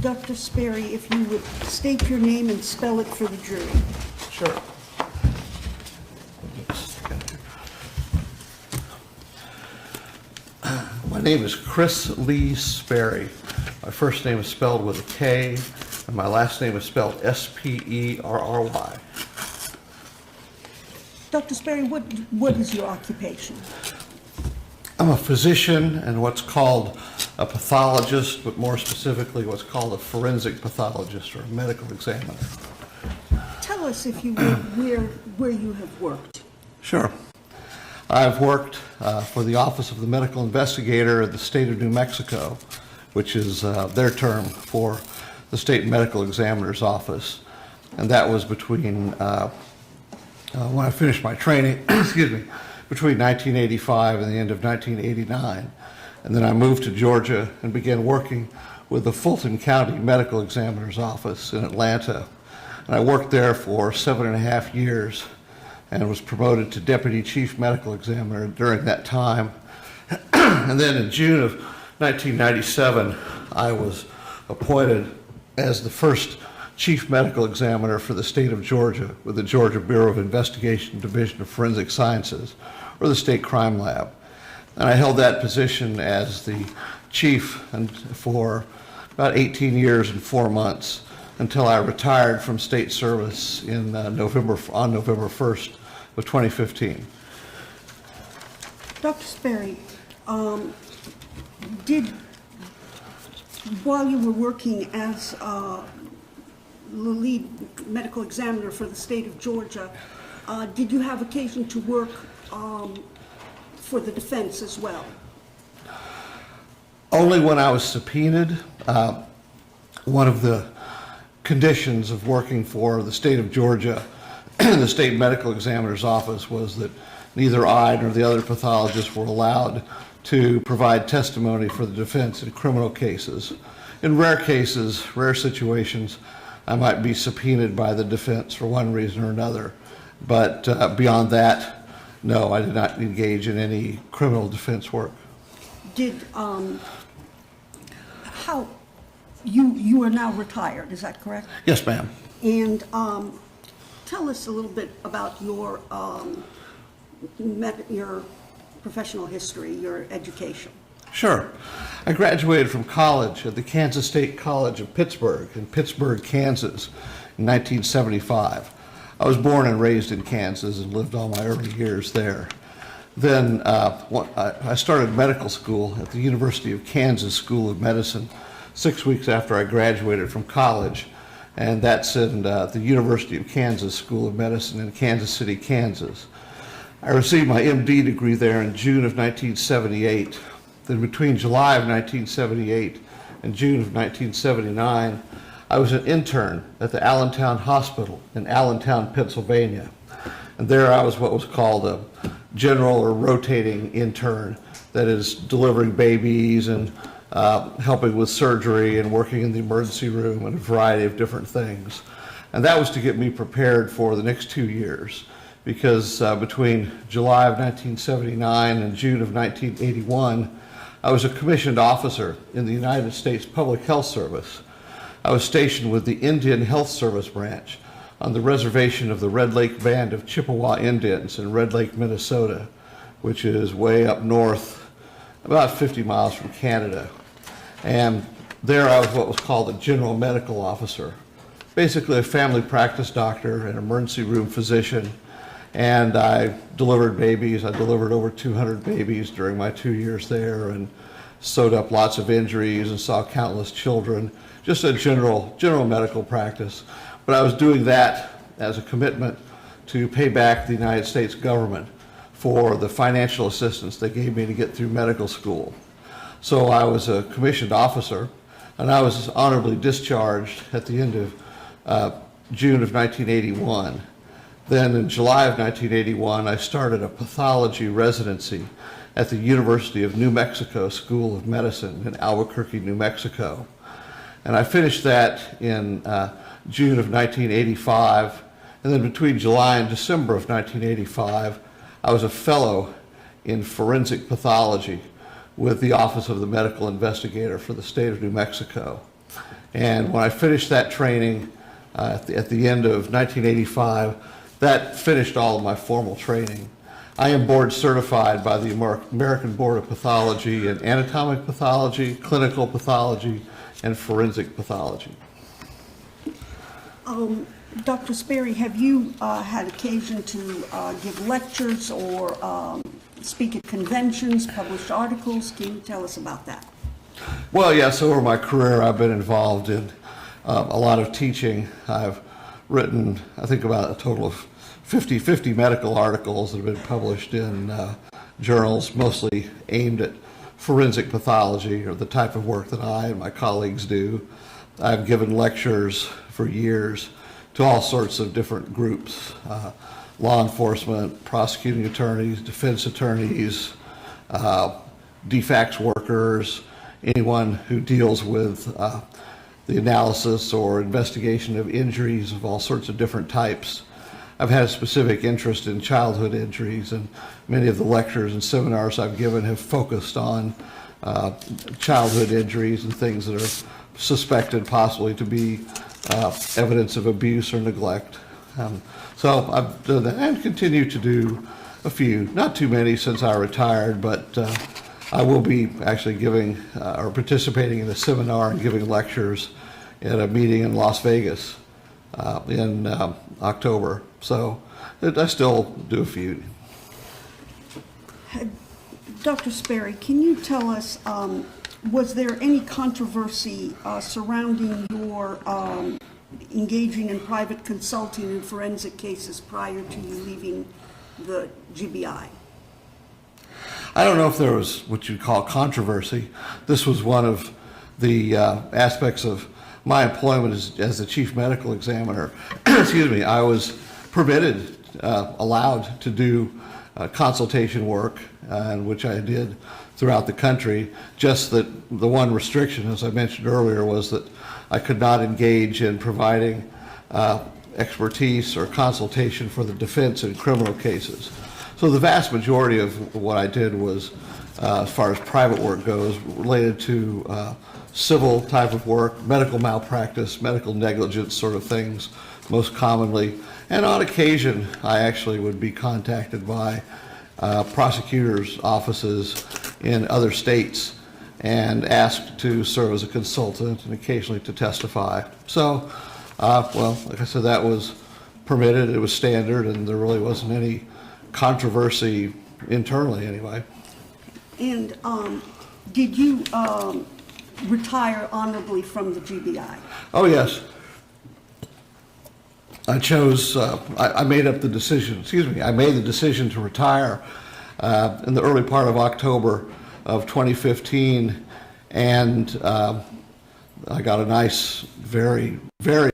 Dr. Sperry, if you would state your name and spell it for the jury. Sure. My name is Kris Lee Sperry. My first name is spelled with a K, and my last name is spelled S-P-E-R-R-Y. Dr. Sperry, what is your occupation? I'm a physician and what's called a pathologist, but more specifically what's called a forensic pathologist or a medical examiner. Tell us, if you would, where you have worked. Sure. I've worked for the Office of the Medical Investigator of the state of New Mexico, which is their term for the State Medical Examiner's Office. And that was between, when I finished my training, excuse me, between 1985 and the end of 1989. And then I moved to Georgia and began working with the Fulton County Medical Examiner's Office in Atlanta. And I worked there for 7.5 years and was promoted to Deputy Chief Medical Examiner during that time. And then in June of 1997, I was appointed as the first Chief Medical Examiner for the state of Georgia with the Georgia Bureau of Investigation Division of Forensic Sciences, or the State Crime Lab. And I held that position as the chief for about 18 years and 4 months until I retired from state service in November 1st of 2015. Dr. Sperry, while you were working as the lead medical examiner for the state of Georgia, did you have occasion to work for the defense as well? Only when I was subpoenaed. One of the conditions of working for the state of Georgia, the state medical examiner's office, was that neither I nor the other pathologists were allowed to provide testimony for the defense in criminal cases. In rare cases, rare situations, I might be subpoenaed by the defense for one reason or another. But beyond that, no, I did not engage in any criminal defense work. How, you are now retired, is that correct? Yes, ma'am. And tell us a little bit about your professional history, your education. Sure. I graduated from college at the Kansas State College of Pittsburgh in Pittsburgh, Kansas in 1975. I was born and raised in Kansas and lived all my early years there. Then I started medical school at the University of Kansas School of Medicine 6 weeks after I graduated from college, and that's in the University of Kansas School of Medicine in Kansas City, Kansas. I received my MD degree there in June of 1978. Then between July of 1978 and June of 1979, I was an intern at the Allentown Hospital in Allentown, Pennsylvania. And there I was what was called a general or rotating intern, that is delivering babies and helping with surgery and working in the emergency room and a variety of different things. And that was to get me prepared for the next 2 years, because between July of 1979 and June of 1981, I was a commissioned officer in the United States Public Health Service. I was stationed with the Indian Health Service branch on the reservation of the Red Lake Band of Chippewa Indians in Red Lake, Minnesota, which is way up north, about 50 miles from Canada. And there I was what was called a general medical officer, basically a family practice doctor and emergency room physician. And I delivered babies. I delivered over 200 babies during my 2 years there, and sewed up lots of injuries and saw countless children. Just a general medical practice. But I was doing that as a commitment to pay back the United States government for the financial assistance they gave me to get through medical school. So I was a commissioned officer, and I was honorably discharged at the end of June of 1981. Then in July of 1981, I started a pathology residency at the University of New Mexico School of Medicine in Albuquerque, New Mexico. And I finished that in June of 1985. And then between July and December of 1985, I was a fellow in forensic pathology with the Office of the Medical Investigator for the state of New Mexico. And when I finished that training at the end of 1985, that finished all of my formal training. I am board certified by the American Board of Pathology in anatomic pathology, clinical pathology, and forensic pathology. Dr. Sperry, have you had occasion to give lectures or speak at conventions, publish articles? Can you tell us about that? Well, yes, over my career I've been involved in a lot of teaching. I've written, I think, about a total of 50 medical articles that have been published in journals mostly aimed at forensic pathology, or the type of work that I and my colleagues do. I've given lectures for years to all sorts of different groups, law enforcement, prosecuting attorneys, defense attorneys, defects workers, anyone who deals with the analysis or investigation of injuries of all sorts of different types. I've had a specific interest in childhood injuries, and many of the lectures and seminars I've given have focused on childhood injuries and things that are suspected possibly to be evidence of abuse or neglect. So I've done that and continue to do a few, not too many since I retired, but I will be actually giving or participating in a seminar and giving lectures at a meeting in Las Vegas in October. So I still do a few. Dr. Sperry, can you tell us, was there any controversy surrounding your engaging in private consulting in forensic cases prior to you leaving the GBI? I don't know if there was what you'd call controversy. This was one of the aspects of my employment as the chief medical examiner. Excuse me, I was permitted, allowed to do consultation work, which I did throughout the country. Just that the one restriction, as I mentioned earlier, was that I could not engage in providing expertise or consultation for the defense in criminal cases. So the vast majority of what I did was, as far as private work goes, related to civil type of work, medical malpractice, medical negligence sort of things, most commonly. And on occasion, I actually would be contacted by prosecutors' offices in other states and asked to serve as a consultant and occasionally to testify. So, well, like I said, that was permitted, it was standard, and there really wasn't any controversy internally anyway. And did you retire honorably from the GBI? Oh, yes. I chose, I made up the decision, I made the decision to retire in the early part of October of 2015, and I got a nice, very, very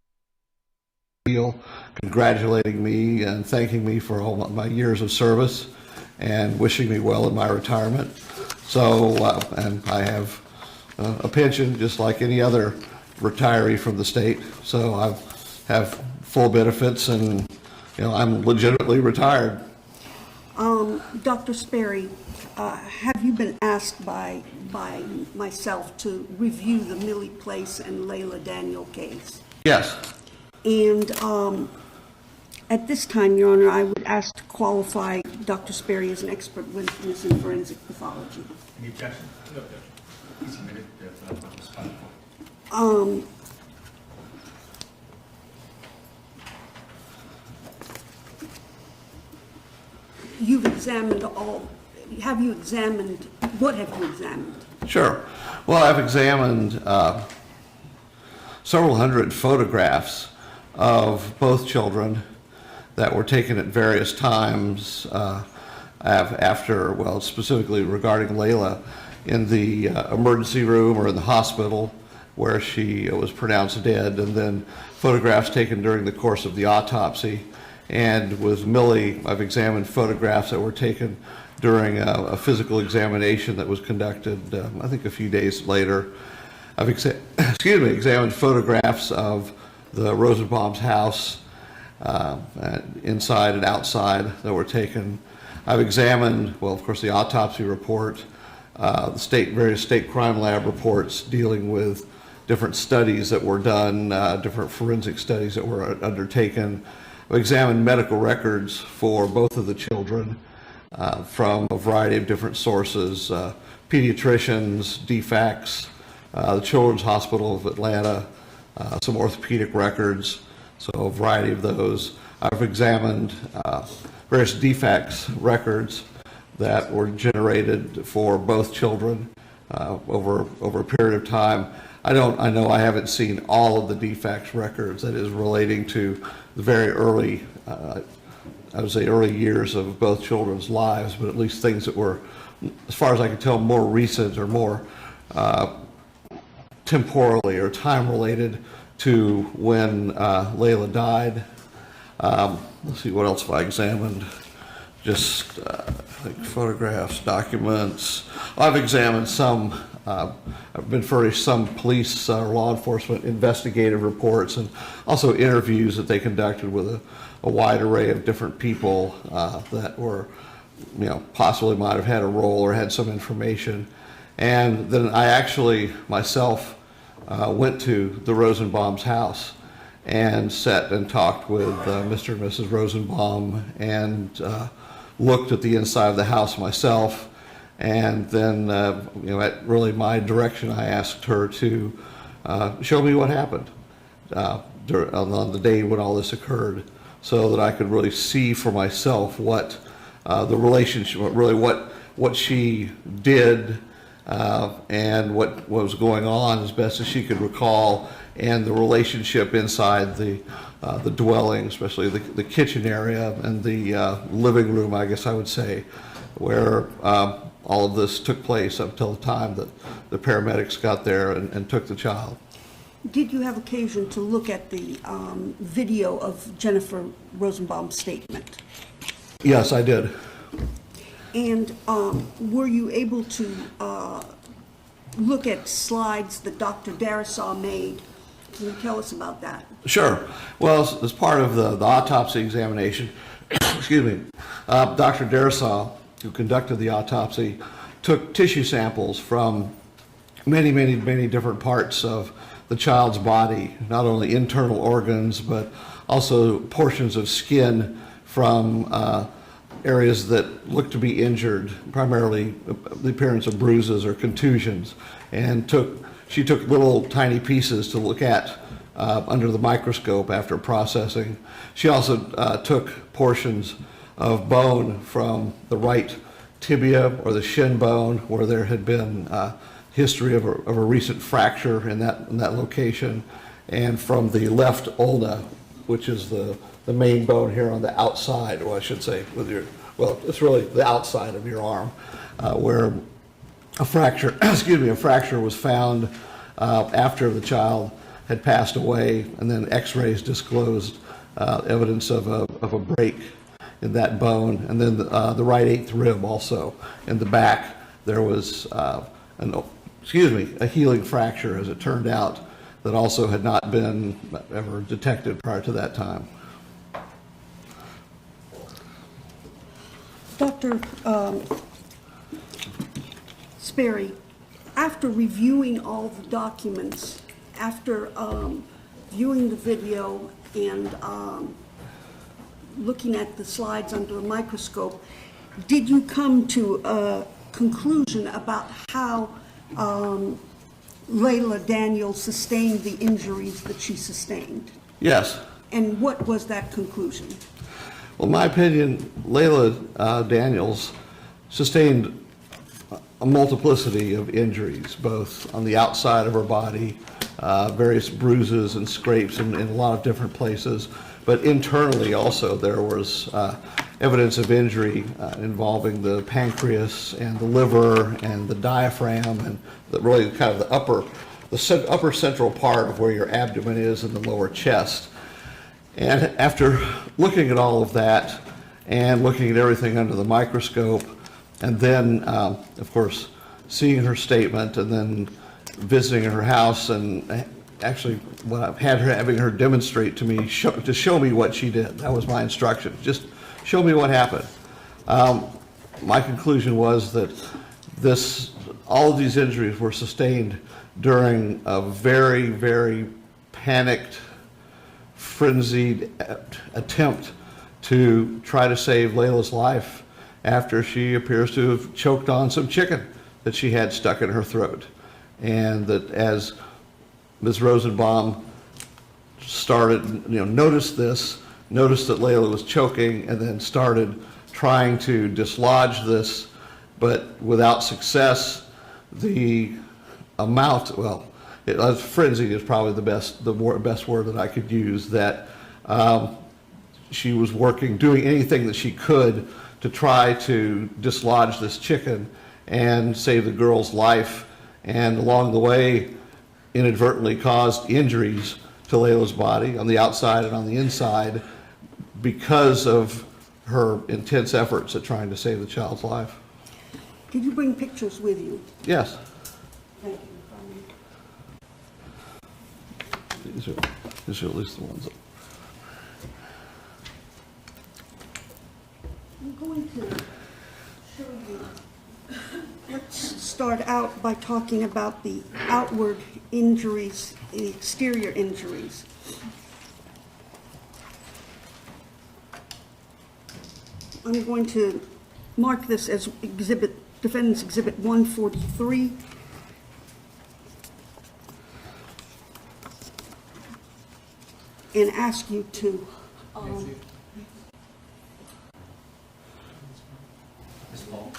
deal congratulating me and thanking me for all my years of service and wishing me well in my retirement. So, and I have a pension just like any other retiree from the state. So I have full benefits, and I'm legitimately retired. Dr. Sperry, have you been asked by myself to review the Millie Place and Layla Daniel case? Yes. And at this time, Your Honor, I would ask to qualify Dr. Sperry as an expert witness in forensic pathology. Any objection? No objection. He's submitted. You've examined have you examined, what have you examined? Sure. Well, I've examined several hundred photographs of both children that were taken at various times after, well, specifically regarding Layla, in the emergency room or in the hospital where she was pronounced dead, and then photographs taken during the course of the autopsy. And with Millie, I've examined photographs that were taken during a physical examination that was conducted, I think, a few days later. I've examined photographs of the Rosenbaum's house, inside and outside, that were taken. I've examined, well, of course, the autopsy report, the various state crime lab reports dealing with different studies that were done, different forensic studies that were undertaken. I examined medical records for both of the children from a variety of different sources, pediatricians, DFACs, the Children's Hospital of Atlanta, some orthopedic records, so a variety of those. I've examined various DFACs records that were generated for both children over a period of time. I know I haven't seen all of the DFACs records that is relating to the very early, I would say early years of both children's lives, but at least things that were, as far as I can tell, more recent or more temporally or time related to when Layla died. Let's see, what else have I examined? Just like photographs, documents. I've examined some, I've been furnished some police or law enforcement investigative reports and also interviews that they conducted with a wide array of different people that were, possibly might have had a role or had some information. And then I actually myself went to the Rosenbaum's house and sat and talked with Mr. and Mrs. Rosenbaum and looked at the inside of the house myself. And then, at really my direction, I asked her to show me what happened on the day when all this occurred, so that I could really see for myself what the relationship, really what she did and what was going on as best as she could recall, and the relationship inside the dwelling, especially the kitchen area and the living room, I guess I would say, where all of this took place up until the time that the paramedics got there and took the child. Did you have occasion to look at the video of Jennifer Rosenbaum's statement? Yes, I did. And were you able to look at slides that Dr. Darisaw made? Can you tell us about that? Sure. Well, as part of the autopsy examination, excuse me, Dr. Darisaw, who conducted the autopsy, took tissue samples from many different parts of the child's body, not only internal organs, but also portions of skin from areas that looked to be injured, primarily the appearance of bruises or contusions, and she took little tiny pieces to look at under the microscope after processing. She also took portions of bone from the right tibia or the shin bone, where there had been history of a recent fracture in that location, and from the left ulna, which is the main bone here on the outside, or I should say, it's really the outside of your arm, where a fracture, a fracture was found after the child had passed away, and then X-rays disclosed evidence of a break in that bone, and then the right eighth rib also. In the back, there was a healing fracture, as it turned out, that also had not been ever detected prior to that time. Dr. Sperry, after reviewing all the documents, after viewing the video and looking at the slides under a microscope, did you come to a conclusion about how Layla Daniels sustained the injuries that she sustained? Yes. And what was that conclusion? Well, in my opinion, Layla Daniels sustained a multiplicity of injuries, both on the outside of her body, various bruises and scrapes in a lot of different places, but internally also there was evidence of injury involving the pancreas and the liver and the diaphragm and really kind of the upper central part of where your abdomen is in the lower chest. And after looking at all of that and looking at everything under the microscope, and then, of course, seeing her statement and then visiting her house, and actually what I've had her having her demonstrate to me, to show me what she did. That was my instruction. Just show me what happened. My conclusion was that all of these injuries were sustained during a very, very panicked, frenzied attempt to try to save Layla's life after she appears to have choked on some chicken that she had stuck in her throat. And that as Ms. Rosenbaum started, noticed this, noticed that Layla was choking, and then started trying to dislodge this, but without success, the amount, frenzied is probably the best word that I could use, that she was doing anything that she could to try to dislodge this chicken and save the girl's life, and along the way inadvertently caused injuries to Layla's body on the outside and on the inside because of her intense efforts at trying to save the child's life. Did you bring pictures with you? Yes. Thank you. These are at least the ones that... I'm going to show you. Let's start out by talking about the outward injuries, the exterior injuries. I'm going to mark this as Defendant's Exhibit 143. And ask you to Ms. Paul?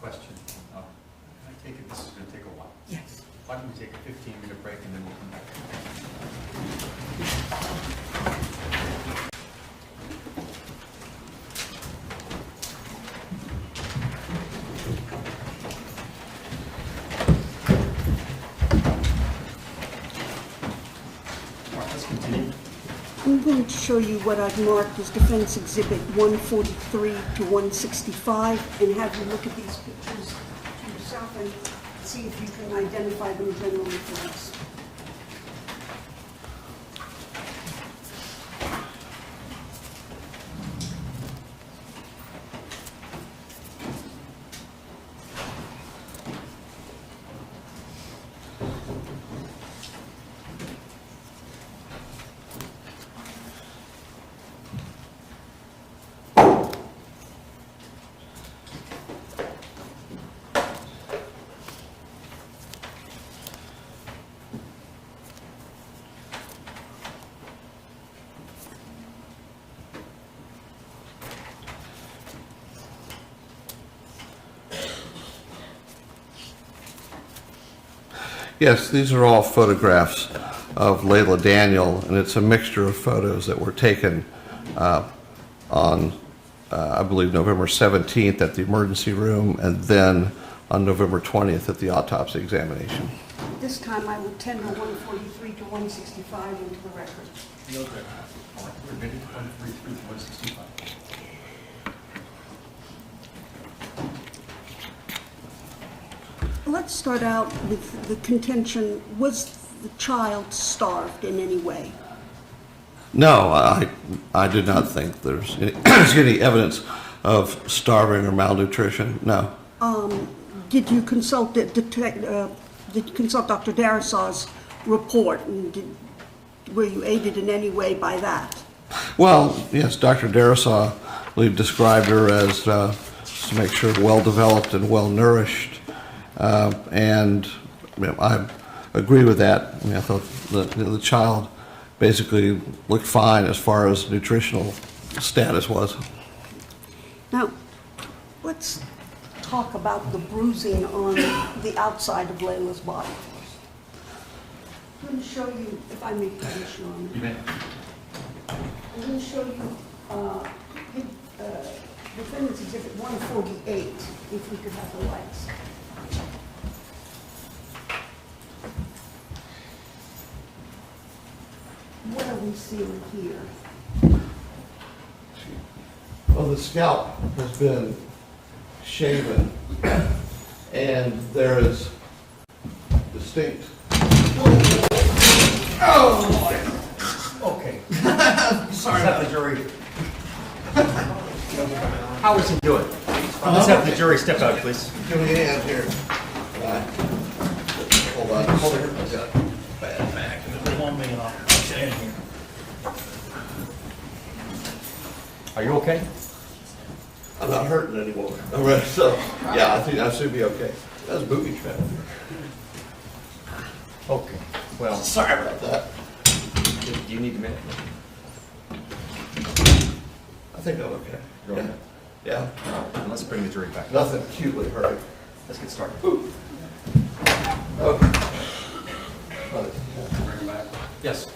Question. I take it this is going to take a while. Yes. Why don't we take a 15-minute break and then we'll come back? All right, let's continue. I'm going to show you what I've marked as Defense Exhibit 143 to 165 and have you look at these pictures to yourself and see if you can identify them generally for us. Yes, these are all photographs of Layla Daniel, and it's a mixture of photos that were taken on, I believe, November 17th at the emergency room, and then on November 20th at the autopsy examination. This time I will tender 143 to 165 into the record. Okay. All right, we're ready to 143 to 165. Let's start out with the contention, was the child starved in any way? No, I did not think there's any, any evidence of starving or malnutrition, no. Did you consult did you consult Dr. Darisaw's report, and were you aided in any way by that? Well, yes, Dr. Darisaw, I believe, described her as, to make sure, well-developed and well-nourished. And I agree with that. I mean, I thought the child basically looked fine as far as nutritional status was. Now, let's talk about the bruising on the outside of Layla's body. I'm going to show you, if I may finish, Your Honor. You may. I'm going to show you Defendant's Exhibit 148, if we could have the lights. What are we seeing here? Well, the scalp has been shaven, and there is distinct. Okay. Sorry about the jury. How is he doing? Let's have the jury step out, please. Give me a hand here. Hold on. I've got a bad back. Are you okay? I'm not hurting anymore. All right, so, yeah, I think I should be okay. That's booby trap. Okay. Well, Sorry about that. do you need a minute? I think I'm okay. You're okay? Yeah, Then let's bring the jury back. nothing acutely hurting. Let's get started. Okay. Bring her back. Yes.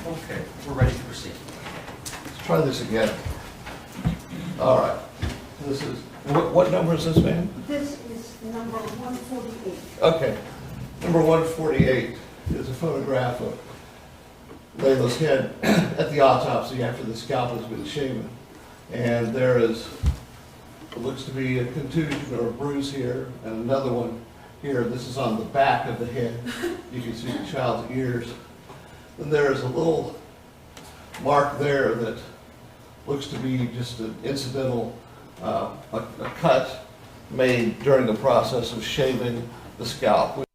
Okay, we're ready to proceed. Let's try this again. All right. This is, what number is this, ma'am? This is number 148. Okay. Number 148 is a photograph of Layla's head at the autopsy after the scalp has been shaven. And there is, it looks to be a contusion or a bruise here, and another one here. This is on the back of the head. You can see the child's ears. And there is a little mark there that looks to be just an incidental, a cut made during the process of shaving the scalp, which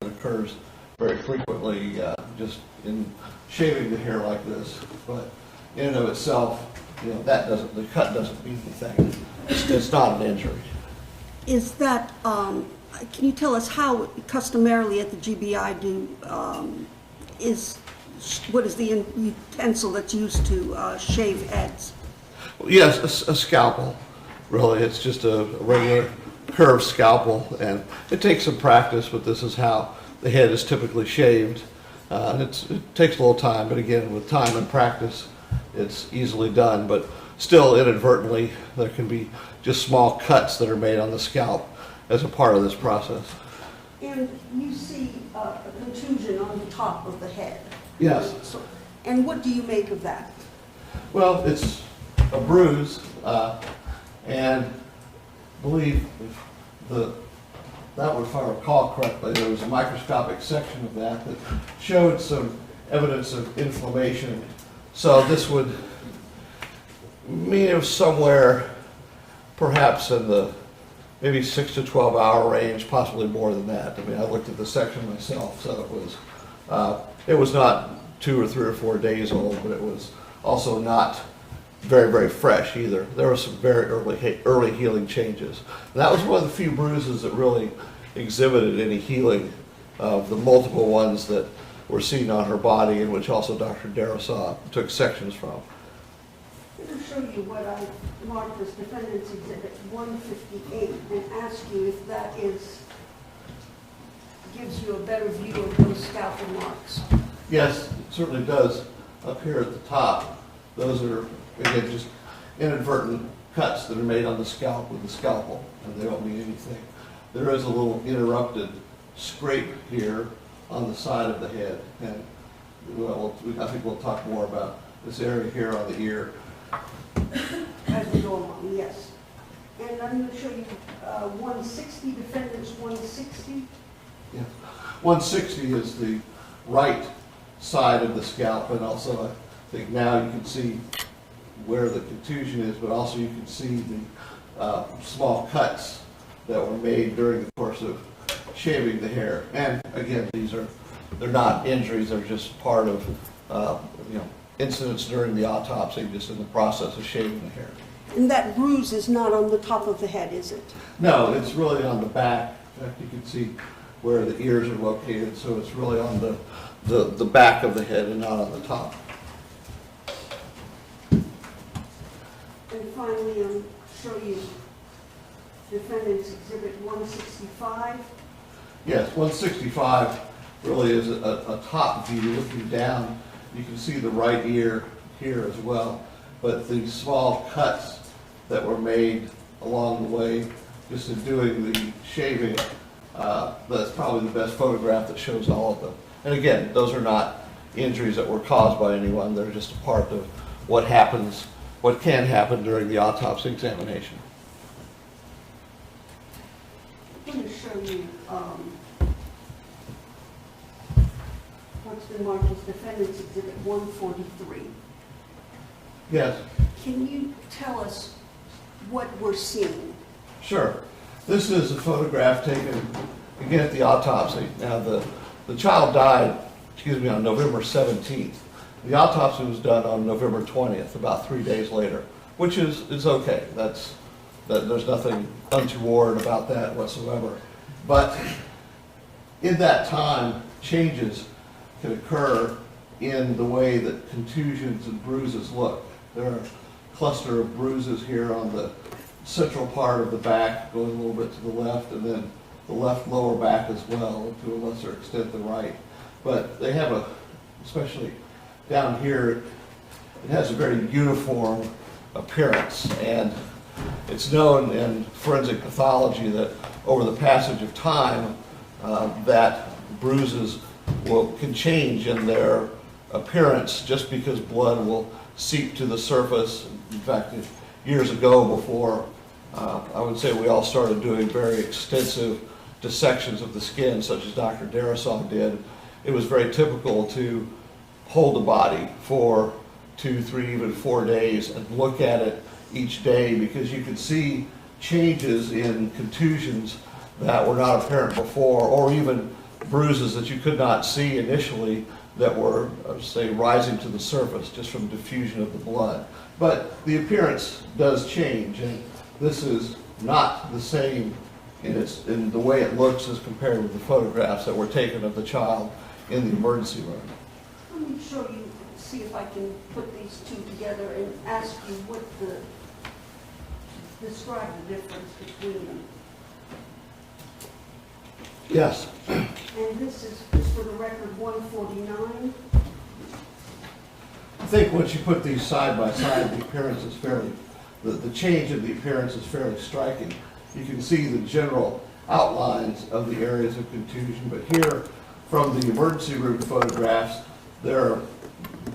occurs very frequently just in shaving the hair like this. But in and of itself, you know, the cut doesn't mean anything. It's not an injury. Is that, can you tell us how customarily at the GBI what is the utensil that's used to shave heads? Yes, a scalpel, really. It's just a regular curved scalpel, and it takes some practice, but this is how the head is typically shaved. And it takes a little time, but again, with time and practice, it's easily done. But still, inadvertently, there can be just small cuts that are made on the scalp as a part of this process. And you see a contusion on the top of the head. Yes. And what do you make of that? Well, it's a bruise, and I believe that one, if I recall correctly, there was a microscopic section of that showed some evidence of inflammation. So this would mean it was somewhere perhaps in the maybe 6 to 12 hour range, possibly more than that. I mean, I looked at the section myself, so it was not 2 or 3 or 4 days old, but it was also not very, very fresh either. There were some very early healing changes. And that was one of the few bruises that really exhibited any healing of the multiple ones that were seen on her body, and which also Dr. Darrow took sections from. I'm going to show you what I marked as Defendant's Exhibit 158 and ask you if that gives you a better view of those scalpel marks. Yes, it certainly does. Up here at the top, those are, again, just inadvertent cuts that are made on the scalp with the scalpel, and they don't mean anything. There is a little interrupted scrape here on the side of the head, and I think we'll talk more about this area here on the ear. As we go along, yes. And I'm going to show you 160, Defendant's 160. Yeah. 160 is the right side of the scalp, and also I think now you can see where the contusion is, but also you can see the small cuts that were made during the course of shaving the hair. And again, they're not injuries; they're just part of incidents during the autopsy, just in the process of shaving the hair. And that bruise is not on the top of the head, is it? No, it's really on the back. In fact, you can see where the ears are located, so it's really on the back of the head and not on the top. And finally, I'll show you Defendant's Exhibit 165. Yes, 165 really is a top view looking down. You can see the right ear here as well. but the small cuts that were made along the way, just in doing the shaving, that's probably the best photograph that shows all of them. And again, those are not injuries that were caused by anyone. They're just a part of what happens, what can happen during the autopsy examination. I'm going to show you what's been marked as Defendant's Exhibit 143. Yes. Can you tell us what we're seeing? Sure. This is a photograph taken, again, at the autopsy. Now, the child died, on November 17th. The autopsy was done on November 20th, about 3 days later, which is okay. There's nothing untoward about that whatsoever. But in that time, changes can occur in the way that contusions and bruises look. There are a cluster of bruises here on the central part of the back, going a little bit to the left, and then the left lower back as well, to a lesser extent the right. But they have especially down here, it has a very uniform appearance, and it's known in forensic pathology that over the passage of time, that bruises can change in their appearance just because blood will seep to the surface. In fact, years ago, before I would say we all started doing very extensive dissections of the skin, such as Dr. Darasaw did, it was very typical to hold the body for 2, 3, even 4 days and look at it each day, because you could see changes in contusions that were not apparent before, or even bruises that you could not see initially that were, say, rising to the surface just from diffusion of the blood. But the appearance does change, and this is not the same in the way it looks as compared with the photographs that were taken of the child in the emergency room. Let me show you, see if I can put these two together and ask you describe the difference between them. Yes. And this is, for the record, 149. I think once you put these side by side, the appearance is the change in the appearance is fairly striking. You can see the general outlines of the areas of contusion, but here from the emergency room photographs, the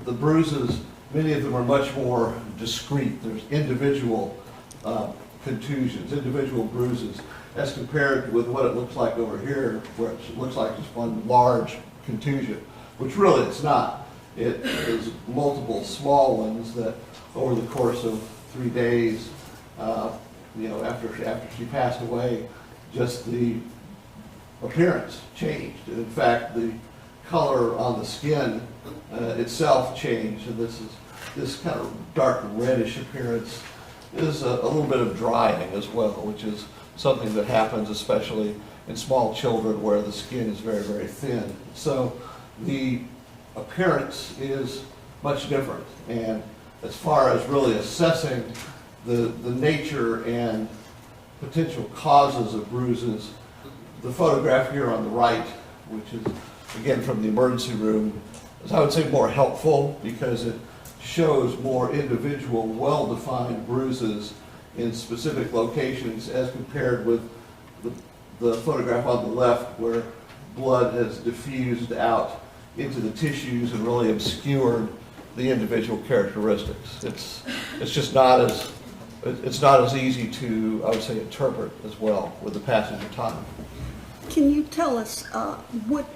bruises, many of them are much more discrete. There's individual contusions, individual bruises, as compared with what it looks like over here, where it looks like just one large contusion, which really it's not. It is multiple small ones that over the course of 3 days, after she passed away, just the appearance changed. And in fact, the color on the skin itself changed, and this kind of dark reddish appearance is a little bit of drying as well, which is something that happens especially in small children where the skin is very, very thin. So the appearance is much different. And as far as really assessing the nature and potential causes of bruises, the photograph here on the right, which is again from the emergency room, is, I would say, more helpful because it shows more individual, well-defined bruises in specific locations as compared with the photograph on the left where blood has diffused out into the tissues and really obscured the individual characteristics. It's just not as easy to, I would say, interpret as well with the passage of time. Can you tell us what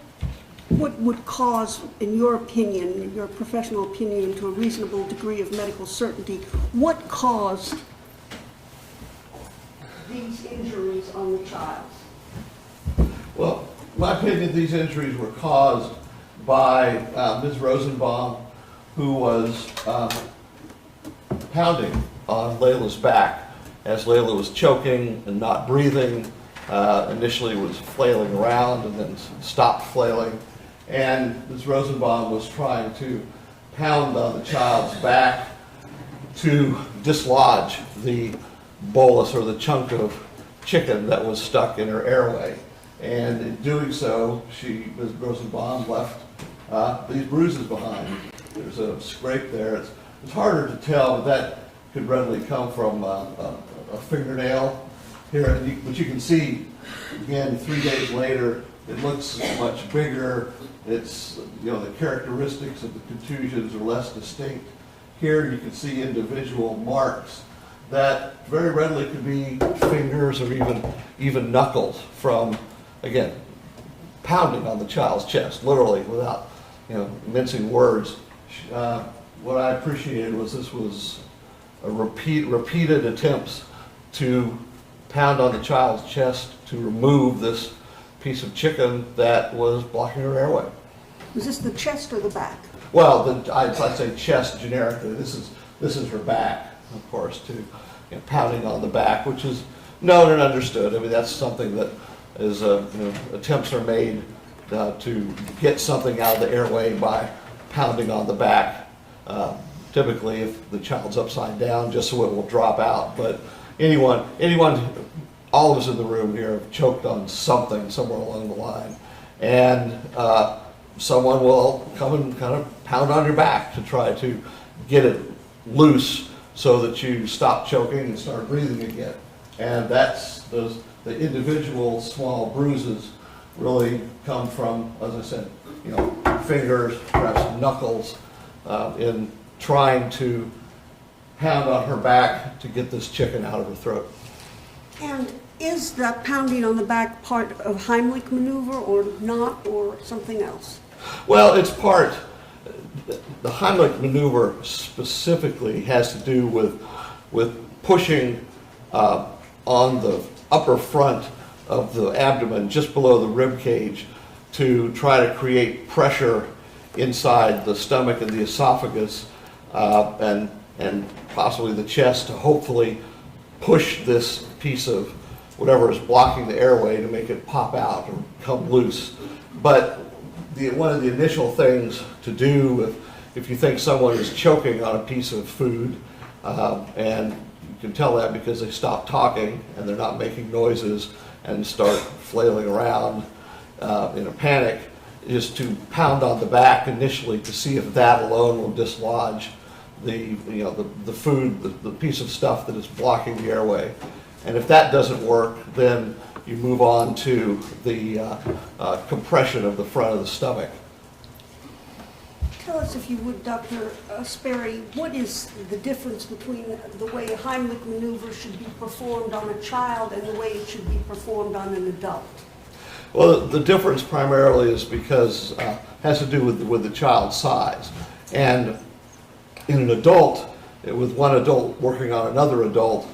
would cause, in your opinion, in your professional opinion, to a reasonable degree of medical certainty, what caused these injuries on the child? Well, in my opinion, these injuries were caused by Ms. Rosenbaum, who was pounding on Layla's back as Layla was choking and not breathing. Initially was flailing around and then stopped flailing. And Ms. Rosenbaum was trying to pound on the child's back to dislodge the bolus or the chunk of chicken that was stuck in her airway. And in doing so, Ms. Rosenbaum left these bruises behind. There's a scrape there. It's it's harder to tell, but that could readily come from a fingernail here. But you can see, again, 3 days later, it looks much bigger. It's, the characteristics of the contusions are less distinct. Here you can see individual marks that very readily could be fingers or even knuckles from, again, pounding on the child's chest, literally, without mincing words. What I appreciated was this was a repeated attempts to pound on the child's chest to remove this piece of chicken that was blocking her airway. Was this the chest or the back? Well, I'd say chest generically. This is her back, of course, to pounding on the back, which is known and understood. I mean, that's something that is attempts are made to get something out of the airway by pounding on the back. Typically, if the child's upside down, just so it will drop out. But anyone, all of us in the room here have choked on something somewhere along the line, and someone will come and kind of pound on your back to try to get it loose so that you stop choking and start breathing again. And that's the individual small bruises really come from, as I said, fingers, perhaps knuckles, in trying to pound on her back to get this chicken out of her throat. And is that pounding on the back part of Heimlich maneuver or not, or something else? Well, it's part. The Heimlich maneuver specifically has to do with pushing on the upper front of the abdomen, just below the rib cage, to try to create pressure inside the stomach and the esophagus, and possibly the chest, to hopefully push this piece of whatever is blocking the airway to make it pop out or come loose. But one of the initial things to do if you think someone is choking on a piece of food, and you can tell that because they stop talking and they're not making noises and start flailing around in a panic, is to pound on the back initially to see if that alone will dislodge the food, the piece of stuff that is blocking the airway. And if that doesn't work, then you move on to the compression of the front of the stomach. Tell us, if you would, Dr. Sperry, what is the difference between the way a Heimlich maneuver should be performed on a child and the way it should be performed on an adult? Well, the difference primarily is because has to do with the child's size. And in an adult, with one adult working on another adult,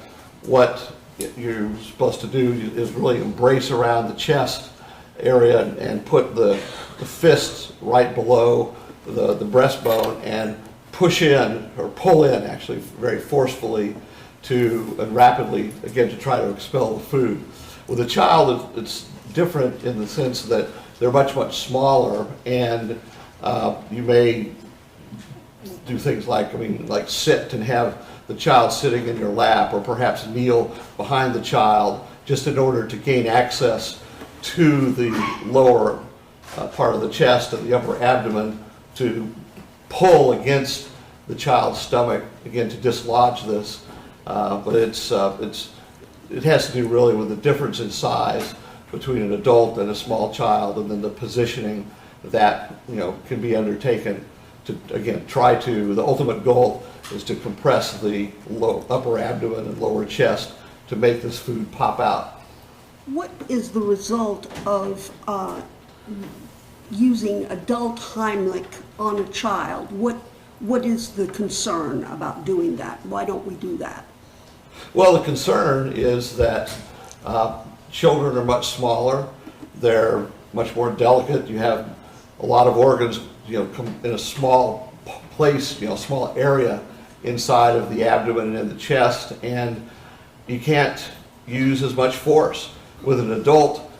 what you're supposed to do is really embrace around the chest area and put the fists right below the breastbone and push in, or pull in actually very forcefully and rapidly, again, to try to expel the food. With a child, it's different in the sense that they're much, much smaller, and you may do things like sit and have the child sitting in your lap, or perhaps kneel behind the child just in order to gain access to the lower part of the chest and the upper abdomen to pull against the child's stomach, again, to dislodge this. But it has to do really with the difference in size between an adult and a small child, and then the positioning that can be undertaken to, again, the ultimate goal is to compress the upper abdomen and lower chest to make this food pop out. What is the result of using adult Heimlich on a child? What is the concern about doing that? Why don't we do that? Well, the concern is that children are much smaller. They're much more delicate. You have a lot of organs, come in a small place, small area inside of the abdomen and the chest, and you can't use as much force. With an adult,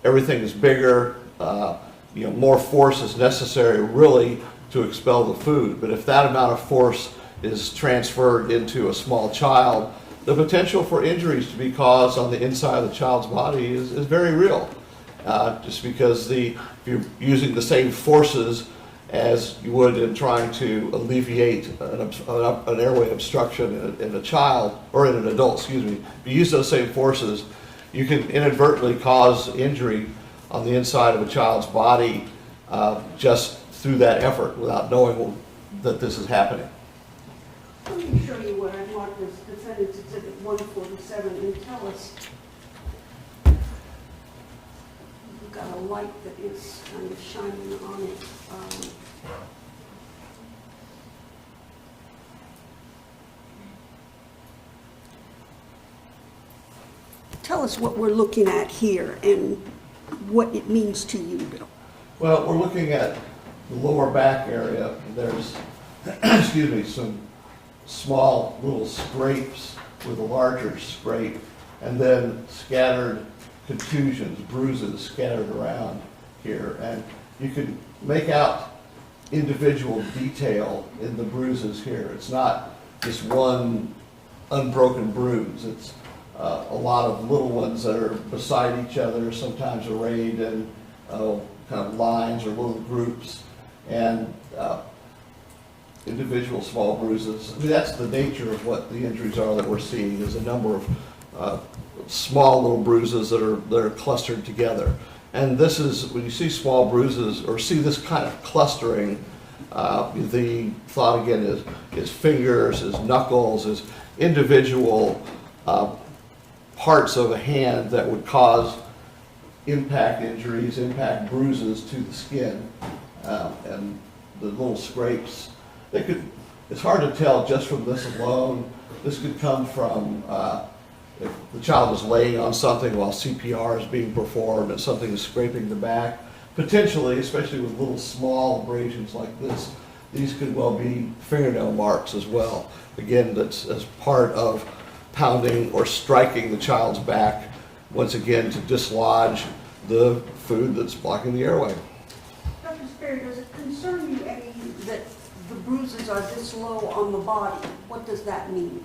everything is bigger. More force is necessary really to expel the food. But if that amount of force is transferred into a small child, the potential for injuries to be caused on the inside of the child's body is very real. Just because if you're using the same forces as you would in trying to alleviate an airway obstruction in a child, or in an adult, excuse me. If you use those same forces, you can inadvertently cause injury on the inside of a child's body just through that effort without knowing that this is happening. Let me show you what I marked as Defendant's Exhibit 147 and tell us. You've got a light that is kind of shining on it. Tell us what we're looking at here and what it means to you, Bill. Well, we're looking at the lower back area. There's, excuse me, some small little scrapes with a larger scrape, and then scattered contusions, bruises scattered around here. And you can make out individual detail in the bruises here. It's not just one unbroken bruise. It's a lot of little ones that are beside each other, sometimes arrayed in kind of lines or little groups, and individual small bruises. I mean, that's the nature of what the injuries are that we're seeing, is a number of small little bruises that are clustered together. And this is, when you see small bruises or see this kind of clustering, the thought again is fingers, is knuckles, is individual parts of a hand that would cause impact injuries, impact bruises to the skin, and the little scrapes. It's hard to tell just from this alone. This could come from if the child is laying on something while CPR is being performed and something is scraping the back. Potentially, especially with little small abrasions like this, these could well be fingernail marks as well. Again, that's as part of pounding or striking the child's back, once again to dislodge the food that's blocking the airway. Dr. Sperry, does it concern you any that the bruises are this low on the body? What does that mean?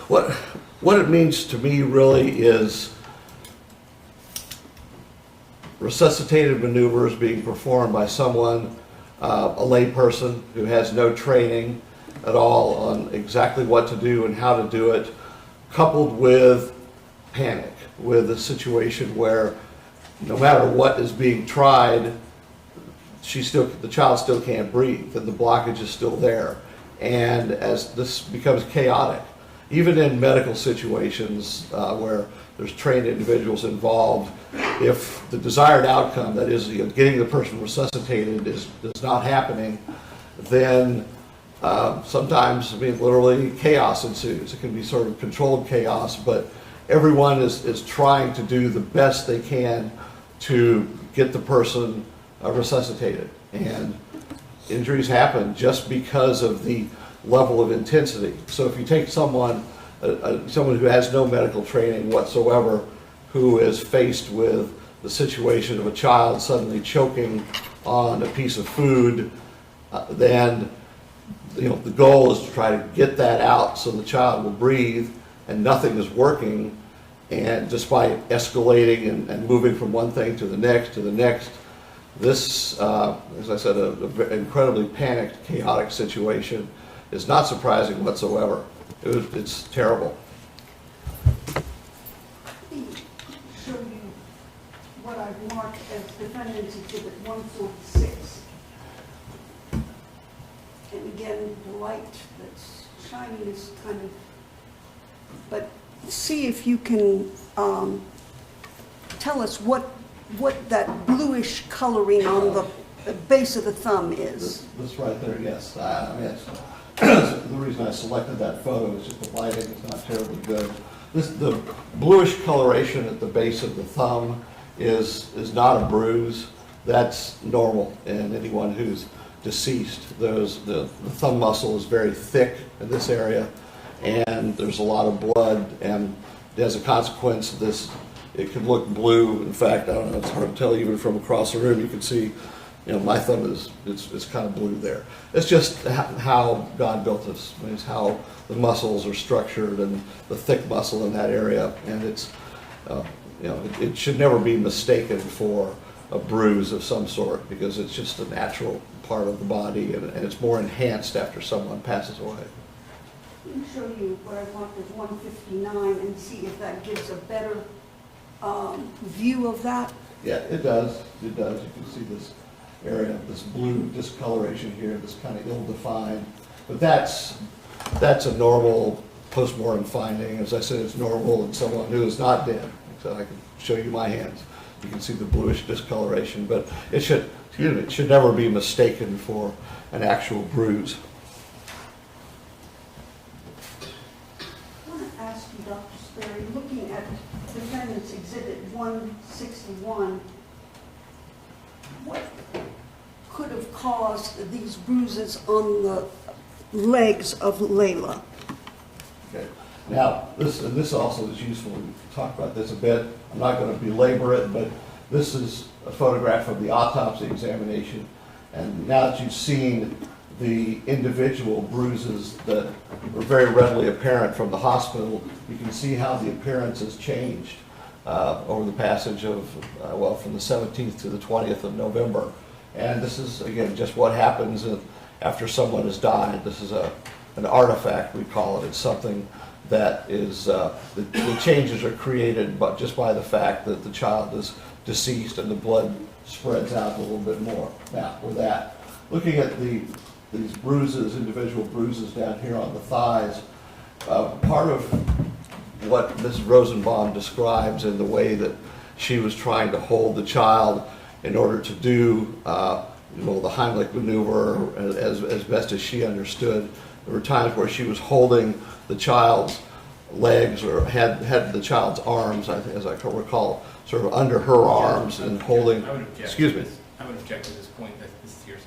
What it means to me really is resuscitative maneuvers being performed by someone, a layperson who has no training at all on exactly what to do and how to do it, coupled with panic, with a situation where no matter what is being tried, the child still can't breathe, and the blockage is still there. And as this becomes chaotic, even in medical situations where there's trained individuals involved, if the desired outcome, that is getting the person resuscitated, is not happening, then sometimes, I mean, literally chaos ensues. It can be sort of controlled chaos, but everyone is trying to do the best they can to get the person resuscitated. And injuries happen just because of the level of intensity. So if you take someone who has no medical training whatsoever, who is faced with the situation of a child suddenly choking on a piece of food, then the goal is to try to get that out so the child will breathe, and nothing is working. And just by escalating and moving from one thing to the next, this, as I said, an incredibly panicked, chaotic situation is not surprising whatsoever. It's terrible. Let me show you what I've marked as Defendant's Exhibit 146. And again, the light that's shining is kind of, but see if you can tell us what that bluish coloring on the base of the thumb is. This right there, yes. I mean, the reason I selected that photo is just the lighting is not terribly good. The bluish coloration at the base of the thumb is not a bruise. That's normal in anyone who's deceased. The thumb muscle is very thick in this area, and there's a lot of blood, and as a consequence of this, it can look blue. In fact, I don't know, it's hard to tell even from across the room. You can see, my thumb it's kind of blue there. It's just how God built us. I mean, it's how the muscles are structured and the thick muscle in that area, and it's, it should never be mistaken for a bruise of some sort, because it's just a natural part of the body, and it's more enhanced after someone passes away. Let me show you what I marked as 159 and see if that gives a better view of that. Yeah, it does. It does. You can see this area, this blue discoloration here, this kind of ill-defined. But that's a normal postmortem finding. As I said, it's normal in someone who is not dead. So I can show you my hands. You can see the bluish discoloration, but it should never be mistaken for an actual bruise. I want to ask you, Dr. Sperry, looking at Defendant's Exhibit 161, what could have caused these bruises on the legs of Layla? Okay. Now, this also is useful. We can talk about this a bit. I'm not going to belabor it, but this is a photograph of the autopsy examination. And now that you've seen the individual bruises that were very readily apparent from the hospital, you can see how the appearance has changed over the passage of, from the 17th to the 20th of November. And this is, again, just what happens after someone has died. This is an artifact, we call it. It's something that is, the changes are created just by the fact that the child is deceased and the blood spreads out a little bit more. Now, with that, looking at these bruises, individual bruises down here on the thighs, part of what Ms. Rosenbaum describes in the way that she was trying to hold the child in order to do the Heimlich maneuver as best as she understood. There were times where she was holding the child's legs or had the child's arms, as I recall, sort of under her arms and holding. I would object. Excuse me. I would object to this point that this is hearsay.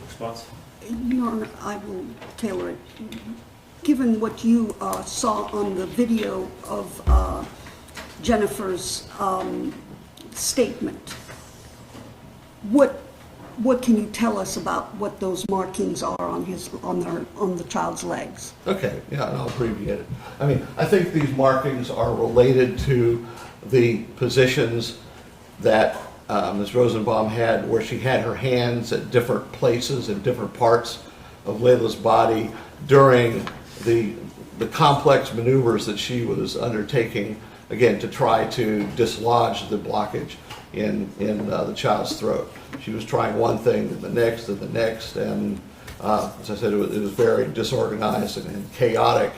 Response? Your Honor, I will tailor it. Given what you saw on the video of Jennifer's statement, what can you tell us about what those markings are on the child's legs? Okay, yeah, and I'll abbreviate it. I mean, I think these markings are related to the positions that Ms. Rosenbaum had, where she had her hands at different places and different parts of Layla's body during the complex maneuvers that she was undertaking, again, to try to dislodge the blockage in the child's throat. She was trying one thing, and the next, and as I said, it was very disorganized and chaotic,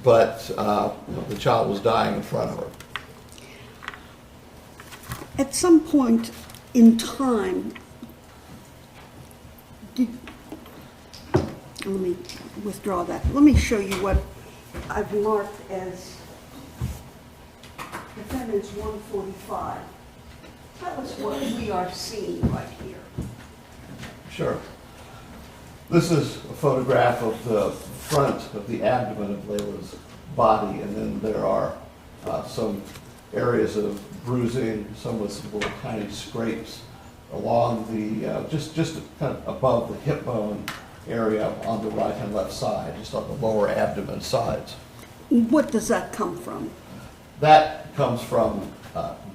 but the child was dying in front of her. At some point in time, let me withdraw that. Let me show you what I've marked as Defendant's 145. Tell us what we are seeing right here. Sure. This is a photograph of the front of the abdomen of Layla's body, and then there are some areas of bruising, some with some little tiny scrapes along the, just kind of above the hip bone area on the right and left side, just on the lower abdomen sides. What does that come from? That comes from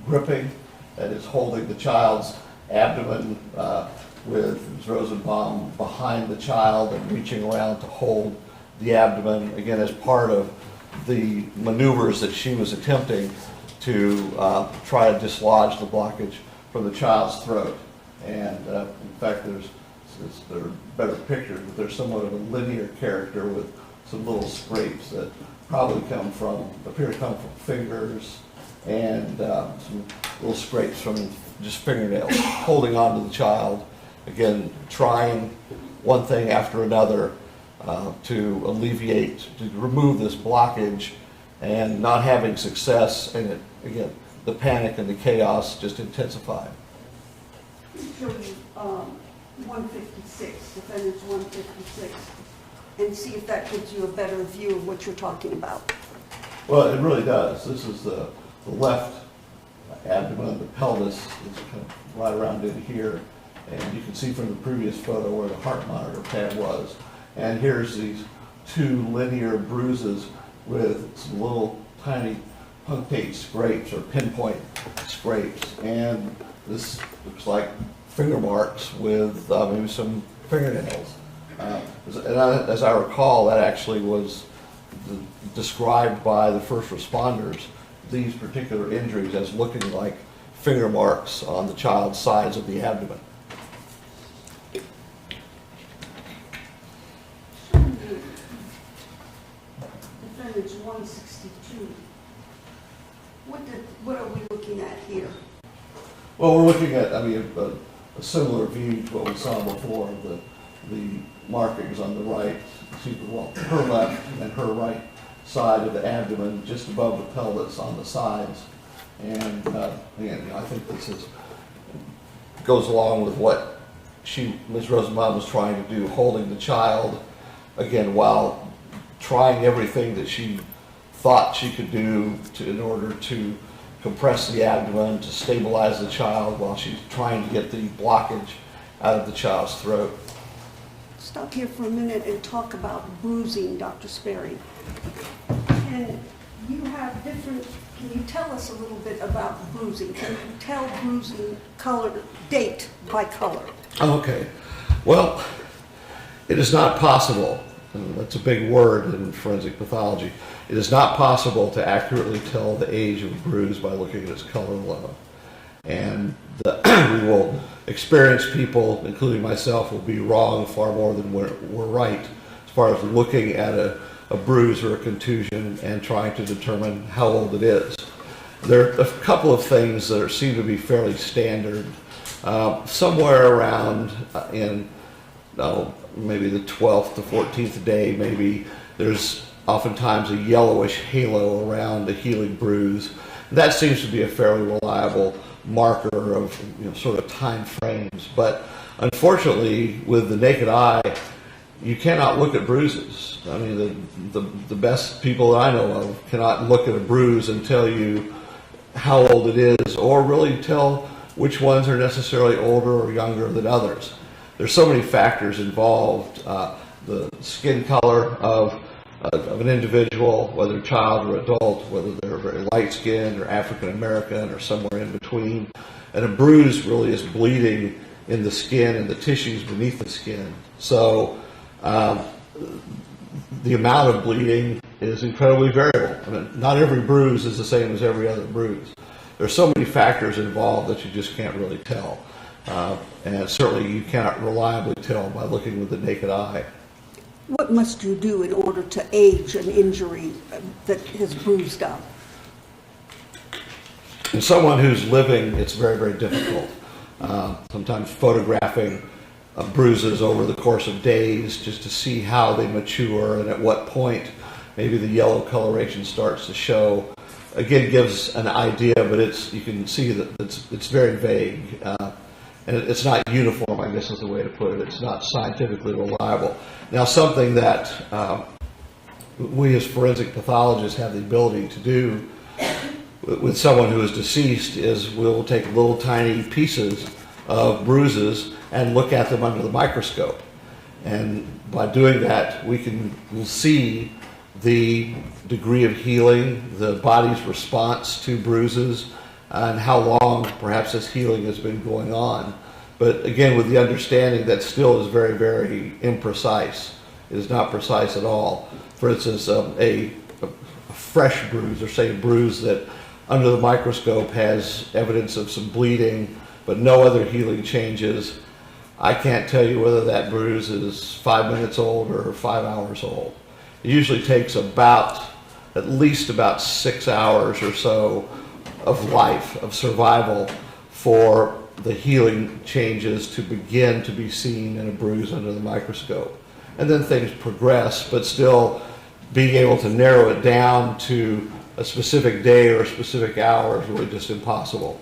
gripping, that is holding the child's abdomen with Ms. Rosenbaum behind the child and reaching around to hold the abdomen, again, as part of the maneuvers that she was attempting to try to dislodge the blockage from the child's throat. And in fact, there are better pictures, but there's somewhat of a linear character with some little scrapes that probably appear to come from fingers and some little scrapes from just fingernails, holding on to the child, again, trying one thing after another to alleviate, to remove this blockage, and not having success, and again, the panic and the chaos just intensified. Let me show you 156, Defendant's 156, and see if that gives you a better view of what you're talking about. Well, it really does. This is the left abdomen, the pelvis is kind of right around in here, and you can see from the previous photo where the heart monitor pad was. And here's these two linear bruises with some little tiny punctate scrapes or pinpoint scrapes, and this looks like finger marks with maybe some fingernails. As I recall, that actually was described by the first responders, these particular injuries, as looking like finger marks on the child's sides of the abdomen. Defendant's 162. What are we looking at here? Well, we're looking at, I mean, a similar view to what we saw before, the markings on the right, well, her left and her right side of the abdomen, just above the pelvis on the sides. And again, I think this goes along with what Ms. Rosenbaum was trying to do, holding the child, again, while trying everything that she thought she could do in order to compress the abdomen, to stabilize the child while she's trying to get the blockage out of the child's throat. Stop here for a minute and talk about bruising, Dr. Sperry. And you have different, can you tell us a little bit about bruising? Can you tell bruising color, date by color? Okay. Well, it is not possible, and that's a big word in forensic pathology, it is not possible to accurately tell the age of a bruise by looking at its color alone. And we will experience people, including myself, will be wrong far more than we're right as far as looking at a bruise or a contusion and trying to determine how old it is. There are a couple of things that seem to be fairly standard. Somewhere around maybe the 12th to 14th day, maybe, there's oftentimes a yellowish halo around a healing bruise. That seems to be a fairly reliable marker of sort of time frames. But unfortunately, with the naked eye, you cannot look at bruises. I mean, the best people that I know of cannot look at a bruise and tell you how old it is, or really tell which ones are necessarily older or younger than others. There's so many factors involved. The skin color of an individual, whether a child or adult, whether they're very light-skinned or African-American or somewhere in between. And a bruise really is bleeding in the skin and the tissues beneath the skin. So the amount of bleeding is incredibly variable. I mean, not every bruise is the same as every other bruise. There's so many factors involved that you just can't really tell. And certainly you cannot reliably tell by looking with the naked eye. What must you do in order to age an injury that has bruised up? In someone who's living, it's very, very difficult. Sometimes photographing bruises over the course of days just to see how they mature and at what point maybe the yellow coloration starts to show. Again, gives an idea, but you can see that it's very vague. And it's not uniform, I guess is the way to put it. It's not scientifically reliable. Now, something that we as forensic pathologists have the ability to do with someone who is deceased is we'll take little tiny pieces of bruises and look at them under the microscope. And by doing that, we'll see the degree of healing, the body's response to bruises, and how long perhaps this healing has been going on. But again, with the understanding that still is very, very imprecise. It is not precise at all. For instance, a fresh bruise, or say a bruise that under the microscope has evidence of some bleeding, but no other healing changes, I can't tell you whether that bruise is 5 minutes old or 5 hours old. It usually takes at least about 6 hours or so of life, of survival, for the healing changes to begin to be seen in a bruise under the microscope. And then things progress, but still being able to narrow it down to a specific day or a specific hour is really just impossible.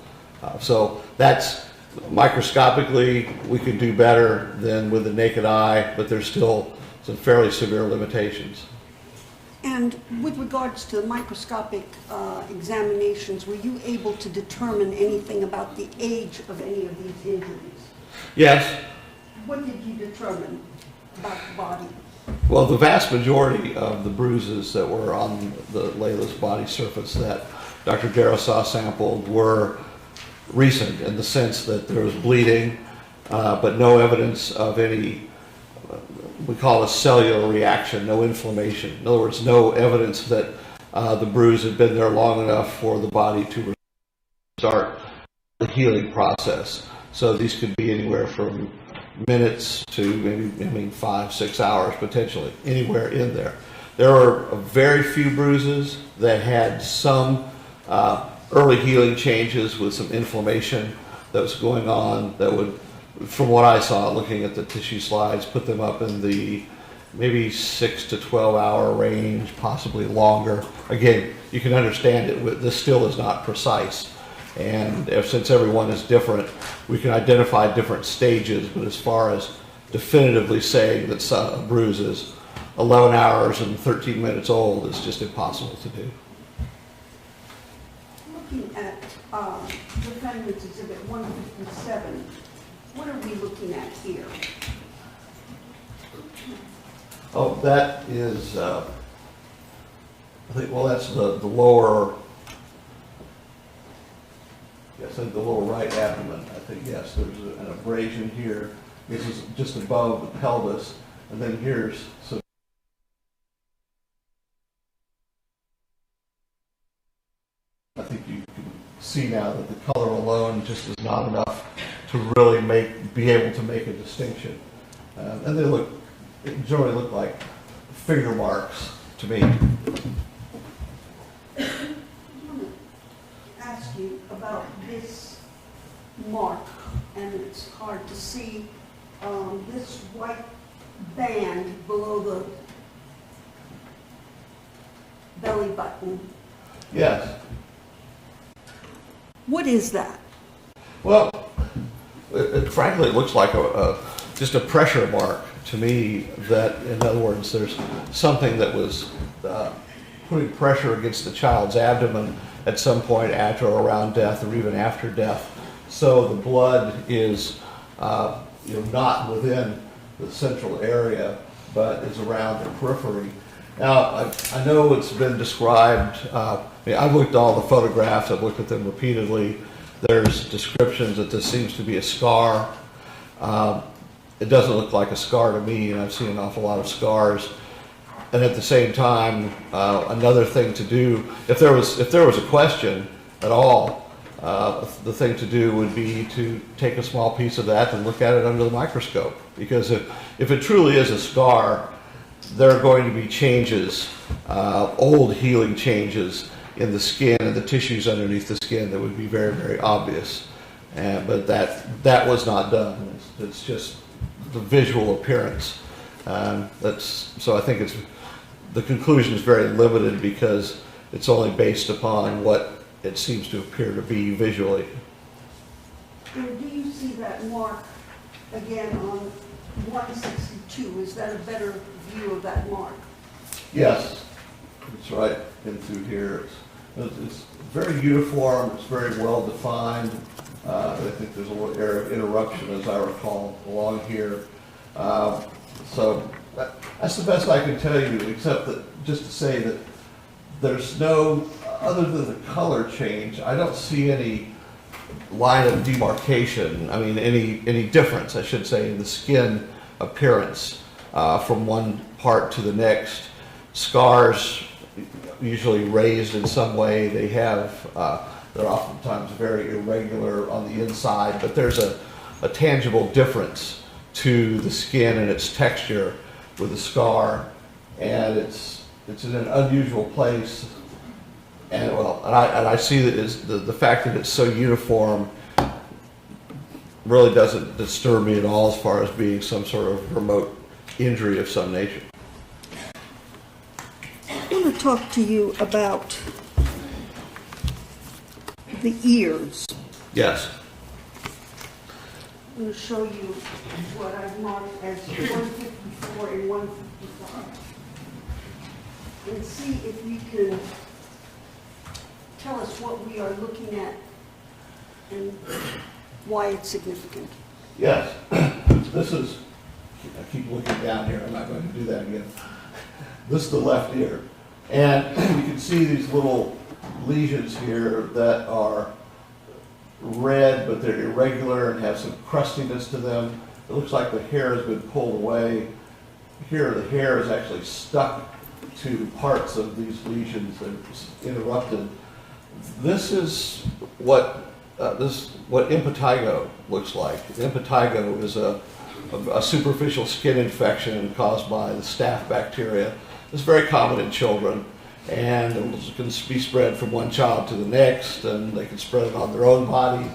So that's microscopically, we could do better than with the naked eye, but there's still some fairly severe limitations. And with regards to microscopic examinations, were you able to determine anything about the age of any of these injuries? Yes. What did you determine about the body? Well, the vast majority of the bruises that were on the Layla's body surface that Dr. Darrow sampled were recent in the sense that there was bleeding, but no evidence of any, we call it a cellular reaction, no inflammation. In other words, no evidence that the bruise had been there long enough for the body to start the healing process. So these could be anywhere from minutes to maybe 5-6 hours potentially, anywhere in there. There were very few bruises that had some early healing changes with some inflammation that was going on that would, from what I saw looking at the tissue slides, put them up in the maybe 6 to 12 hour range, possibly longer. Again, you can understand it, this still is not precise. And since everyone is different, we can identify different stages, but as far as definitively saying that a bruise is 11 hours and 13 minutes old is just impossible to do. Looking at Defendant's Exhibit 157, what are we looking at here? Oh, that is, I think, well, that's the lower, yes, I think the lower right abdomen. I think, yes, there's an abrasion here. This is just above the pelvis, and then here's some. I think you can see now that the color alone just is not enough to really be able to make a distinction. And they generally look like finger marks to me. I want to ask you about this mark, and it's hard to see this white band below the belly button. Yes. What is that? Well, frankly, it looks like just a pressure mark to me. That, in other words, there's something that was putting pressure against the child's abdomen at some point after or around death, or even after death. So the blood is not within the central area, but is around the periphery. Now, I know it's been described, I've looked at all the photographs, I've looked at them repeatedly. There's descriptions that this seems to be a scar. It doesn't look like a scar to me, and I've seen an awful lot of scars. And at the same time, another thing to do, if there was a question at all, the thing to do would be to take a small piece of that and look at it under the microscope. Because if it truly is a scar, there are going to be changes, old healing changes in the skin and the tissues underneath the skin that would be very, very obvious. But that was not done. It's just the visual appearance. So I think the conclusion is very limited because it's only based upon what it seems to appear to be visually. And do you see that mark again on 162? Is that a better view of that mark? Yes, it's right in through here. It's very uniform. It's very well defined. I think there's a little area of interruption, as I recall, along here. So that's the best I can tell you, except that just to say that there's no, other than the color change, I don't see any line of demarcation. I mean, any difference, I should say, in the skin appearance from one part to the next. Scars usually raised in some way. They're oftentimes very irregular on the inside, but there's a tangible difference to the skin and its texture with the scar, and it's in an unusual place. And I see that the fact that it's so uniform really doesn't disturb me at all as far as being some sort of remote injury of some nature. I want to talk to you about the ears. Yes. I'm going to show you what I've marked as 154 and 155. And see if you can tell us what we are looking at and why it's significant. Yes. This is keep looking down here. I'm not going to do that again. This is the left ear. And you can see these little lesions here that are red, but they're irregular and have some crustiness to them. It looks like the hair has been pulled away. Here, the hair is actually stuck to parts of these lesions and interrupted. This is what impetigo looks like. Impetigo is a superficial skin infection caused by the staph bacteria. It's very common in children, and it can be spread from one child to the next, and they can spread it on their own body.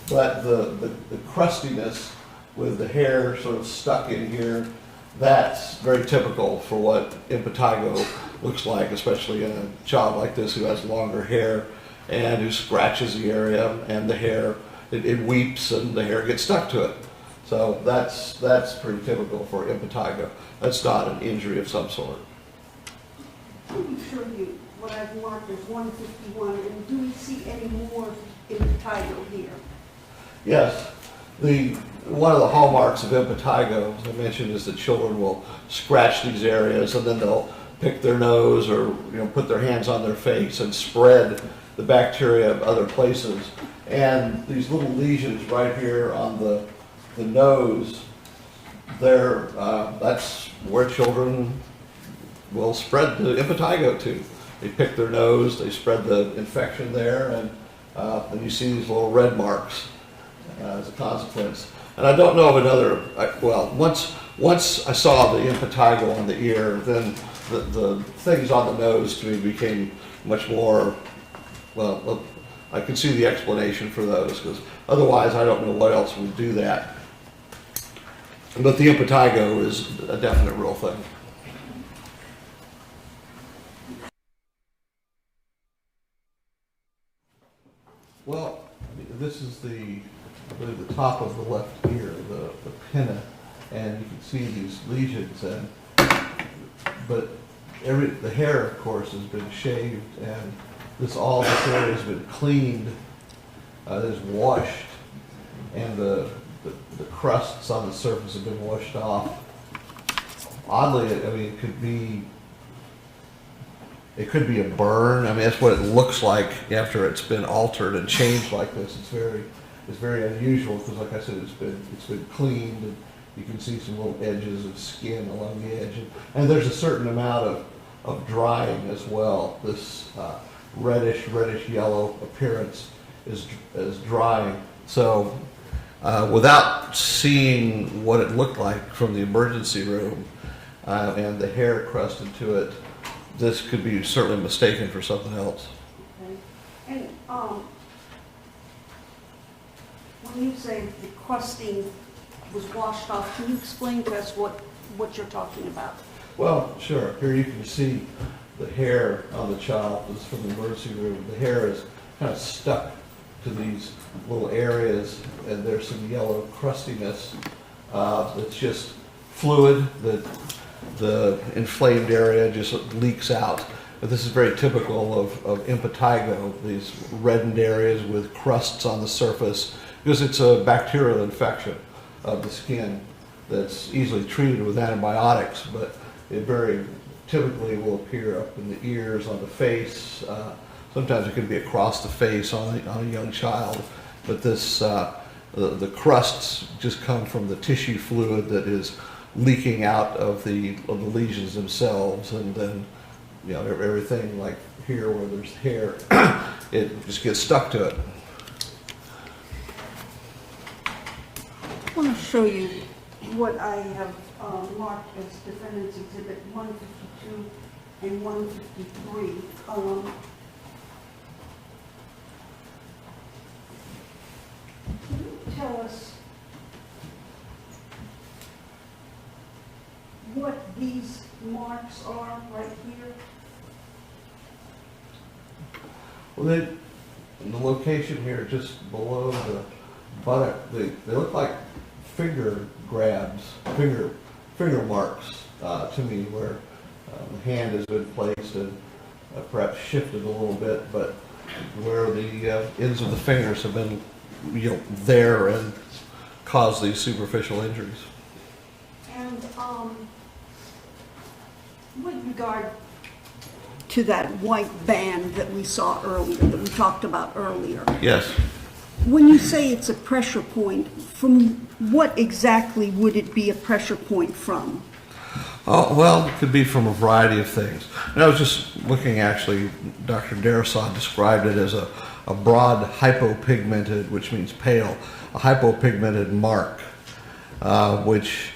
But the crustiness with the hair sort of stuck in here, that's very typical for what impetigo looks like, especially in a child like this who has longer hair and who scratches the area, and the hair, it weeps and the hair gets stuck to it. So that's pretty typical for impetigo. That's not an injury of some sort. Let me show you what I've marked as 151, and do we see any more impetigo here? Yes. One of the hallmarks of impetigo, as I mentioned, is that children will scratch these areas and then they'll pick their nose or put their hands on their face and spread the bacteria of other places. And these little lesions right here on the nose, that's where children will spread the impetigo to. They pick their nose, they spread the infection there, and then you see these little red marks as a consequence. And I don't know of another, once I saw the impetigo on the ear, then the things on the nose to me became much more, I can see the explanation for those, because otherwise I don't know what else would do that. But the impetigo is a definite real thing. Well, this is the top of the left ear, the pinna, and you can see these lesions. But the hair, of course, has been shaved, and all this hair has been cleaned, is washed, and the crusts on the surface have been washed off. Oddly, it could be a burn. That's what it looks like after it's been altered and changed like this. It's very unusual because, like I said, it's been cleaned, and you can see some little edges of skin along the edge, and there's a certain amount of drying as well. This reddish yellow appearance is drying. So without seeing what it looked like from the emergency room and the hair crusted to it, this could be certainly mistaken for something else. Okay. And when you say the crusting was washed off, can you explain to us what you're talking about? Well, sure. Here you can see the hair on the child. This is from the emergency room. The hair is kind of stuck to these little areas, and there's some yellow crustiness that's just fluid that the inflamed area just leaks out. But this is very typical of impetigo, these reddened areas with crusts on the surface, because it's a bacterial infection of the skin that's easily treated with antibiotics, but it very typically will appear up in the ears, on the face. Sometimes it can be across the face on a young child, but the crusts just come from the tissue fluid that is leaking out of the lesions themselves, and then everything like here where there's hair, it just gets stuck to it. I want to show you what I have marked as Defendant's Exhibit 152 and 153. Can you tell us what these marks are right here? Well, in the location here, just below the buttock, they look like finger grabs, finger marks to me, where the hand has been placed and perhaps shifted a little bit, but where the ends of the fingers have been, there and caused these superficial injuries. And And with regard to that white band that we saw earlier, that we talked about earlier, Yes. when you say it's a pressure point, from what exactly would it be a pressure point from? Oh, well, it could be from a variety of things. And I was just looking, actually, Dr. Darasaw described it as a broad hypopigmented, which means pale, a hypopigmented mark, which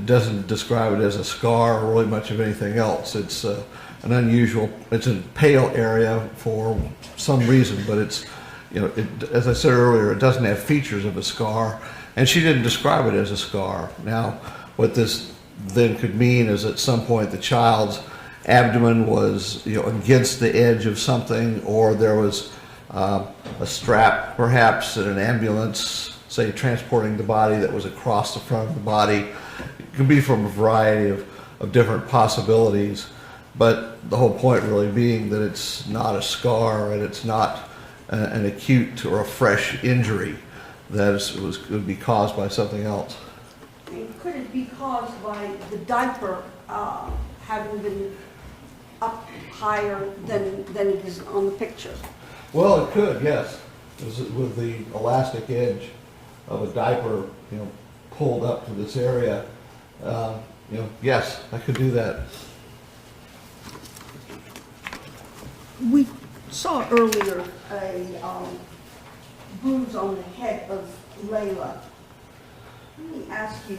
doesn't describe it as a scar or really much of anything else. It's an unusual, it's a pale area for some reason, but it's, you know, as I said earlier, it doesn't have features of a scar, and she didn't describe it as a scar. Now, what this then could mean is at some point the child's abdomen was, you know, against the edge of something, or there was a strap perhaps in an ambulance, say, transporting the body that was across the front of the body. It can be from a variety of different possibilities, but the whole point really being that it's not a scar and it's not an acute or a fresh injury that would be caused by something else. And could it be caused by the diaper having been up higher than it is on the picture? Well, it could, yes. With the elastic edge of a diaper, you know, pulled up to this area, you know, yes, I could do that. We saw earlier a bruise on the head of Layla. Let me ask you,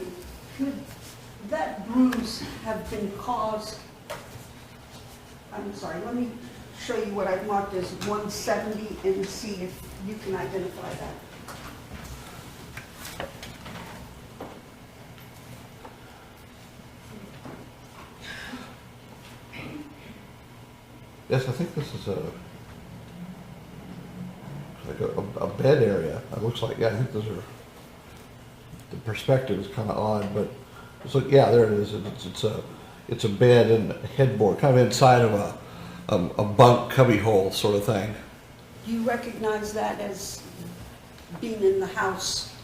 could that bruise have been caused, I'm sorry, let me show you what I've marked as 170 and see if you can identify that. Yes, I think this is like a bed area. It looks like, yeah, I think those are, the perspective is kind of odd, but it's like, yeah, there it is. It's a bed and a headboard, kind of inside of a bunk cubby hole sort of thing. Do you recognize that as being in the house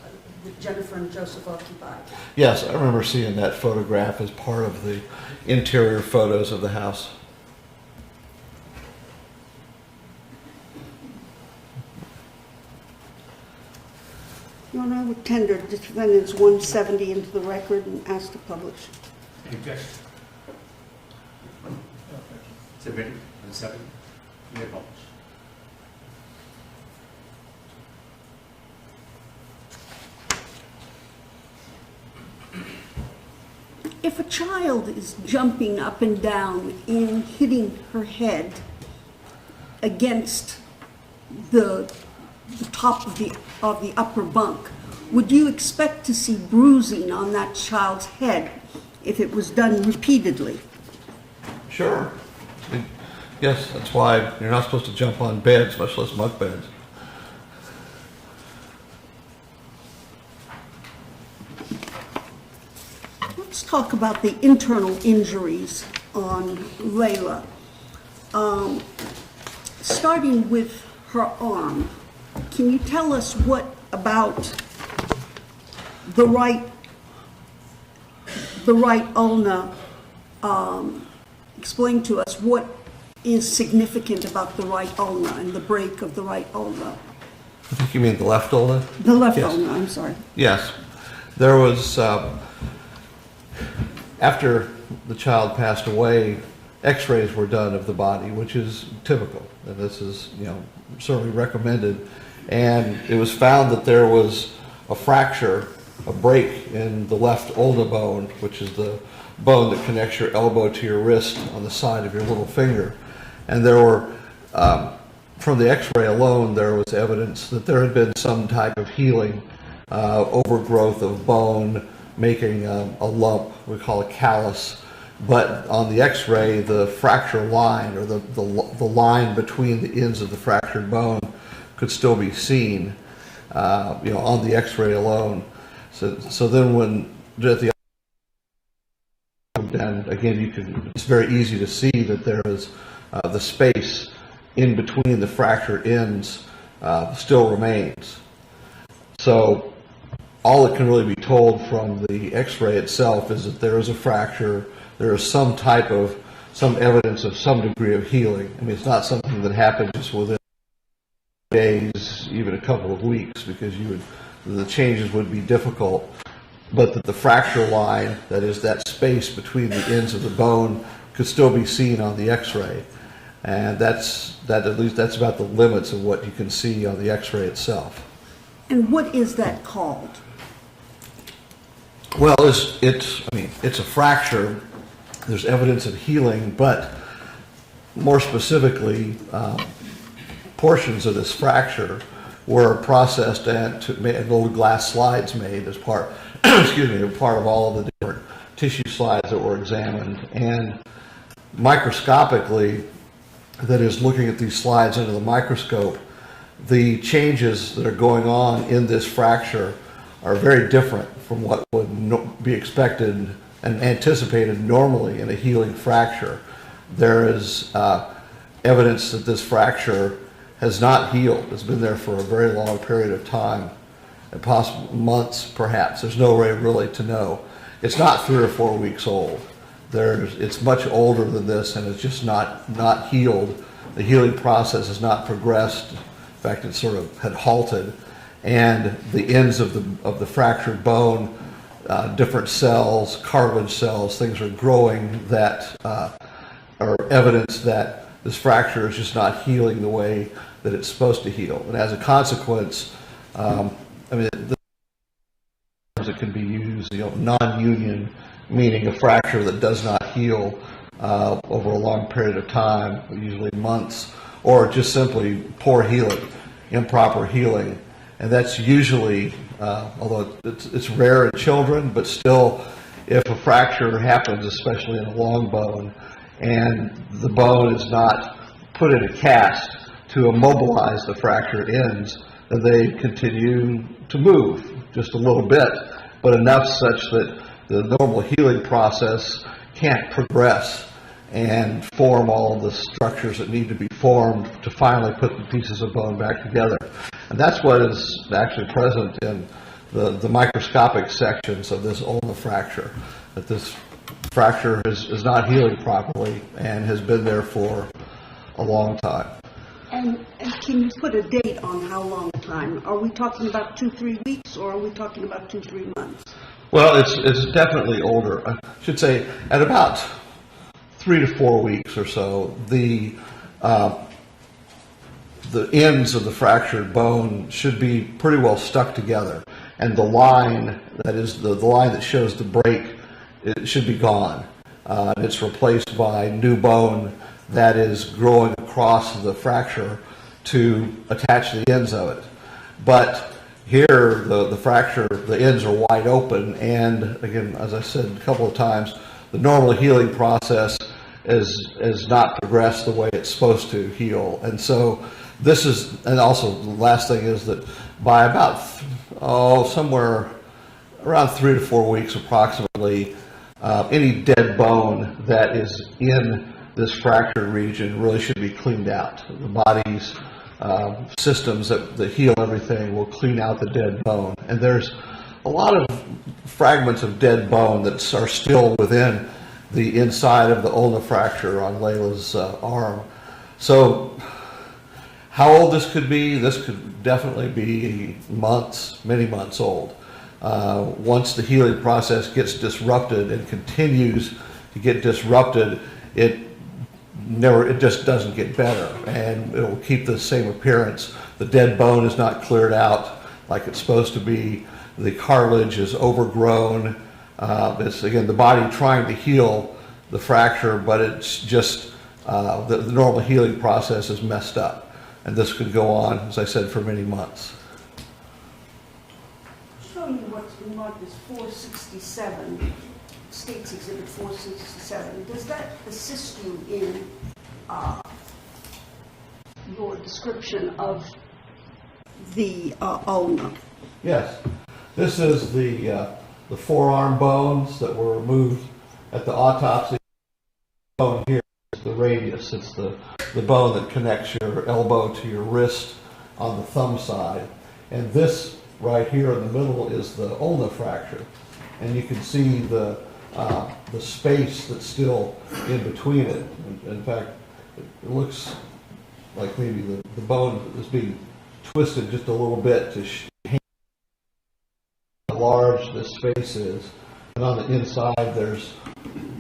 that Jennifer and Joseph occupied? Yes, I remember seeing that photograph as part of the interior photos of the house. Your Honor, I would tender defendant's 170 into the record and ask to publish. Any objection? Submitted, and second, you may publish. If a child is jumping up and down and hitting her head against the top of the upper bunk, would you expect to see bruising on that child's head if it was done repeatedly? Sure. Yes, that's why you're not supposed to jump on beds, much less bunk beds. Let's talk about the internal injuries on Layla. Starting with her arm, can you tell us what about the right ulna? Explain to us what is significant about the right ulna and the break of the right ulna. I think you mean the left ulna? The left Yes. ulna, I'm sorry. Yes. There was, after the child passed away, x-rays were done of the body, which is typical. And this is, you know, certainly recommended. And it was found that there was a fracture, a break in the left ulna bone, which is the bone that connects your elbow to your wrist on the side of your little finger. And there were, from the x-ray alone, there was evidence that there had been some type of healing, overgrowth of bone, making a lump, we call it callus. But on the x-ray, the fracture line, or the line between the ends of the fractured bone, could still be seen, you know, on the x-ray alone. So then when at the, and again, it's very easy to see that there is the space in between the fractured ends still remains. So all that can really be told from the x-ray itself is that there is a fracture, there is some evidence of some degree of healing. I mean, it's not something that happens just within days, even a couple of weeks, because the changes would be difficult, but that the fracture line, that is that space between the ends of the bone, could still be seen on the x-ray. And at least that's about the limits of what you can see on the x-ray itself. And what is that called? Well, it's a fracture. There's evidence of healing, but more specifically, portions of this fracture were processed and little glass slides made as part, part of all of the different tissue slides that were examined. And microscopically, that is, looking at these slides under the microscope, the changes that are going on in this fracture are very different from what would be expected and anticipated normally in a healing fracture. There is evidence that this fracture has not healed. It's been there for a very long period of time, and possibly months perhaps. There's no way really to know. It's not 3 or 4 weeks old. It's much older than this, and it's just not healed. The healing process has not progressed. In fact, it sort of had halted. And the ends of the fractured bone, different cells, cartilage cells, things are growing that are evidence that this fracture is just not healing the way that it's supposed to heal. And as a consequence, it can be used, non-union, meaning a fracture that does not heal over a long period of time, usually months, or just simply poor healing, improper healing. And that's usually, although it's rare in children, but still, if a fracture happens, especially in a long bone, and the bone is not put in a cast to immobilize the fractured ends, then they continue to move just a little bit, but enough such that the normal healing process can't progress and form all of the structures that need to be formed to finally put the pieces of bone back together. And that's what is actually present in the microscopic sections of this ulnar fracture, that this fracture is not healing properly and has been there for a long time. And can you put a date on how long time? Are we talking about 2-3 weeks, or are we talking about 2-3 months? Well, it's definitely older. I should say at about 3 to 4 weeks or so, the ends of the fractured bone should be pretty well stuck together, and the line, that is the line that shows the break, it should be gone. It's replaced by new bone that is growing across the fracture to attach the ends of it. But here, the fracture, the ends are wide open, and again, as I said a couple of times, the normal healing process is not progressed the way it's supposed to heal. And so this is, and also the last thing is that by about, somewhere around 3 to 4 weeks approximately, any dead bone that is in this fractured region really should be cleaned out. The body's systems that heal everything will clean out the dead bone. And there's a lot of fragments of dead bone that are still within the inside of the ulnar fracture on Layla's arm. So how old this could could definitely be months, many months old. Once the healing process gets disrupted and continues to get disrupted, it just doesn't get better, and it will keep the same appearance. The dead bone is not cleared out like it's supposed to be. The cartilage is overgrown. It's, again, the body trying to heal the fracture, but it's just the normal healing process is messed up. And this could go on, as I said, for many months. Showing you what's marked as 467, States Exhibit 467. Does that assist you in your description of the ulna? Yes. This is the forearm bones that were removed at the autopsy. The bone here is the radius. It's the bone that connects your elbow to your wrist on the thumb side. And this right here in the middle is the ulna fracture. And you can see the space that's still in between it. In fact, it looks like maybe the bone is being twisted just a little bit to how large this space is. And on the inside, there's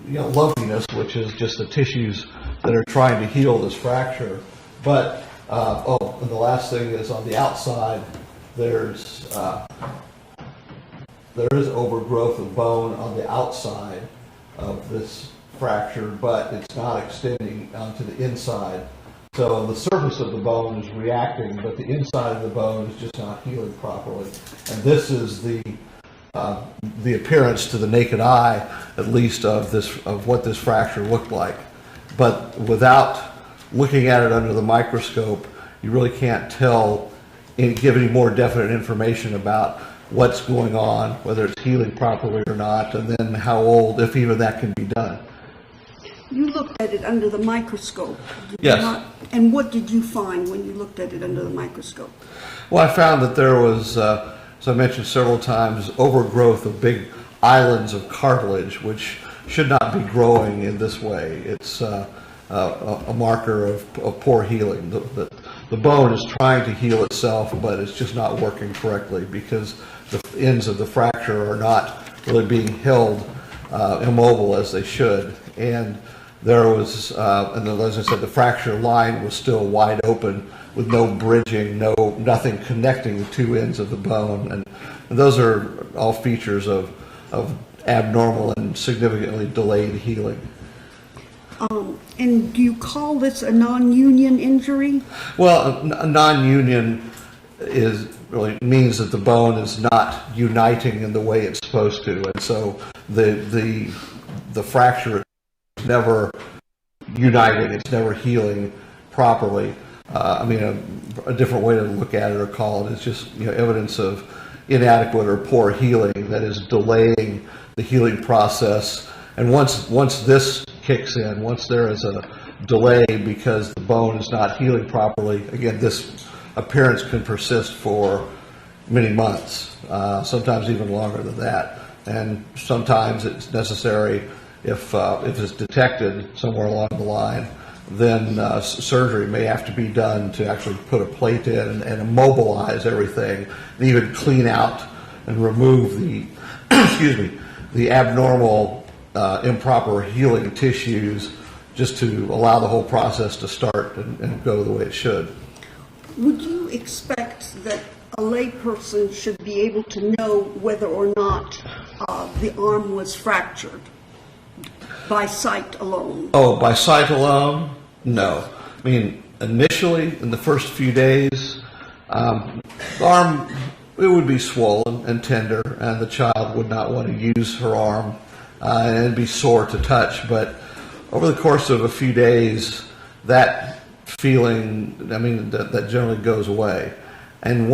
lumpiness, which is just the tissues that are trying to heal this fracture. But, and the last thing is on the outside, there is overgrowth of bone on the outside of this fracture, but it's not extending onto the inside. So the surface of the bone is reacting, but the inside of the bone is just not healing properly. And this is the appearance to the naked eye, at least of what this fracture looked like. But without looking at it under the microscope, you really can't tell, give any more definite information about what's going on, whether it's healing properly or not, and then how old, if even that can be done. You looked at it under the microscope. Did Yes. you not? And what did you find when you looked at it under the microscope? Well, I found that there was, as I mentioned several times, overgrowth of big islands of cartilage, which should not be growing in this way. It's a marker of poor healing. The bone is trying to heal itself, but it's just not working correctly because the ends of the fracture are not really being held immobile as they should. And there was, and as I said, the fracture line was still wide open with no bridging, nothing connecting the two ends of the bone. And those are all features of abnormal and significantly delayed healing. And do you call this a non-union injury? Well, a non-union really means that the bone is not uniting in the way it's supposed to, and so the fracture is never uniting, it's never healing properly. I mean, a different way to look at it or call it is just evidence of inadequate or poor healing that is delaying the healing process. And once this kicks in, once there is a delay because the bone is not healing properly, again, this appearance can persist for many months, sometimes even longer than that. And sometimes it's necessary, if it's detected somewhere along the line, then surgery may have to be done to actually put a plate in and immobilize everything, and even clean out and remove the the abnormal, improper healing tissues, just to allow the whole process to start and go the way it should. Would you expect that a layperson should be able to know whether or not the arm was fractured by sight alone? Oh, by sight alone? No. I mean, initially, in the first few days, the arm, it would be swollen and tender, and the child would not want to use her arm, and it'd be sore to touch. But over the course of a few days, that feeling, I mean, that generally goes away. And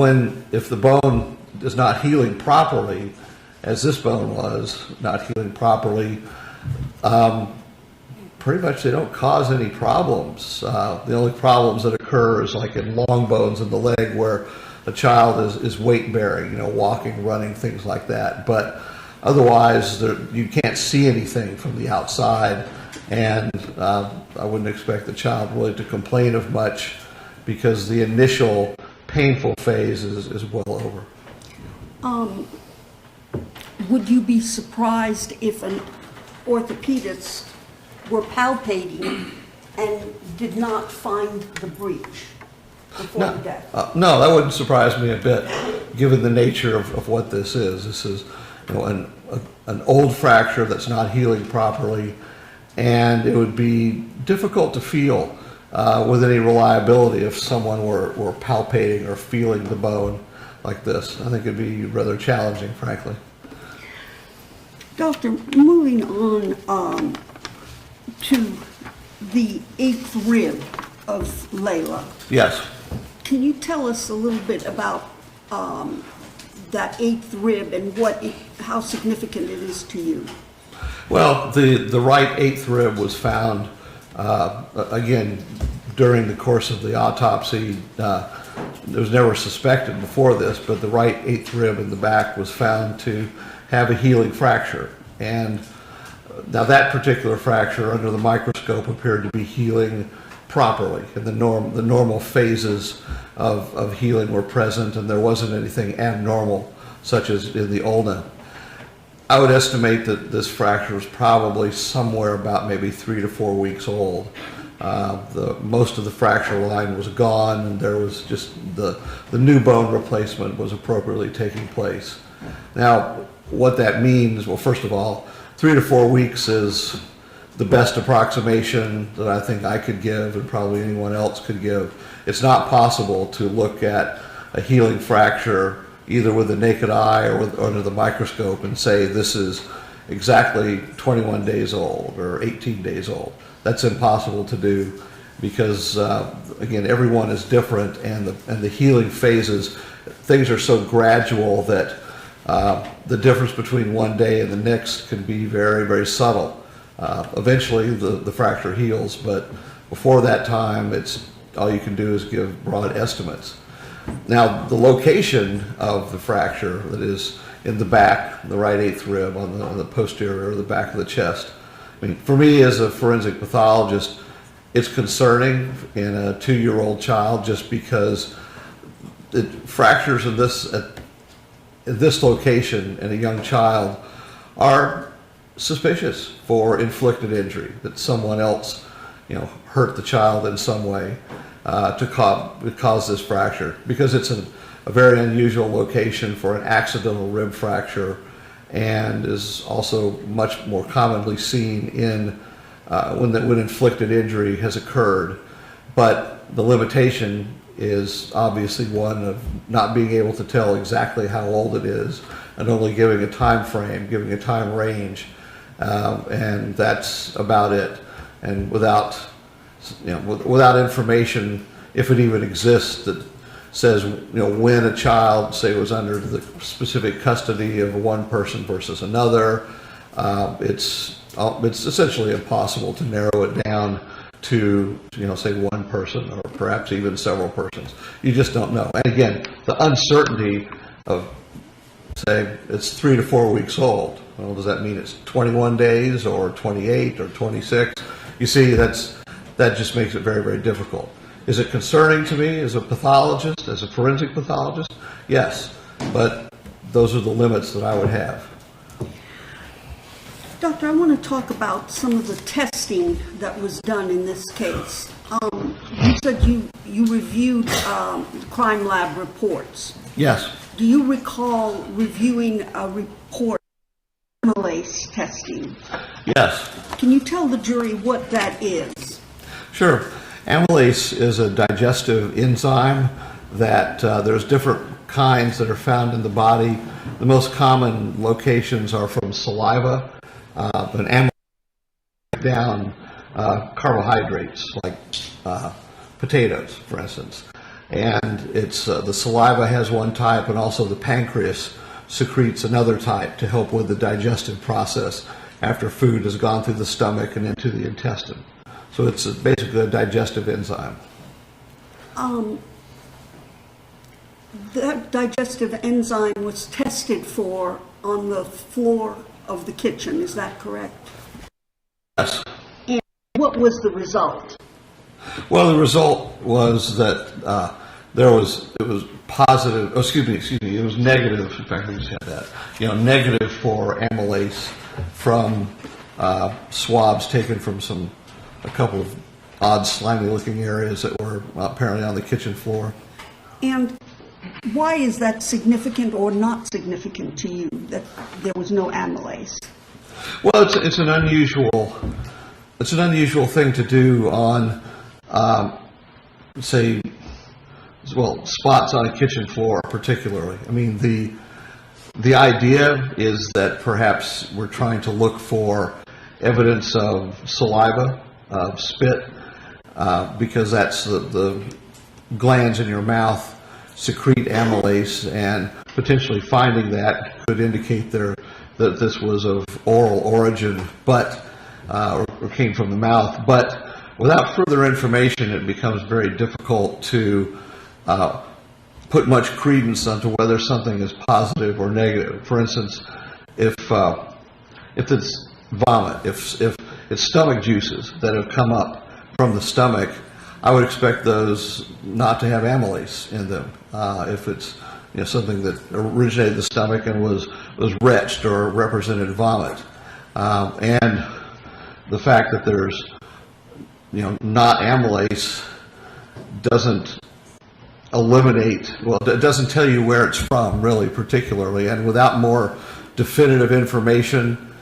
if the bone is not healing properly, as this bone was not healing properly, pretty much they don't cause any problems. The only problems that occur is like in long bones in the leg where the child is weight bearing, walking, running, things like that. But otherwise, you can't see anything from the outside, and I wouldn't expect the child really to complain of much because the initial painful phase is well over. Would you be surprised if an orthopedist were palpating and did not find the breach before the death? No, that wouldn't surprise me a bit, given the nature of what this is. This is an old fracture that's not healing properly, and it would be difficult to feel with any reliability if someone were palpating or feeling the bone like this. I think it'd be rather challenging, frankly. Doctor, moving on to the 8th rib of Layla. Yes. Can you tell us a little bit about that 8th rib and how significant it is to you? Well, the right 8th rib was found, again, during the course of the autopsy, it was never suspected before this, but the right eighth rib in the back was found to have a healing fracture. And now that particular fracture under the microscope appeared to be healing properly, and the normal phases of healing were present, and there wasn't anything abnormal such as in the ulna. I would estimate that this fracture was probably somewhere about maybe 3 to 4 weeks old. Most of the fracture line was gone, and there was just the new bone replacement was appropriately taking place. Now, what that means, well, first of all, 3 to 4 weeks is the best approximation that I think I could give, and probably anyone else could give. It's not possible to look at a healing fracture either with the naked eye or under the microscope and say this is exactly 21 days old or 18 days old. That's impossible to do because, again, everyone is different, and the healing phases, things are so gradual that the difference between one day and the next can be very, very subtle. Eventually, the fracture heals, but before that time, all you can do is give broad estimates. Now, the location of the fracture that is in the back, the right eighth rib on the posterior or the back of the chest, I mean, for me as a forensic pathologist, it's concerning in a 2-year-old child just because fractures in this location in a young child are suspicious for inflicted injury, that someone else, hurt the child in some way to cause this fracture, because it's a very unusual location for an accidental rib fracture, and is also much more commonly seen in when inflicted injury has occurred. But the limitation is obviously one of not being able to tell exactly how old it is, and only giving a time frame, giving a time range, and that's about it. And without information, if it even exists, that says when a child, say, was under the specific custody of one person versus another, it's essentially impossible to narrow it down to say one person or perhaps even several persons. You just don't know. And again, the uncertainty of, say, it's 3 to 4 weeks old. Well, does that mean it's 21 days or 28 or 26? You see, that just makes it very, very difficult. Is it concerning to me as a pathologist, as a forensic pathologist? Yes, but those are the limits that I would have. Doctor, I want to talk about some of the testing that was done in this case. You said you reviewed crime lab reports. Yes. Do you recall reviewing a report on amylase testing? Yes. Can you tell the jury what that is? Sure. Amylase is a digestive enzyme that there's different kinds that are found in the body. The most common locations are from saliva, and amylase breaks down carbohydrates like potatoes, for instance. And it's the saliva has one type, and also the pancreas secretes another type to help with the digestive process after food has gone through the stomach and into the intestine. So it's basically a digestive enzyme. That digestive enzyme was tested for on the floor of the kitchen, is that correct? Yes. And what was the result? Well, the result was that it was positive. Oh, excuse me. It was negative. In fact, I just had that. Negative for amylase from swabs taken from a couple of odd, slimy-looking areas that were apparently on the kitchen floor. And why is that significant or not significant to you that there was no amylase? Well, it's an unusual thing to do on, spots on a kitchen floor, particularly. I mean, the idea is that perhaps we're trying to look for evidence of saliva, of spit, because that's the glands in your mouth secrete amylase, and potentially finding that could indicate that this was of oral origin, but or came from the mouth. But without further information, it becomes very difficult to put much credence onto whether something is positive or negative. For instance, if it's vomit, if it's stomach juices that have come up from the stomach, I would expect those not to have amylase in them. If it's something that originated in the stomach and was retched or represented vomit, and the fact that there's not amylase doesn't eliminate, well, it doesn't tell you where it's from really particularly, and without more definitive information,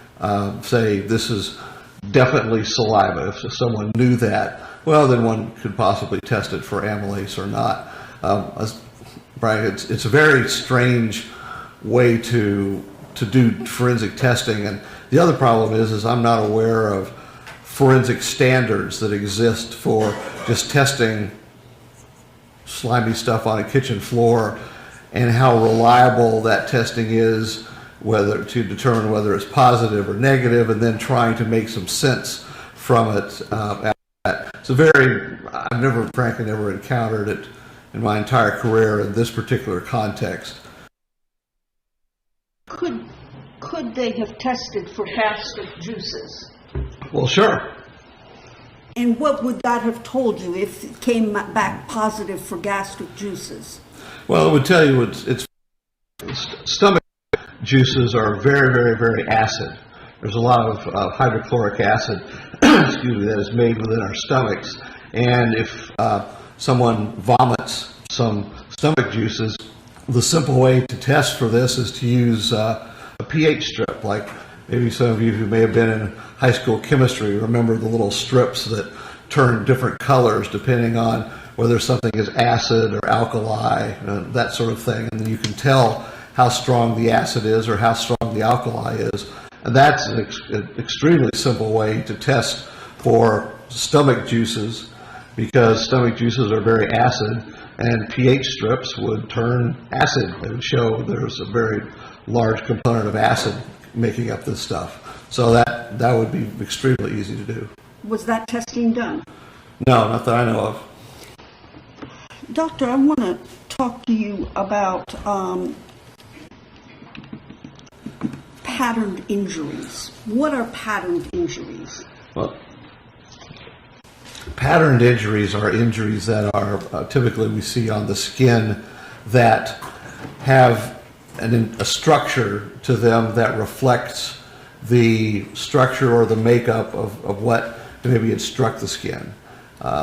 say this is definitely saliva. If someone knew that, well, then one could possibly test it for amylase or not. Brian, it's a very strange way to do forensic testing, and the other problem is I'm not aware of forensic standards that exist for just testing slimy stuff on a kitchen floor, and how reliable that testing is, whether to determine whether it's positive or negative, and then trying to make some sense from it. It's I've frankly never encountered it in my entire career in this particular context. Could they have tested for gastric juices? Well, sure. And what would that have told you if it came back positive for gastric juices? Well, it would tell you it's stomach juices are very, very, very acid. There's a lot of hydrochloric acid that is made within our stomachs. And if someone vomits some stomach juices, the simple way to test for this is to use a pH strip. Like maybe some of you who may have been in high school chemistry remember the little strips that turn different colors depending on whether something is acid or alkali, that sort of thing. And then you can tell how strong the acid is or how strong the alkali is. And that's an extremely simple way to test for stomach juices, because stomach juices are very acid, and pH strips would turn acid. It would show there's a very large component of acid making up this stuff. So that would be extremely easy to do. Was that testing done? No, not that I know of. Doctor, I want to talk to you about patterned injuries. What are patterned injuries? Well, patterned injuries are injuries that are typically we see on the skin that have a structure to them that reflects the structure or the makeup of what maybe had struck the skin.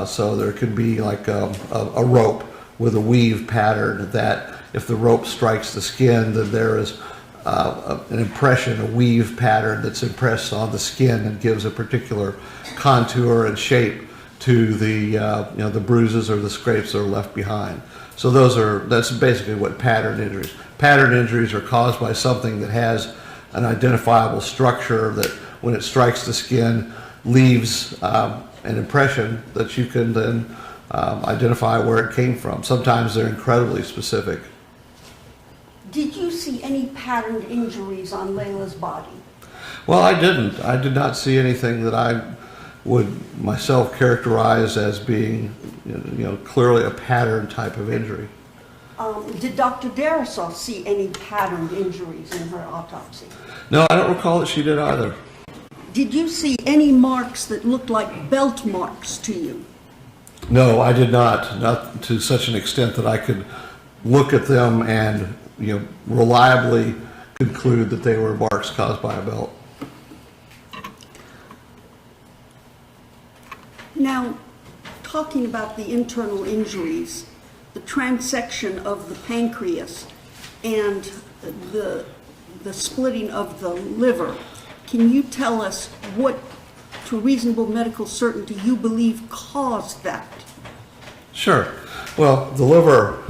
So there could be like a rope with a weave pattern that if the rope strikes the skin, then there is an impression, a weave pattern that's impressed on the skin and gives a particular contour and shape to the bruises or the scrapes that are left behind. So that's basically what patterned injuries. Patterned injuries are caused by something that has an identifiable structure that when it strikes the skin leaves an impression that you can then identify where it came from. Sometimes they're incredibly specific. Did you see any patterned injuries on Layla's body? Well, I didn't. I did not see anything that I would myself characterize as being clearly a pattern type of injury. Did Dr. Darasoff see any patterned injuries in her autopsy? No, I don't recall that she did either. Did you see any marks that looked like belt marks to you? No, I did not to such an extent that I could look at them and reliably conclude that they were marks caused by a belt. Now, talking about the internal injuries, the transection of the pancreas and the splitting of the liver, can you tell us what, to reasonable medical certainty, you believe caused that? Sure. Well, the liver,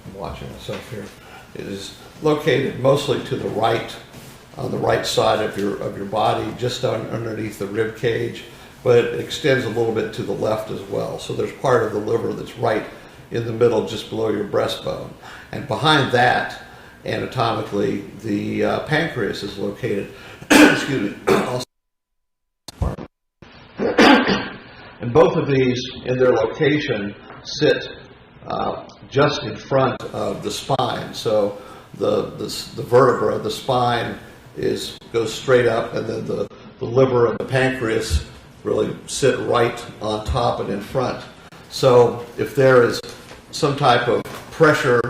I'm watching myself here, is located mostly to the right, on the right side of your body, just underneath the rib cage, but it extends a little bit to the left as well. So there's part of the liver that's right in the middle, just below your breastbone. And behind that, anatomically, the pancreas is located. Excuse me. And both of these, in their location, sit just in front of the spine. So the vertebra, the spine, goes straight up, and then the liver and the pancreas really sit right on top and in front. So if there is some type of pressure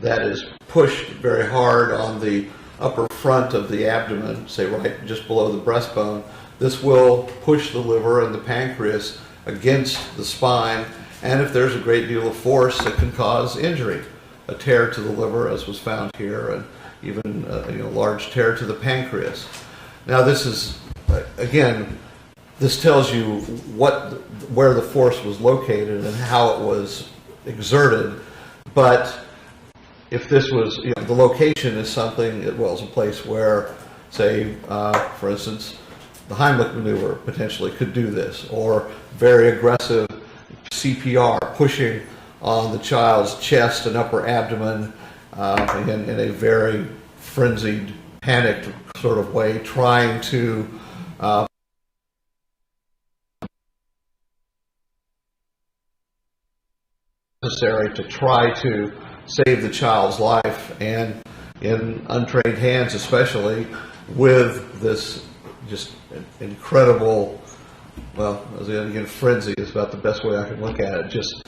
that is pushed very hard on the upper front of the abdomen, say right just below the breastbone, this will push the liver and the pancreas against the spine, and if there's a great deal of force, it can cause injury, a tear to the liver, as was found here, and even a large tear to the pancreas. Now, this is, again, this tells you where the force was located and how it was exerted, but if this was, the location is something, it's a place where, say, for instance, the Heimlich maneuver potentially could do this, or very aggressive CPR, pushing on the child's chest and upper abdomen, again, in a very frenzied, panicked sort of way, trying to necessary to try to save the child's life, and in untrained hands especially, with this just incredible, again, frenzy is about the best way I can look at it, just,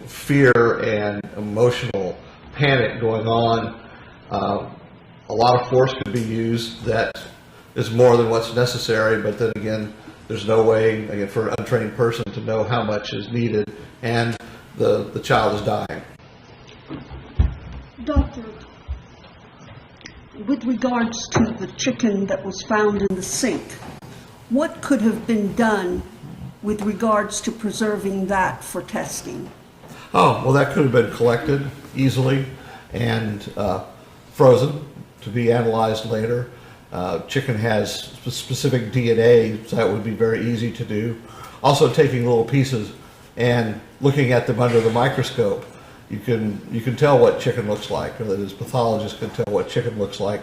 fear and emotional panic going on. A lot of force could be used that is more than what's necessary, but then again, there's no way, again, for an untrained person to know how much is needed, and the child is dying. Doctor, with regards to the chicken that was found in the sink, what could have been done with regards to preserving that for testing? Oh, well, that could have been collected easily and frozen to be analyzed later. Chicken has specific DNA, so that would be very easy to do. Also, taking little pieces and looking at them under the microscope, you can tell what chicken looks like, or that is, pathologists can tell what chicken looks like,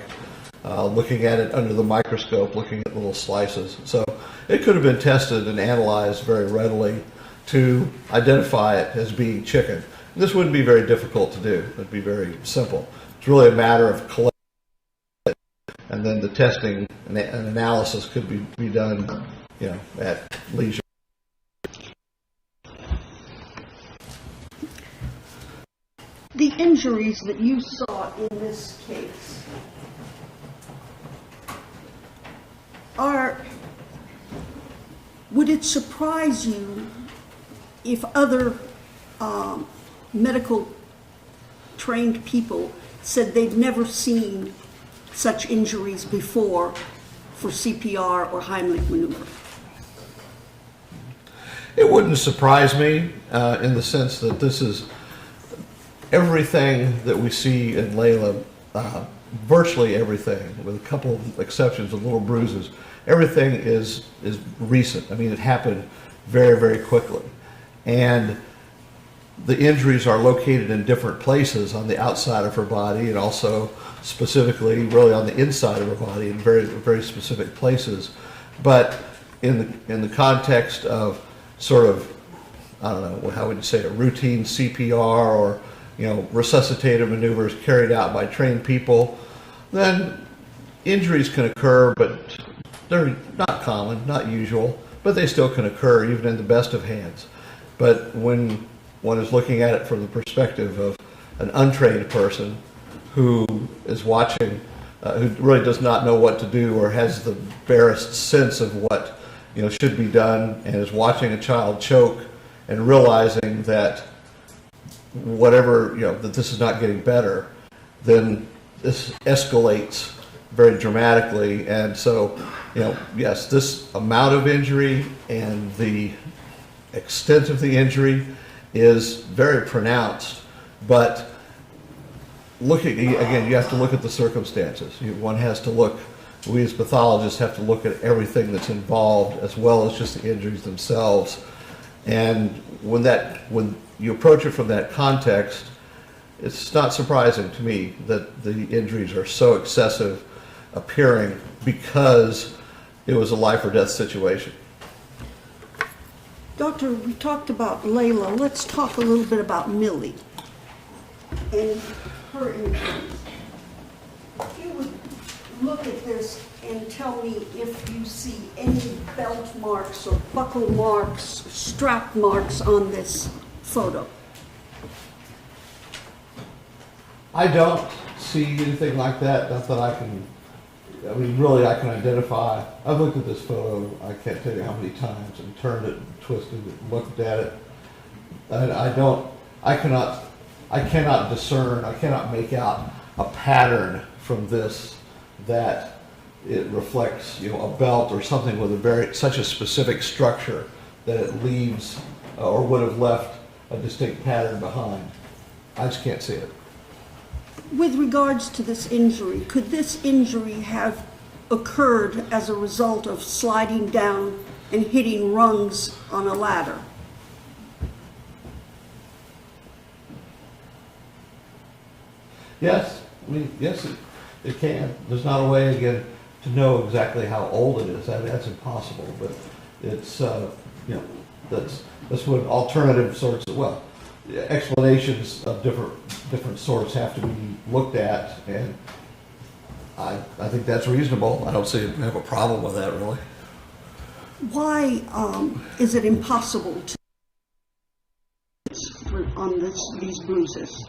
looking at it under the microscope, looking at little slices. So it could have been tested and analyzed very readily to identify it as being chicken. This wouldn't be very difficult to do. It would be very simple. It's really a matter of collecting it, and then the testing and analysis could be done, at leisure. The injuries that you saw in this case would it surprise you if other medical trained people said they'd never seen such injuries before for CPR or Heimlich maneuver? It wouldn't surprise me in the sense that this is everything that we see in Layla, virtually everything, with a couple of exceptions of little bruises, everything is recent. I mean, it happened very, very quickly. And the injuries are located in different places on the outside of her body, and also specifically really on the inside of her body in very, very specific places. But in the context of sort of, I don't know, how would you say, a routine CPR or resuscitative maneuvers carried out by trained people, then injuries can occur, but they're not common, not usual, but they still can occur even in the best of hands. But when one is looking at it from the perspective of an untrained person who is watching, who really does not know what to do or has the barest sense of what should be done, and is watching a child choke and realizing that whatever, that this is not getting better, then this escalates very dramatically. And so, yes, this amount of injury and the extent of the injury is very pronounced, but again, you have to look at the circumstances. One has to look, we as pathologists have to look at everything that's involved as well as just the injuries themselves. And when you approach it from that context, it's not surprising to me that the injuries are so excessive appearing, because it was a life or death situation. Doctor, we talked about Layla. Let's talk a little bit about Millie and her injuries. If you would look at this and tell me if you see any belt marks or buckle marks, strap marks on this photo. I don't see anything like that, not that I can, I mean, really I can identify. I've looked at this photo, I can't tell you how many times, and turned it, and twisted it, and looked at it. And I cannot discern, I cannot make out a pattern from this that it reflects, a belt or something with such a specific structure that it leaves or would have left a distinct pattern behind. I just can't see it. With regards to this injury, could this injury have occurred as a result of sliding down and hitting rungs on a ladder? Yes, I mean, yes, it can. There's not a way, again, to know exactly how old it is. That's impossible, but it's, that's what alternative sorts of, explanations of different sorts have to be looked at, and I think that's reasonable. I don't see have a problem with that, really. Why is it impossible to on these bruises?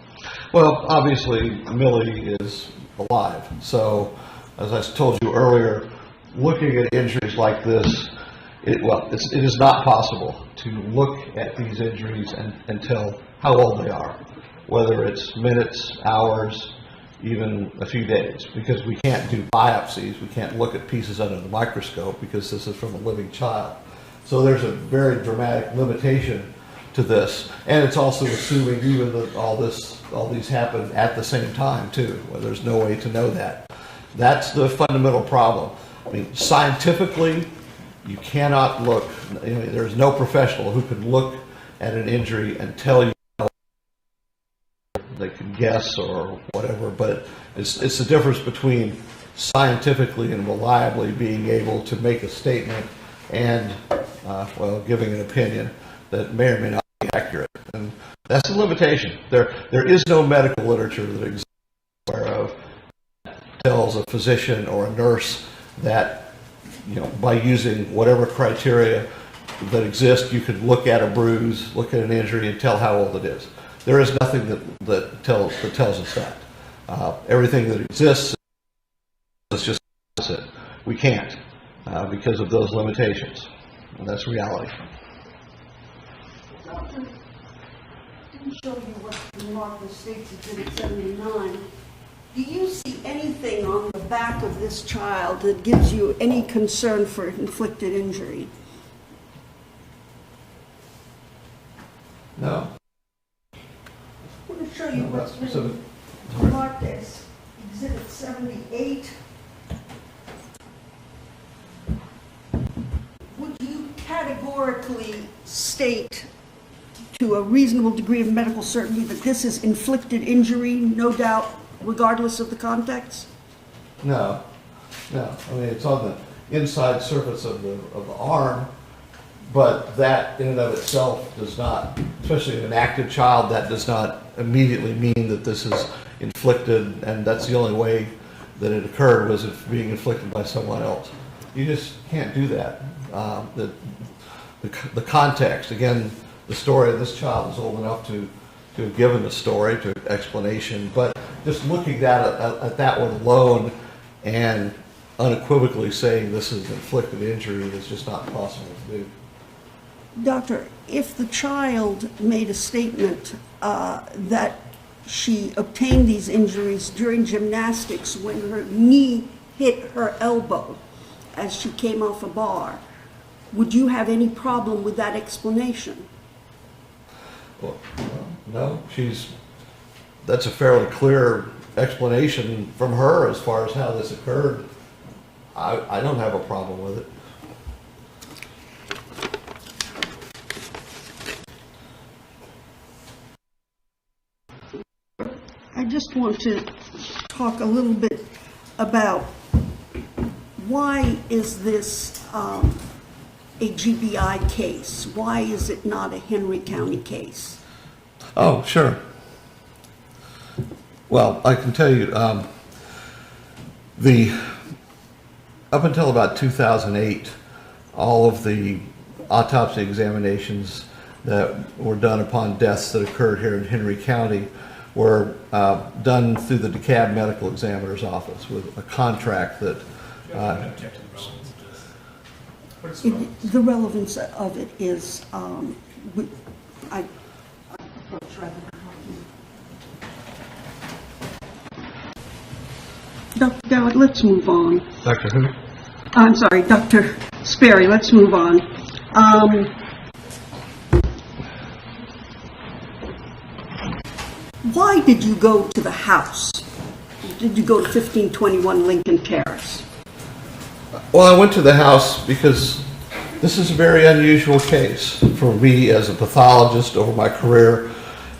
Well, obviously, Millie is alive. So, as I told you earlier, looking at injuries like this, it is not possible to look at these injuries and tell how old they are, whether it's minutes, hours, even a few days, because we can't do biopsies. We can't look at pieces under the microscope because this is from a living child. So there's a very dramatic limitation to this, and it's also assuming even that all these happen at the same time too, where there's no way to know that. That's the fundamental problem. I mean, scientifically, you cannot look. There's no professional who can look at an injury and tell you. They can guess or whatever, but it's the difference between scientifically and reliably being able to make a statement and giving an opinion that may or may not be accurate, and that's a limitation. There is no medical literature that exists whereof tells a physician or a nurse that by using whatever criteria that exist, you could look at a bruise, look at an injury, and tell how old it is. There is nothing that tells us that. Everything that exists is just it. We can't because of those limitations, and that's reality. Doctor, didn't show you what the Mark States Exhibit 79. Do you see anything on the back of this child that gives you any concern for inflicted injury? No. I'm going to show you what's been marked as Exhibit 78. Would you categorically state to a reasonable degree of medical certainty that this is inflicted injury, no doubt, regardless of the context? No. I mean, it's on the inside surface of the arm, but that in and of itself does not, especially in an active child, that does not immediately mean that this is inflicted, and that's the only way that it occurred was it being inflicted by someone else. You just can't do that. The context, again, the story of this child is old enough to have given the story, to explanation, but just looking at that one alone and unequivocally saying this is inflicted injury is just not possible to do. Doctor, if the child made a statement that she obtained these injuries during gymnastics when her knee hit her elbow as she came off a bar, would you have any problem with that explanation? Well, no, that's a fairly clear explanation from her as far as how this occurred. I don't have a problem with it. I just want to talk a little bit about why is this a GBI case? Why is it not a Henry County case? Oh, sure. Well, I can tell you, up until about 2008, all of the autopsy examinations that were done upon deaths that occurred here in Henry County were done through the DeKalb Medical Examiner's Office with a contract that The relevance of it is, I Dr. Dowd, let's move on. Dr. Who? I'm sorry, Dr. Sperry, let's move on. Why did you go to the house? Did you go to 1521 Lincoln Terrace? Well, I went to the house because this is a very unusual case for me as a pathologist over my career.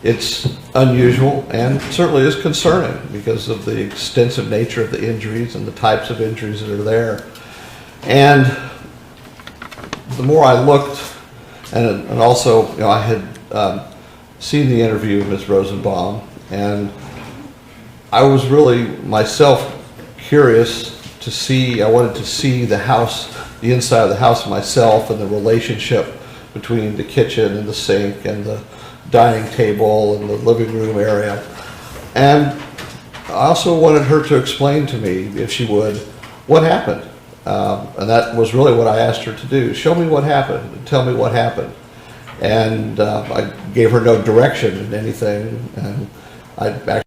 It's unusual and certainly is concerning because of the extensive nature of the injuries and the types of injuries that are there. And the more I looked, and also, you know, I had seen the interview of Ms. Rosenbaum, and I was really myself curious to see, I wanted to see the house, the inside of the house myself, and the relationship between the kitchen and the sink and the dining table and the living room area. And I also wanted her to explain to me, if she would, what happened. And that was really what I asked her to do. Show me what happened and tell me what happened. And I gave her no direction in anything, and I actually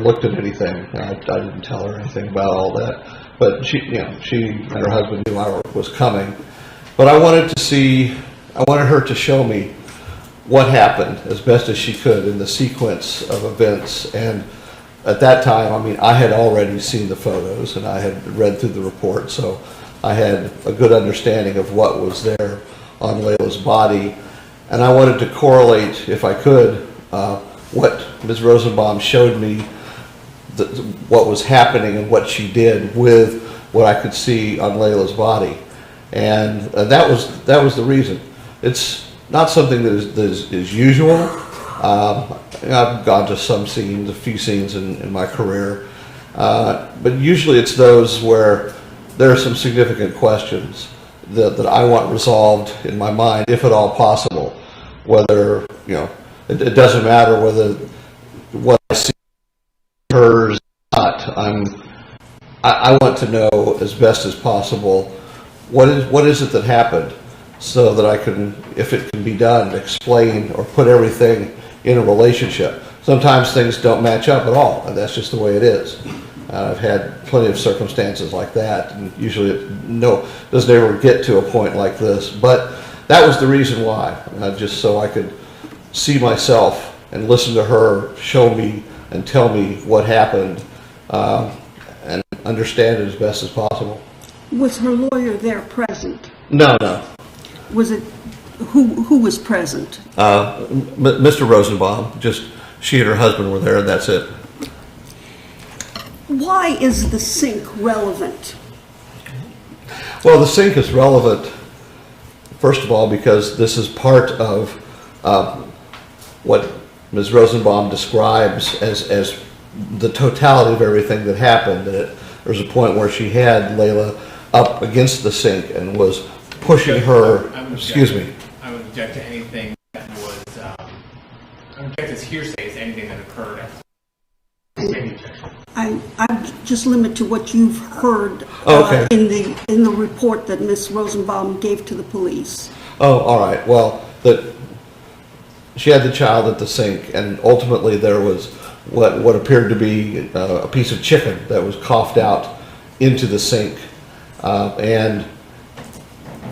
looked at anything. I didn't tell her anything about all that. But she, you know, she and her husband knew I was coming. But I wanted her to show me what happened as best as she could in the sequence of events. And at that time, I mean, I had already seen the photos and I had read through the report, so I had a good understanding of what was there on Layla's body. And I wanted to correlate, if I could, what Ms. Rosenbaum showed me, what was happening and what she did with what I could see on Layla's body. And that was the reason. It's not something that is usual. I've gone to some scenes, a few scenes in my career, but usually it's those where there are some significant questions that I want resolved in my mind, if at all possible. Whether, you know, it doesn't matter whether what I see hers or not. I want to know as best as possible what is it that happened, so that I can, if it can be done, explain or put everything in a relationship. Sometimes things don't match up at all, and that's just the way it is. I've had plenty of circumstances like that, and usually it doesn't ever get to a point like this. But that was the reason why, just so I could see myself and listen to her show me and tell me what happened, and understand it as best as possible. Was her lawyer there present? No. Was it, who was present? Mr. Rosenbaum, just she and her husband were there, and that's it. Why is the sink relevant? Well, the sink is relevant, first of all, because this is part of what Ms. Rosenbaum describes as the totality of everything that happened. There was a point where she had Layla up against the sink and was pushing her. Excuse me. I would object to anything that was, I would object as hearsay as anything that occurred. I just limit to what you've heard Okay. in the report that Ms. Rosenbaum gave to the police. Oh, all right. Well, she had the child at the sink, and ultimately there was what appeared to be a piece of chicken that was coughed out into the sink. And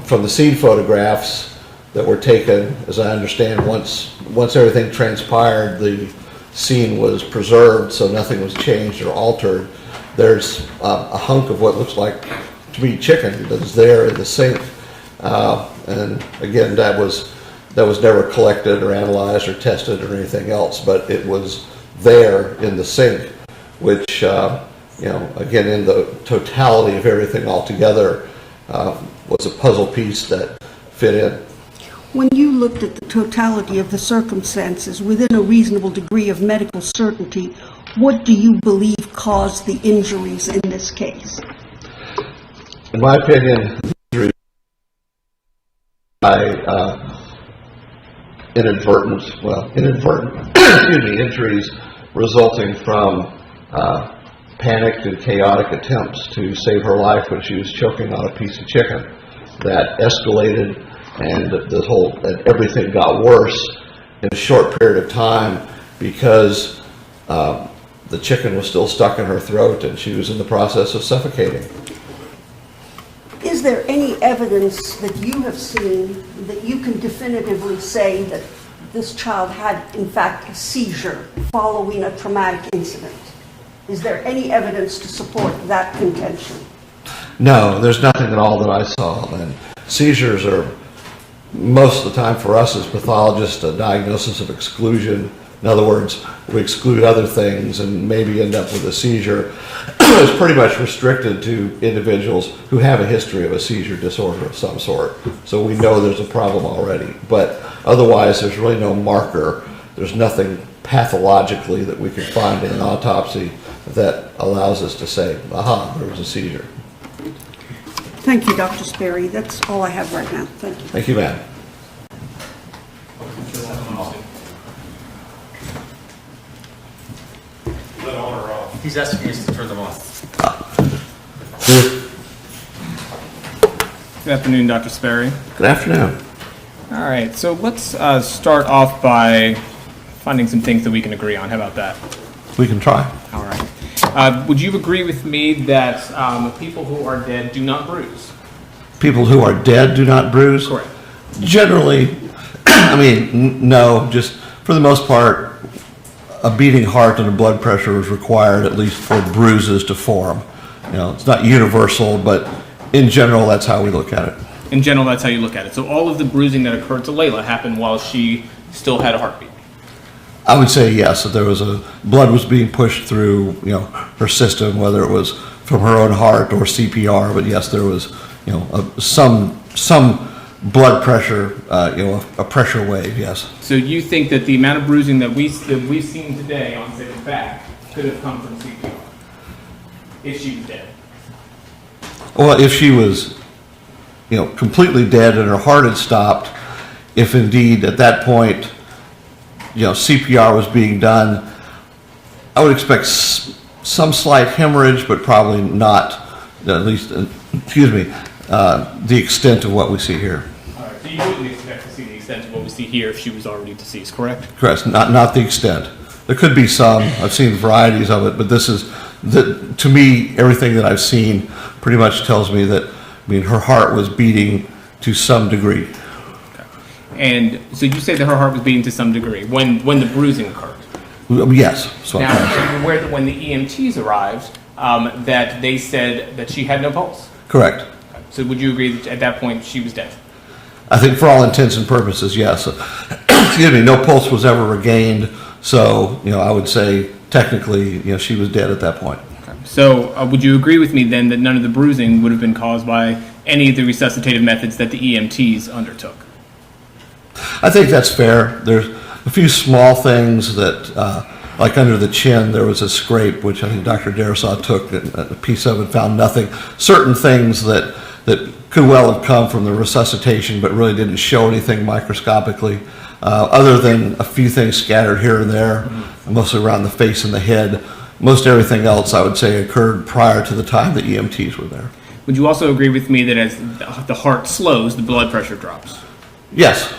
from the scene photographs that were taken, as I understand, once everything transpired, the scene was preserved, so nothing was changed or altered. There's a hunk of what looks like to be chicken that is there in the sink, and again, that was never collected or analyzed or tested or anything else, but it was there in the sink, which, you know, again, in the totality of everything altogether, was a puzzle piece that fit in. When you looked at the totality of the circumstances within a reasonable degree of medical certainty, what do you believe caused the injuries in this case? In my opinion, injuries by inadvertent, injuries resulting from panicked and chaotic attempts to save her life when she was choking on a piece of chicken that escalated, and and everything got worse in a short period of time because the chicken was still stuck in her throat and she was in the process of suffocating. Is there any evidence that you have seen that you can definitively say that this child had, in fact, a seizure following a traumatic incident? Is there any evidence to support that contention? No, there's nothing at all that I saw. And seizures are, most of the time for us as pathologists, a diagnosis of exclusion. In other words, we exclude other things and maybe end up with a seizure. It's pretty much restricted to individuals who have a history of a seizure disorder of some sort. So we know there's a problem already. But otherwise, there's really no marker. There's nothing pathologically that we can find in an autopsy that allows us to say, aha, there was a seizure. Thank you, Dr. Sperry. That's all I have right now. Thank you. Thank you, ma'am. He's asking us to turn them off. Good afternoon, Dr. Sperry. Good afternoon. All right, so let's start off by finding some things that we can agree on. How about that? We can try. All right. Would you agree with me that people who are dead do not bruise? People who are dead do not bruise? Correct. Generally, I mean, no, just for the most part, a beating heart and a blood pressure is required at least for bruises to form. You know, it's not universal, but in general, that's how we look at it. In general, that's how you look at it. So all of the bruising that occurred to Layla happened while she still had a heartbeat? I would say yes, that there was blood was being pushed through, her system, whether it was from her own heart or CPR, but yes, there was, some blood pressure, a pressure wave, yes. So you think that the amount of bruising that we've seen today on Zip's back could have come from CPR if she was dead? Well, if she was, completely dead and her heart had stopped, if indeed at that point, CPR was being done, I would expect some slight hemorrhage, but probably not, at least, the extent of what we see here. All right, so you wouldn't expect to see the extent of what we see here if she was already deceased, correct? Correct, not the extent. There could be some, I've seen varieties of it, but this is, to me, everything that I've seen pretty much tells me that, her heart was beating to some degree. And so you say that her heart was beating to some degree when the bruising occurred. Yes. So now, are you aware that when the EMTs arrived, that they said that she had no pulse? Correct. So would you agree that at that point she was dead? I think for all intents and purposes, yes. No pulse was ever regained, so I would say technically, she was dead at that point. Okay. So would you agree with me then that none of the bruising would have been caused by any of the resuscitative methods that the EMTs undertook? I think that's fair. There's a few small things that, like under the chin, there was a scrape, which I think Dr. Darasaw took a piece of and found nothing. Certain things that could well have come from the resuscitation, but really didn't show anything microscopically, other than a few things scattered here and there, mostly around the face and the head. Most everything else, I would say, occurred prior to the time the EMTs were there. Would you also agree with me that as the heart slows, the blood pressure drops? Yes.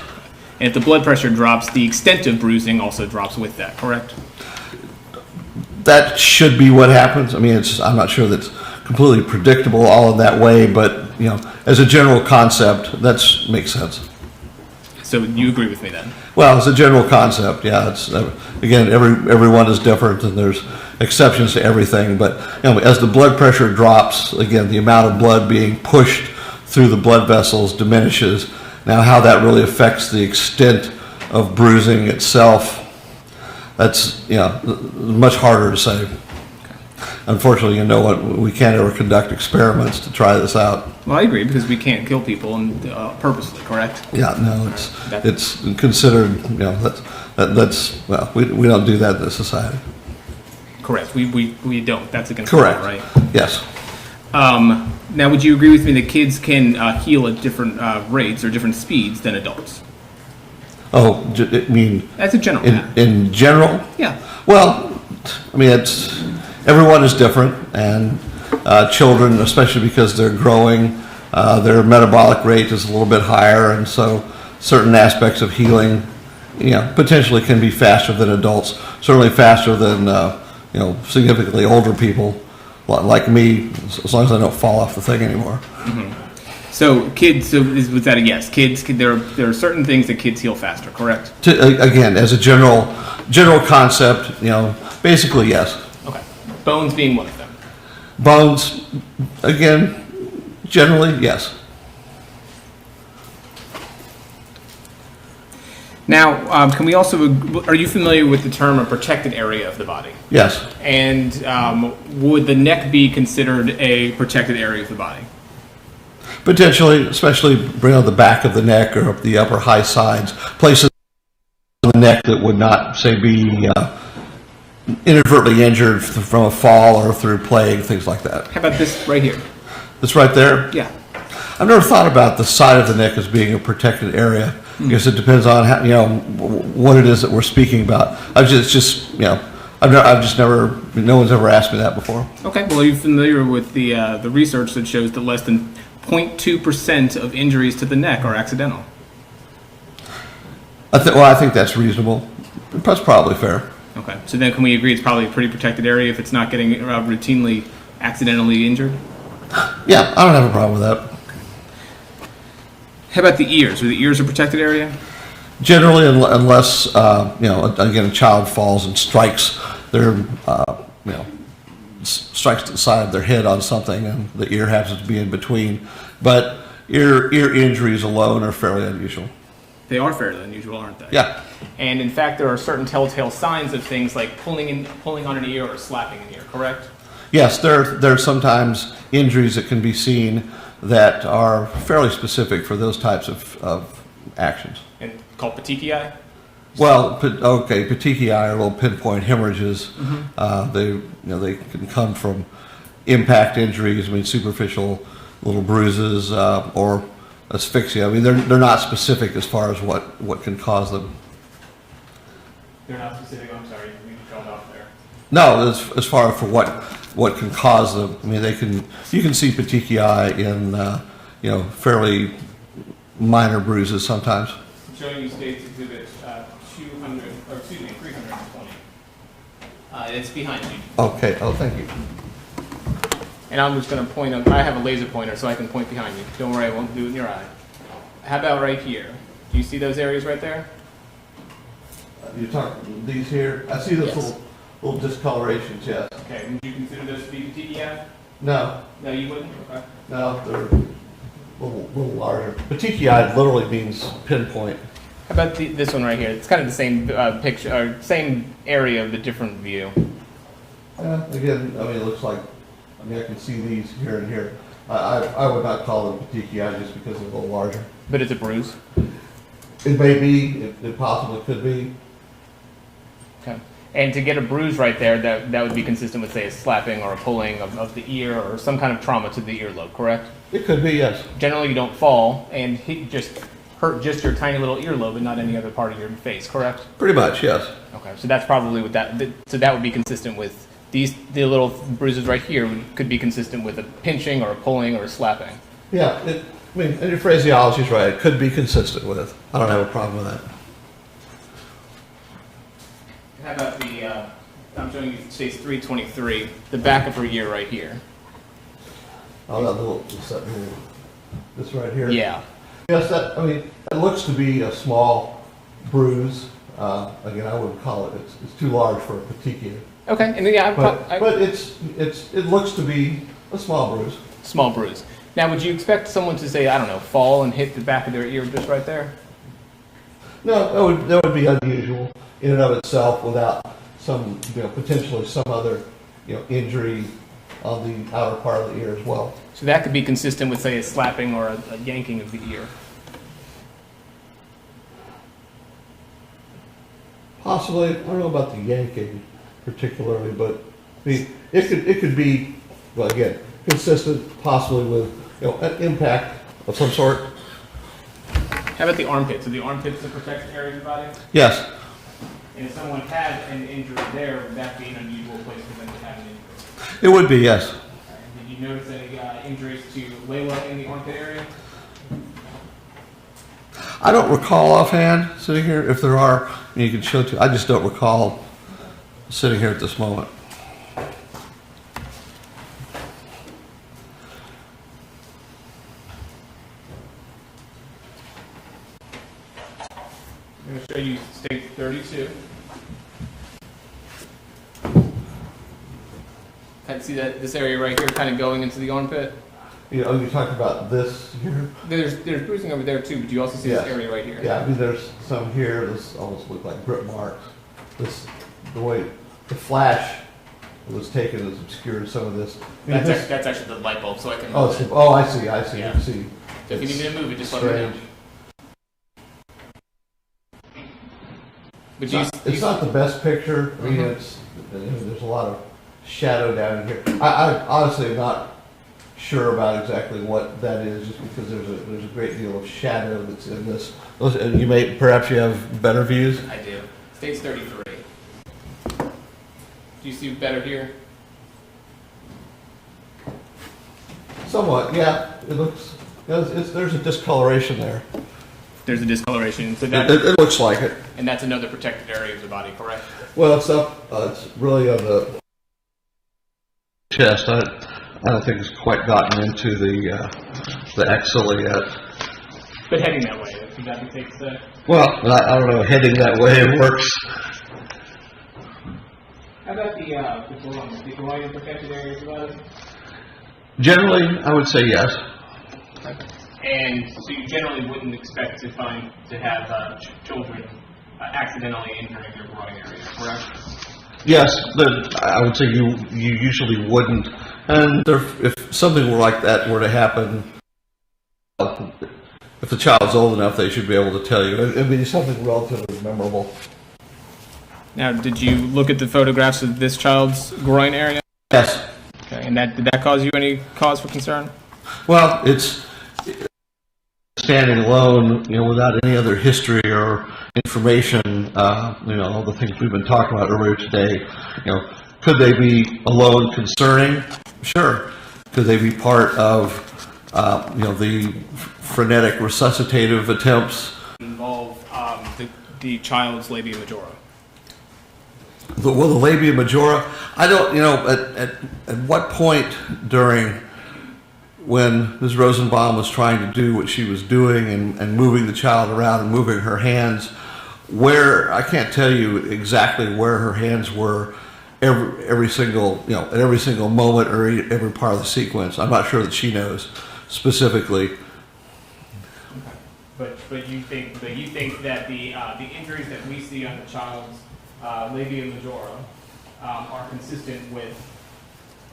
And if the blood pressure drops, the extent of bruising also drops with that, correct? That should be what happens. I mean, I'm not sure that's completely predictable all in that way, but, as a general concept, that makes sense. So you agree with me then? Well, as a general concept, yeah. It's again, everyone is different, and there's exceptions to everything. But as the blood pressure drops, again, the amount of blood being pushed through the blood vessels diminishes. Now, how that really affects the extent of bruising itself, that's much harder to say. Unfortunately, we can't ever conduct experiments to try this out. Well, I agree, because we can't kill people and purposely, correct? Yeah, no, it's considered, that's well, we don't do that in this society. Correct. We don't. That's against Correct. the law, right? Yes. Now, would you agree with me that kids can heal at different rates or different speeds than adults? Oh, I mean, That's a general matter. in general? Yeah. Well, I mean, everyone is different, and children, especially because they're growing, their metabolic rate is a little bit higher, and so certain aspects of healing, potentially can be faster than adults. Certainly faster than significantly older people like me, as long as I don't fall off the thing anymore. Mm-hmm. So kids, was that a yes? Kids, there are certain things that kids heal faster, correct? Again, as a general concept, basically yes. Okay. Bones being one of them. Bones, again, generally yes. Now, can we also, are you familiar with the term a protected area of the body? Yes. And would the neck be considered a protected area of the body? Potentially, especially the back of the neck or the upper high sides, places on the neck that would not, say, be inadvertently injured from a fall or through plague, things like that. How about this right here? This right there? Yeah. I've never thought about the side of the neck as being a protected area. I guess it depends on how, what it is that we're speaking about. I've just never, no one's ever asked me that before. Okay. Well, are you familiar with the research that shows that less than 0.2% of injuries to the neck are accidental? I think that's reasonable. That's probably fair. Okay. So then can we agree it's probably a pretty protected area if it's not getting routinely accidentally injured? Yeah, I don't have a problem with that. How about the ears? Are the ears a protected area? Generally, unless again, a child falls and strikes strikes the side of their head on something, and the ear happens to be in between. But ear injuries alone are fairly unusual. They are fairly unusual, aren't they? Yeah. And in fact, there are certain telltale signs of things like pulling on an ear or slapping an ear. Correct? Yes, there are sometimes injuries that can be seen that are fairly specific for those types of actions. And called petechiae? Well, petechiae are little pinpoint hemorrhages. Mm-hmm. They can come from impact injuries. I mean, superficial little bruises or asphyxia. I mean, they're not specific as far as what can cause them. They're not specific. I'm sorry, you dropped off there. No, as far as for what can cause them. I mean, you can see petechiae in fairly minor bruises sometimes. I'm showing you State's Exhibit 320. It's behind you. Okay. Oh, thank you. And I'm just going to point up. I have a laser pointer, so I can point behind you. Don't worry, I won't do it in your eye. How about right here? Do you see those areas right there? You're talking these here? I see those Yes. little discolorations, yes. Okay, would you consider those to be petechiae? No, No, you wouldn't? Okay. no, they're a little larger. Petechiae literally means pinpoint. How about this one right here? It's kind of the same picture, or same area of the different view. Again, I mean, it looks like, I can see these here and here. I would not call them petechiae just because they're a little larger. But it's a bruise? It may be, it possibly could be. Okay. And to get a bruise right there, that would be consistent with, say, a slapping or a pulling of the ear or some kind of trauma to the earlobe, correct? It could be, yes. Generally, you don't fall and hurt just your tiny little earlobe and not any other part of your face, correct? Pretty much, yes. Okay, so that's probably what so that would be consistent with the little bruises right here could be consistent with a pinching or a pulling or a slapping. Yeah, and your phraseology is right. It could be consistent with it. I don't have a problem with that. How about I'm showing you State's 323, the back of her ear right here. Oh, this right here? Yeah. Yes, that looks to be a small bruise. Again, I wouldn't call it, it's too large for a petechiae. Okay, and yeah, But it looks to be a small bruise. Small bruise. Now, would you expect someone to say, I don't know, fall and hit the back of their ear just right there? No, that would be unusual in and of itself without some, potentially some other injury on the outer part of the ear as well. So that could be consistent with, say, a slapping or a yanking of the ear. Possibly, I don't know about the yanking particularly, but I mean, it could be, well, again, consistent possibly with an impact of some sort. How about the armpits? Are the armpits the protected area of the body? Yes. And if someone had an injury there, would that be an unusual place for them to have an injury? It would be, yes. Did you notice any injuries to Layla in the armpit area? I don't recall offhand sitting here. If there are, you can show to. I just don't recall sitting here at this moment. I'm going to show you stage 32. Kind of see that this area right here, kind of going into the armpit. You talked about this here. There's bruising over there too, but you also see Yes. this area right here. Yeah, I mean, there's some here. This almost look like grip marks. The way the flash was taken has obscured some of this. I mean, That's actually the light bulb, so I can. oh, move it. I see. I Yeah. see. So if you need me to move it, just let me know. Strange. But It's not the best picture. I mean, there's a lot of shadow down here. I honestly am not sure about exactly what that is, just because there's a great deal of shadow that's in this. And perhaps you have better views. I do. Stage 33. Do you see better here? Somewhat, yeah. It looks. There's a discoloration there. There's a discoloration, so It looks like it. and that's another protected area of the body, correct? Well, it's up. It's really on the chest. I don't think it's quite gotten into the axilla yet. But heading that way, if you got to take the. Well, I don't know. Heading that way works. How about the groin protected area of the body? Generally, I would say yes. And so you generally wouldn't expect to have children accidentally injuring their groin area, correct? Yes, I would say you usually wouldn't. And if something like that were to happen, if the child's old enough, they should be able to tell you. It'd be something relatively memorable. Now, did you look at the photographs of this child's groin area? Yes. Okay, and did that cause you any cause for concern? Well, it's standing alone, without any other history or information, all the things we've been talking about earlier today, could they be alone concerning? Sure. Could they be part of, the frenetic resuscitative attempts? Involve the child's labia majora. The labia majora, I don't, at what point during when Ms. Rosenbaum was trying to do what she was doing and moving the child around and moving her hands, I can't tell you exactly where her hands were every single, at every single moment or every part of the sequence. I'm not sure that she knows specifically. But you think that the injuries that we see on the child's labia majora are consistent with,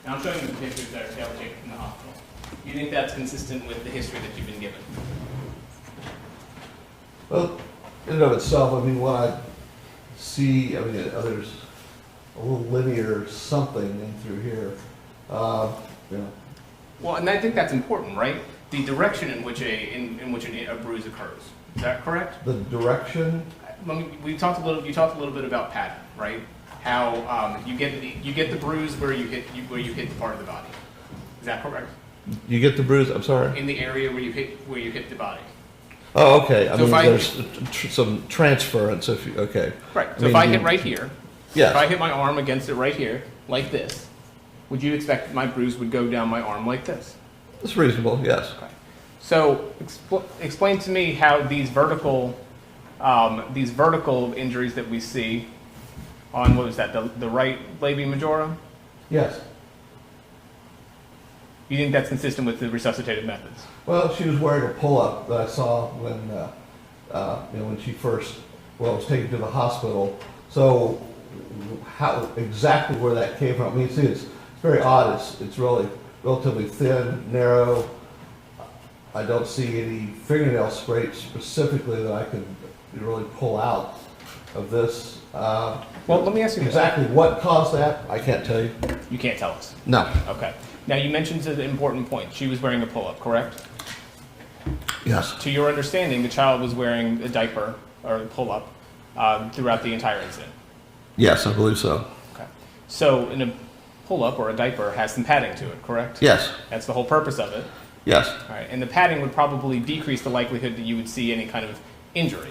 and I'm showing you the pictures that were taken in the hospital. You think that's consistent with the history that you've been given? Well, in and of itself, I mean, when I see, there's a little linear something in through here. Well, and I think that's important, right? The direction in which a bruise occurs. Is that correct? The direction. You talked a little bit about pattern, right? How you get the bruise where you hit the part of the body. Is that correct? You get the bruise. I'm sorry. In the area where you hit the body. Oh, okay. I So mean, if there's some transference. Okay. Right. So if I hit right here, yes. if I hit my arm against it right here, like this, would you expect my bruise would go down my arm like this? It's reasonable. Yes. Okay. So explain to me how these vertical injuries that we see on, what was that, the right labia majora? Yes. You think that's consistent with the resuscitative methods? Well, she was wearing a pull-up that I saw when she first was taken to the hospital. So how exactly where that came from. I mean, see, it's very odd. It's really relatively thin, narrow. I don't see any fingernail scrapes specifically that I could really pull out of this. Well, let me ask you Exactly what caused that, I can't tell you. You can't tell us. No. Okay. Now, you mentioned an important point. She was wearing a pull-up, correct? Yes. To your understanding, the child was wearing a diaper or a pull-up throughout the entire incident. Yes, I believe so. Okay. So, in a pull-up or a diaper has some padding to it, correct? Yes. That's the whole purpose of it. Yes. All right. And the padding would probably decrease the likelihood that you would see any kind of injury.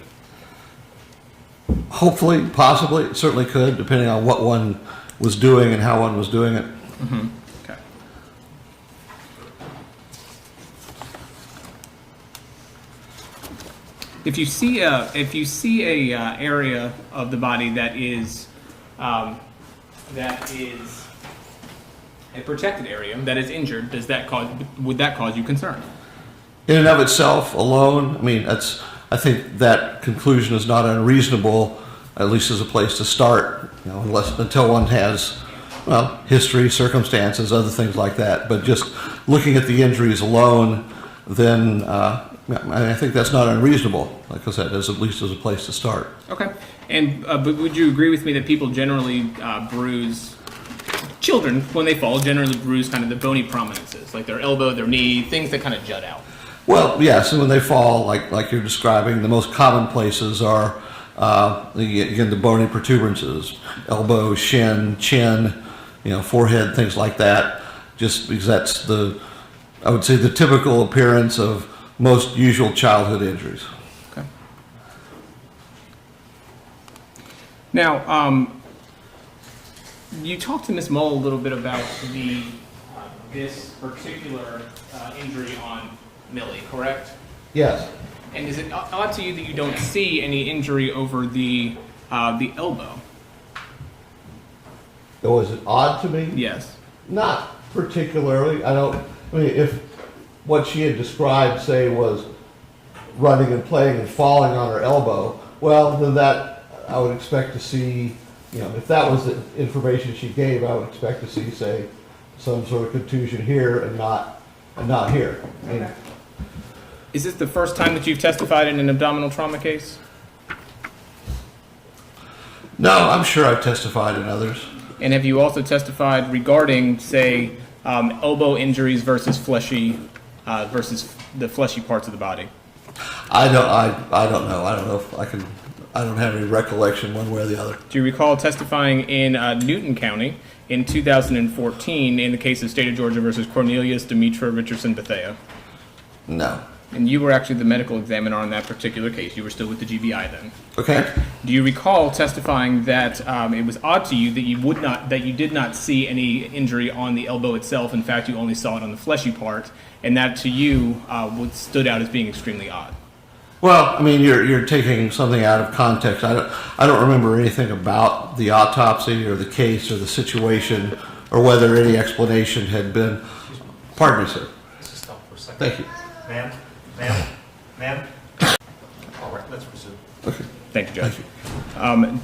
Hopefully, possibly, it certainly could, depending on what one was doing and how one was doing it. Mm-hmm. Okay. If you see a area of the body that is a protected area that is injured, would that cause you concern? In and of itself, alone, I mean, I think that conclusion is not unreasonable, at least as a place to start, until one has, history, circumstances, other things like that. But just looking at the injuries alone, then I think that's not unreasonable, like I said, at least as a place to start. Okay. And but would you agree with me that people generally bruise, children, when they fall, generally bruise kind of the bony prominences, like their elbow, their knee, things that kind of jut out? Well, yes, and when they fall, like you're describing, the most common places are, the bony protuberances, elbow, shin, chin, forehead, things like that, just because that's I would say, the typical appearance of most usual childhood injuries. Okay. Now, you talked to Ms. Mull a little bit about this particular injury on Millie, correct? Yes. And is it odd to you that you don't see any injury over the elbow? Was it odd to me? Yes. Not particularly. If what she had described, say, was running and playing and falling on her elbow, well, then that I would expect to see, if that was the information she gave, I would expect to see, say, some sort of contusion here and not here. Okay. Is this the first time that you've testified in an abdominal trauma case? No, I'm sure I've testified in others. And have you also testified regarding, say, elbow injuries versus versus the fleshy parts of the body? I don't know. I don't know if I don't have any recollection one way or the other. Do you recall testifying in Newton County in 2014 in the case of State of Georgia versus Cornelius, Demetra, Richardson, Bethea? No. And you were actually the medical examiner on that particular case. You were still with the GBI then. Okay. Do you recall testifying that it was odd to you that you did not see any injury on the elbow itself? In fact, you only saw it on the fleshy part, and that to you stood out as being extremely odd. Well, I mean, you're taking something out of context. I don't remember anything about the autopsy or the case or the situation or whether any explanation had been. Pardon me, sir. Let's just stop for a second. Thank you. Ma'am. All right, let's resume. Okay. Thank you, Judge. Thank you.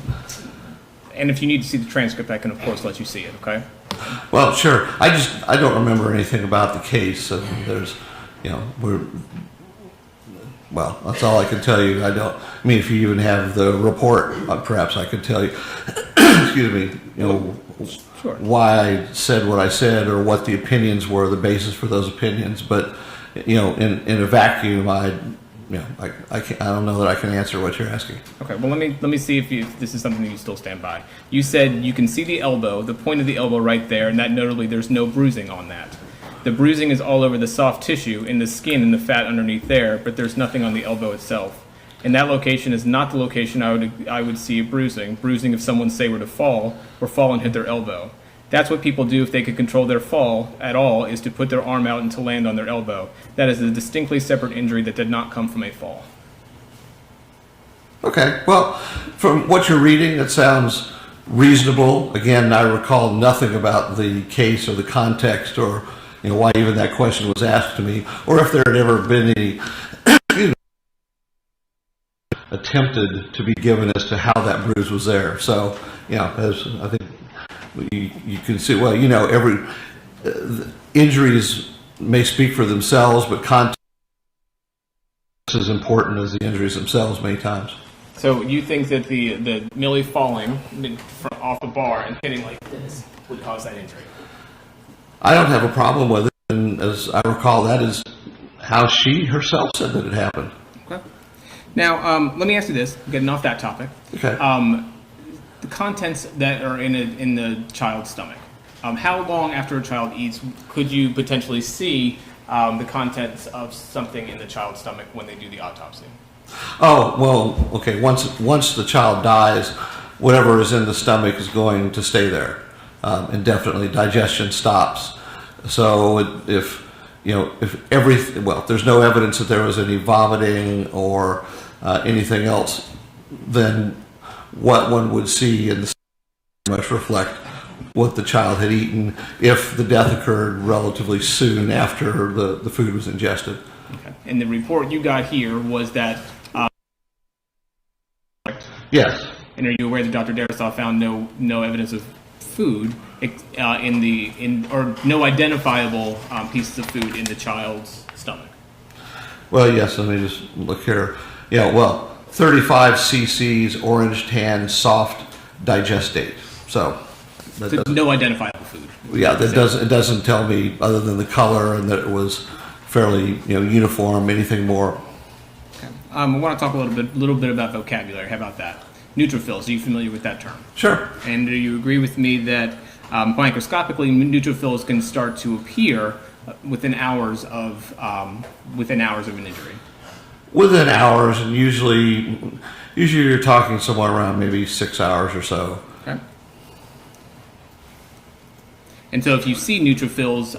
And if you need to see the transcript, I can, of course, let you see it, okay? Well, sure. I don't remember anything about the case. There's, well, that's all I can tell you. If you even have the report, perhaps I could tell you, excuse me, Sure. why I said what I said or what the opinions were, the basis for those opinions. But, in a vacuum, I don't know that I can answer what you're asking. Okay, well, let me see if this is something that you still stand by. You said you can see the elbow, the point of the elbow right there, and that notably there's no bruising on that. The bruising is all over the soft tissue, in the skin and the fat underneath there, but there's nothing on the elbow itself. And that location is not the location I would see bruising. Bruising if someone, say, were to fall and hit their elbow. That's what people do if they could control their fall at all, is to put their arm out and to land on their elbow. That is a distinctly separate injury that did not come from a fall. Okay, well, from what you're reading, it sounds reasonable. Again, I recall nothing about the case or the context or why even that question was asked to me, or if there had ever been any attempted to be given as to how that bruise was there. So, as I think you can see, well, every injuries may speak for themselves, but context is as important as the injuries themselves many times. So you think that the Millie falling off the bar and hitting like this would cause that injury? I don't have a problem with it, and as I recall, that is how she herself said that it happened. Okay. Now, let me ask you this, getting off that topic. Okay. The contents that are in the child's stomach, how long after a child eats could you potentially see the contents of something in the child's stomach when they do the autopsy? Oh, well, okay, once the child dies, whatever is in the stomach is going to stay there. Indefinitely, digestion stops. So if there's no evidence that there was any vomiting or anything else, then what one would see in the stomach must reflect what the child had eaten if the death occurred relatively soon after the food was ingested. Okay. And the report you got here was that. Yes. And are you aware that Dr. Darisaw found no evidence of food or no identifiable pieces of food in the child's stomach? Well, yes. Let me just look here. Yeah. Well, 35 cc's orange tan soft digestate. So no identifiable food. Yeah, it doesn't tell me other than the color and that it was fairly uniform. Anything more? Okay. I want to talk a little bit about vocabulary. How about that? Neutrophils. Are you familiar with that term? Sure. And do you agree with me that microscopically neutrophils can start to appear within hours of an injury? Within hours, and usually you're talking somewhere around maybe 6 hours or so. Okay. And so if you see neutrophils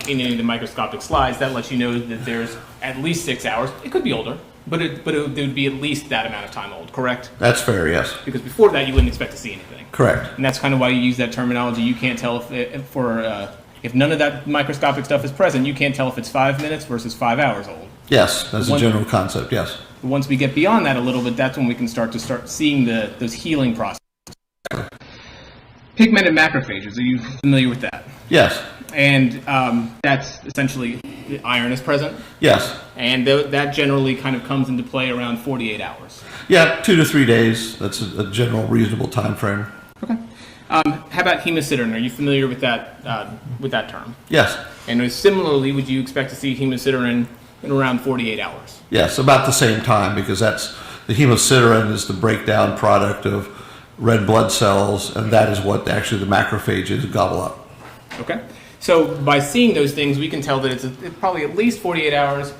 in any of the microscopic slides, that lets you know that there's at least 6 hours. It could be older, but it would be at least that amount of time old, correct? That's fair, yes. Because before that, you wouldn't expect to see anything. Correct. And that's kind of why you use that terminology. You can't tell if none of that microscopic stuff is present, you can't tell if it's 5 minutes versus 5 hours old. Yes, that's a general concept, yes. Once we get beyond that a little bit, that's when we can start seeing those healing processes. Pigmented macrophages, are you familiar with that? Yes. And that's essentially the iron is present? Yes. And that generally kind of comes into play around 48 hours. Yeah, 2 to 3 days. That's a general reasonable time frame. Okay. How about hemosiderin? Are you familiar with that term? Yes. And similarly, would you expect to see hemosiderin in around 48 hours? Yes, about the same time, because the hemosiderin is the breakdown product of red blood cells, and that is what actually the macrophages gobble up. Okay. So by seeing those things, we can tell that it's probably at least 48 hours,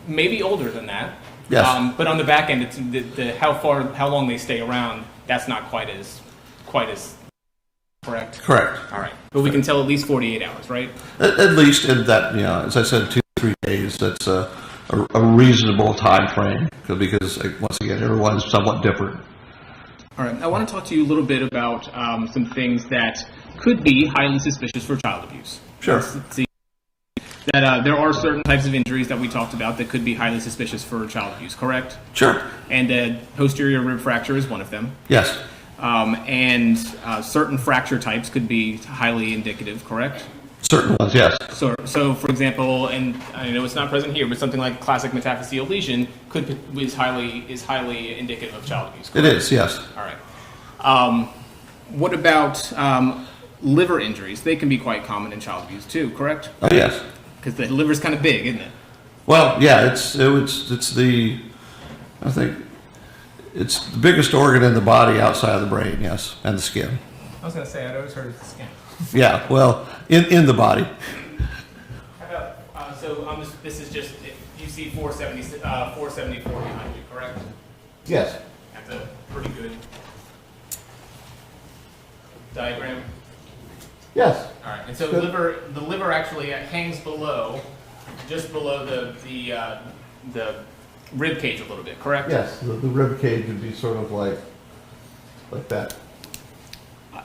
maybe older than that. Yes. But on the back end, it's how long they stay around. That's not quite as correct. Correct. All right. But we can tell at least 48 hours, right? At least in that, as I said, 2 to 3 days. That's a reasonable time frame because once again, everyone's somewhat different. All right. I want to talk to you a little bit about some things that could be highly suspicious for child abuse. Sure. Let's see that there are certain types of injuries that we talked about that could be highly suspicious for child abuse, correct? Sure. And posterior rib fracture is one of them. Yes. And certain fracture types could be highly indicative, correct? Certain ones, yes. So for example, and I know it's not present here, but something like classic metaphyseal lesion is highly indicative of child abuse, correct? It is, yes. All right. What about liver injuries? They can be quite common in child abuse too, correct? Oh, yes. Because the liver's kind of big, isn't it? Well, yeah, it's the biggest organ in the body outside of the brain, yes, and the skin. I was going to say, I'd always heard of the skin. Yeah, well, in the body. How about, this is just, you see 474 behind you, correct? Yes. That's a pretty good diagram. Yes. All right, and so Good. the liver actually hangs just below the rib cage a little bit, correct? Yes, the rib cage would be sort of like that.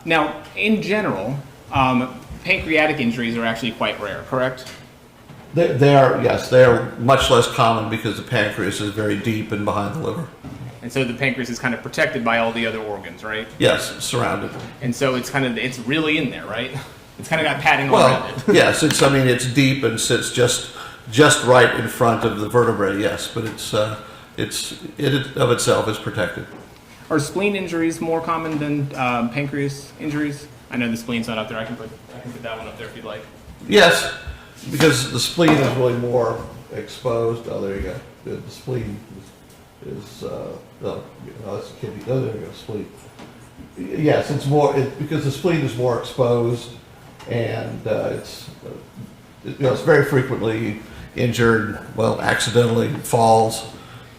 Now, in general, pancreatic injuries are actually quite rare, correct? They are, yes, they are much less common because the pancreas is very deep and behind the liver. And so the pancreas is kind of protected by all the other organs, right? Yes, surrounded. And so it's really in there, right? It's kind of got padding all around Well, it. yes, it's deep and sits just right in front of the vertebrae, yes, but it of itself is protected. Are spleen injuries more common than pancreas injuries? I know the spleen's not up there. I can put that one up there if you'd like. Yes, because the spleen is really more exposed. Oh, there you go. The spleen is that's a kidney. Oh, there you go, spleen. Yes, it's more because the spleen is more exposed, and it's very frequently injured. Well, accidentally falls,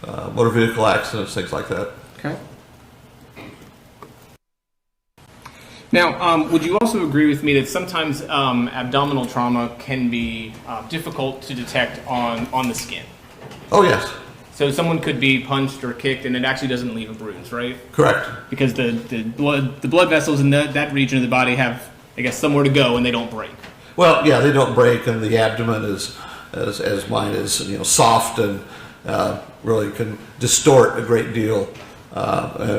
motor vehicle accidents, things like that. Okay. Now, would you also agree with me that sometimes abdominal trauma can be difficult to detect on the skin? Oh yes, So someone could be punched or kicked, and it actually doesn't leave a bruise, right? correct. Because the blood vessels in that region of the body have, I guess, somewhere to go, and they don't break. Well, yeah, they don't break, and the abdomen is, as mine is, soft and really can distort a great deal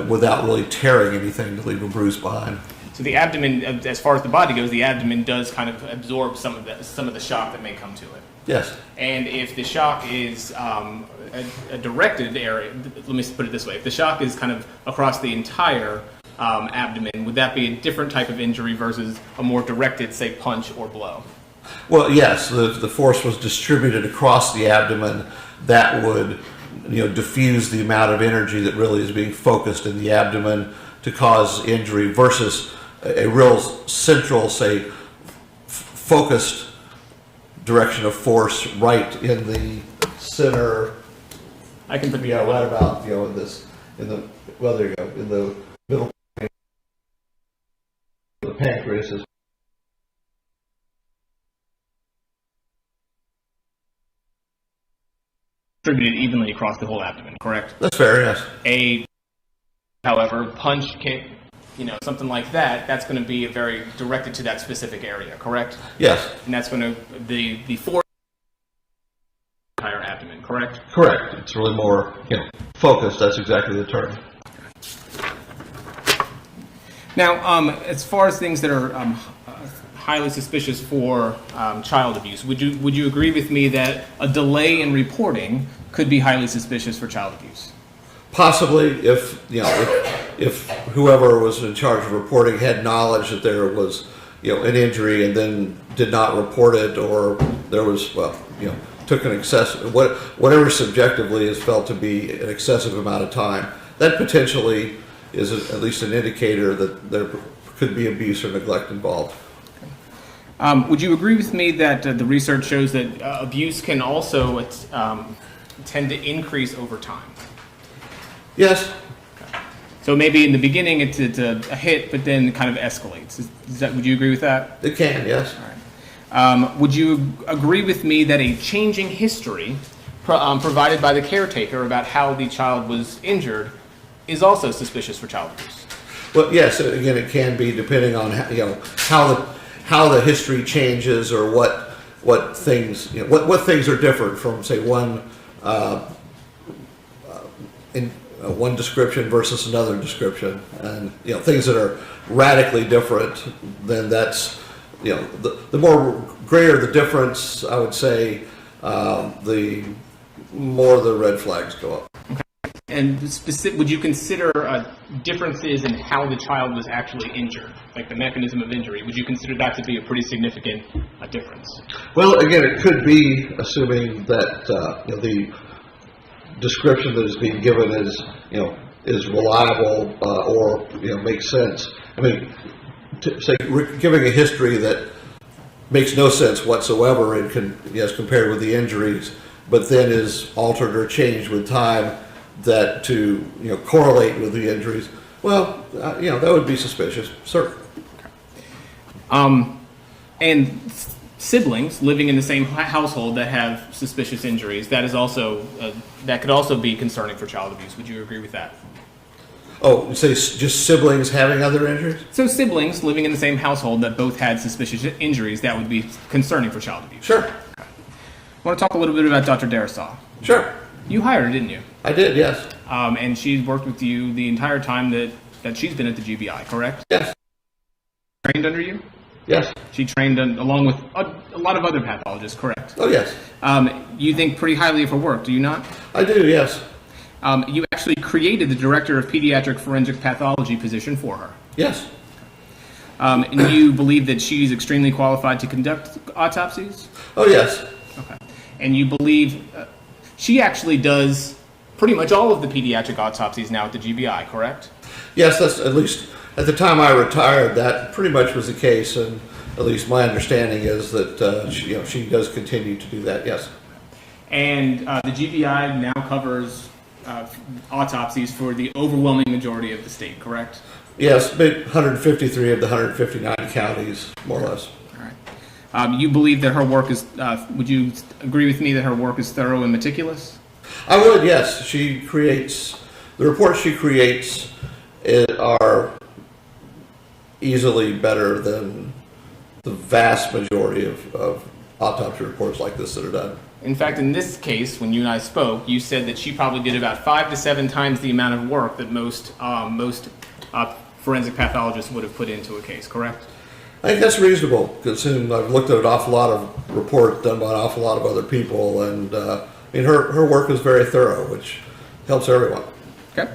without really tearing anything to leave a bruise behind. So the abdomen, as far as the body goes, the abdomen does kind of absorb some of the shock that may come to it. Yes. And if the shock is a directed area, let me put it this way: if the shock is kind of across the entire abdomen, would that be a different type of injury versus a more directed, say, punch or blow? Well, yes, the force was distributed across the abdomen. That would, diffuse the amount of energy that really is being focused in the abdomen to cause injury versus a real central, say, focused direction of force right in the center. I can put the Right about, in the middle, the pancreas is distributed evenly across the whole abdomen, correct? that's fair, yes. However, punch, kick, something like that, that's going to be very directed to that specific area, correct? Yes, And that's going to, the force entire abdomen, correct? correct. It's really more, focused. That's exactly the term. Now, as far as things that are highly suspicious for child abuse, would you agree with me that a delay in reporting could be highly suspicious for child abuse? Possibly, if whoever was in charge of reporting had knowledge that there was, an injury and then did not report it, or there was, took an excessive, whatever subjectively is felt to be an excessive amount of time, that potentially is at least an indicator that there could be abuse or neglect involved. Would you agree with me that the research shows that abuse can also tend to increase over time? Yes. So maybe in the beginning it's a hit, but then it kind of escalates. Would you agree with that? It can, yes. All right. Would you agree with me that a changing history provided by the caretaker about how the child was injured is also suspicious for child abuse? Well, yes. Again, it can be depending on how the history changes, or what things what things are different from, say, one one description versus another description, and things that are radically different. Then that's the more greater the difference, I would say, the more the red flags go up. And would you consider differences in how the child was actually injured, like the mechanism of injury? Would you consider that to be a pretty significant difference? Well, again, it could be, assuming that the description that is being given is reliable or makes sense. I mean, giving a history that makes no sense whatsoever and as compared with the injuries, but then is altered or changed with time, that to correlate with the injuries, well, that would be suspicious, certainly. And siblings living in the same household that have suspicious injuries, that is also that could also be concerning for child abuse. Would you agree with that? Oh, you say just siblings having other injuries? So siblings living in the same household that both had suspicious injuries, that would be concerning for child abuse. Sure. I want to talk a little bit about Dr. Darisaw. Sure. You hired her, didn't you? I did, yes. and she's worked with you the entire time that she's been at the GBI, correct? Yes. Trained under you? Yes. She trained along with a lot of other pathologists, correct? Oh, yes. You think pretty highly of her work, do you not? I do, yes. You actually created the Director of Pediatric Forensic Pathology position for her. Yes. And you believe that she's extremely qualified to conduct autopsies? Oh, yes. Okay. And you believe she actually does pretty much all of the pediatric autopsies now at the GBI, correct? Yes, that's at least at the time I retired, that pretty much was the case, and at least my understanding is that she does continue to do that. Yes. And the GBI now covers autopsies for the overwhelming majority of the state, correct? Yes, 153 of the 159 counties, more or less. All right. You believe that her work is? Would you agree with me that her work is thorough and meticulous? I would. Yes, the reports she creates are easily better than the vast majority of autopsy reports like this that are done. In fact, in this case, when you and I spoke, you said that she probably did about 5 to 7 times the amount of work that most forensic pathologists would have put into a case, correct? I think that's reasonable, considering I've looked at an awful lot of reports done by an awful lot of other people, and her work is very thorough, which helps everyone. Okay.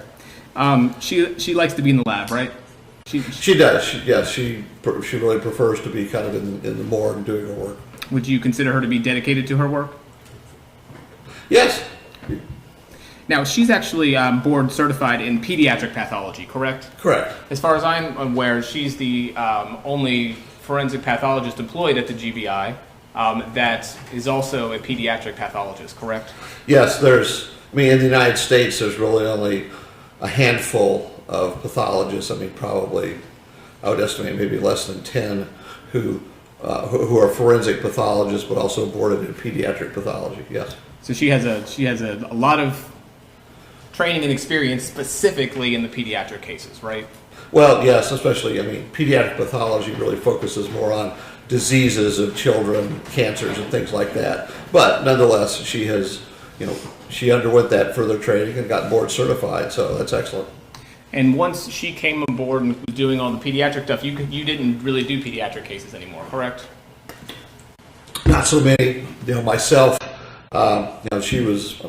She likes to be in the lab, right? She does. She really prefers to be kind of in the morgue doing her work. Would you consider her to be dedicated to her work? Yes. Now, she's actually board certified in pediatric pathology, correct? Correct. As far as I'm aware, she's the only forensic pathologist employed at the GBI that is also a pediatric pathologist, correct? Yes, in the United States, there's really only a handful of pathologists. Probably, I would estimate maybe less than 10 who are forensic pathologists, but also boarded in pediatric pathology. Yes. So she has a lot of training and experience specifically in the pediatric cases, right? Well, yes, especially, pediatric pathology really focuses more on diseases of children, cancers, and things like that. But nonetheless, she underwent that further training and got board certified, so that's excellent. And once she came aboard and was doing all the pediatric stuff, you didn't really do pediatric cases anymore, correct? Not so many. Myself, she was,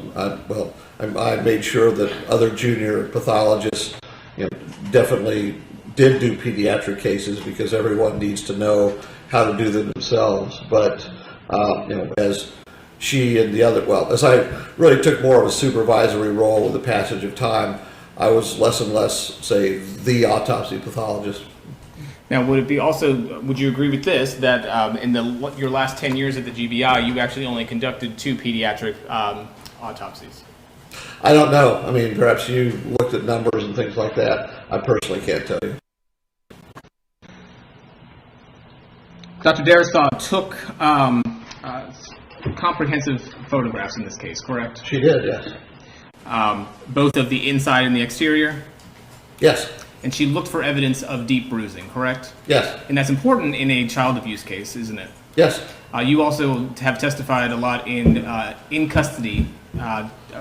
I made sure that other junior pathologists, definitely did do pediatric cases because everyone needs to know how to do them themselves. But, as she and the other, as I really took more of a supervisory role with the passage of time, I was less and less, say, the autopsy pathologist. Now, would you agree with this, that in your last 10 years at the GBI, you actually only conducted 2 pediatric autopsies? I don't know. Perhaps you looked at numbers and things like that. I personally can't tell you. Dr. Darisaw took comprehensive photographs in this case, correct? She did, yes. Both of the inside and the exterior? Yes. And she looked for evidence of deep bruising, correct? Yes. And that's important in a child abuse case, isn't it? Yes. You also have testified a lot in custody,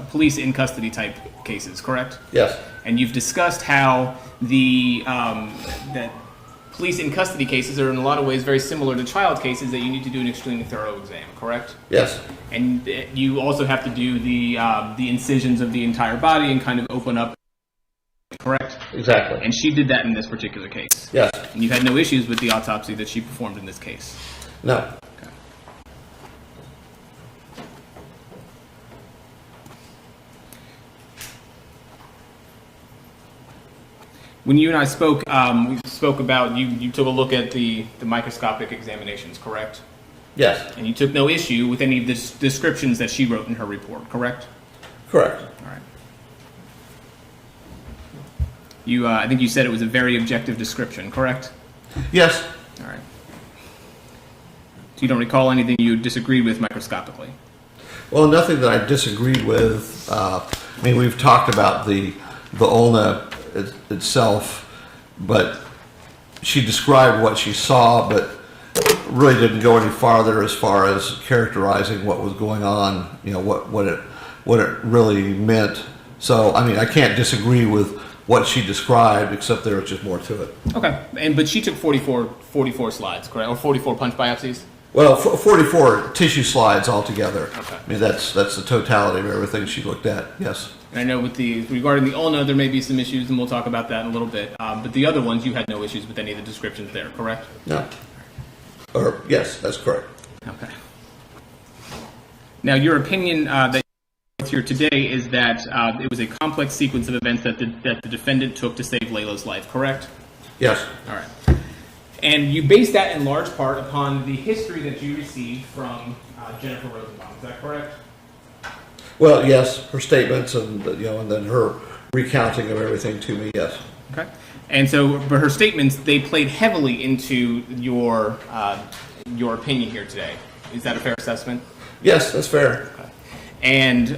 police in custody type cases, correct? Yes. And you've discussed how that police in custody cases are in a lot of ways very similar to child cases, that you need to do an extremely thorough exam, correct? Yes. And you also have to do the incisions of the entire body and kind of open up, correct? Exactly. And she did that in this particular case. Yes. And you had no issues with the autopsy that she performed in this case. No. Okay. When you and I spoke, we spoke about you took a look at the microscopic examinations, correct? Yes. And you took no issue with any of the descriptions that she wrote in her report, correct? Correct. All right. I think you said it was a very objective description, correct? Yes. All right. So you don't recall anything you disagreed with microscopically? Well, nothing that I disagreed with. We've talked about the ulna itself, but she described what she saw, but really didn't go any farther as far as characterizing what was going on. What it really meant So, I mean, I can't disagree with what she described, except there was just more to it. Okay. But she took 44 slides, correct? Or 44 punch biopsies? Well, 44 tissue slides altogether. Okay. I mean, that's the totality of everything she looked at, yes. And I know regarding the ulna, there may be some issues, and we'll talk about that in a little bit. But the other ones, you had no issues with any of the descriptions there, correct? No. Or, yes, that's correct. Okay. Now, your opinion that here today is that it was a complex sequence of events that the defendant took to save Layla's life, correct? Yes. All right. And you base that in large part upon the history that you received from Jennifer Rosenbaum. Is that correct? Well, yes, her statements and then her recounting of everything to me, yes. Okay. And so, but her statements, they played heavily into your opinion here today. Is that a fair assessment? Yes, that's fair. Okay. And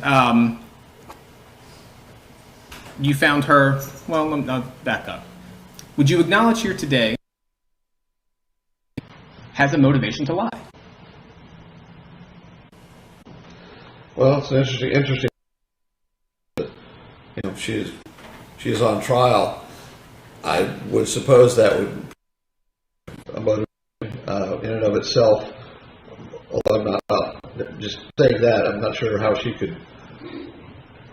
you found her, well, I'll back up. Would you acknowledge here today has a motivation to lie? Well, it's an interesting. She is on trial. I would suppose that would a motive in and of itself. Although I'm not just saying that, I'm not sure how she could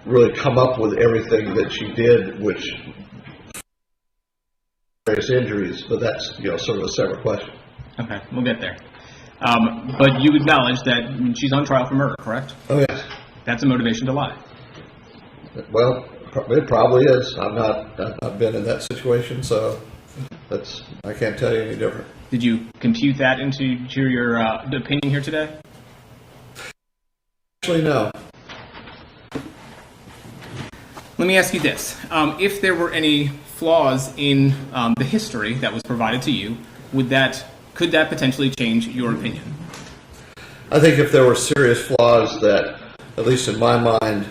really come up with everything that she did, which various injuries. But that's sort of a separate question. Okay, we'll get there. But you acknowledge that she's on trial for murder, correct? Oh yes. That's a motivation to lie. Well, it probably is. I've not been in that situation, so I can't tell you any different. Did you compute that into your opinion here today? Actually, no. Let me ask you this. If there were any flaws in the history that was provided to you, could that potentially change your opinion? I think if there were serious flaws that, at least in my mind,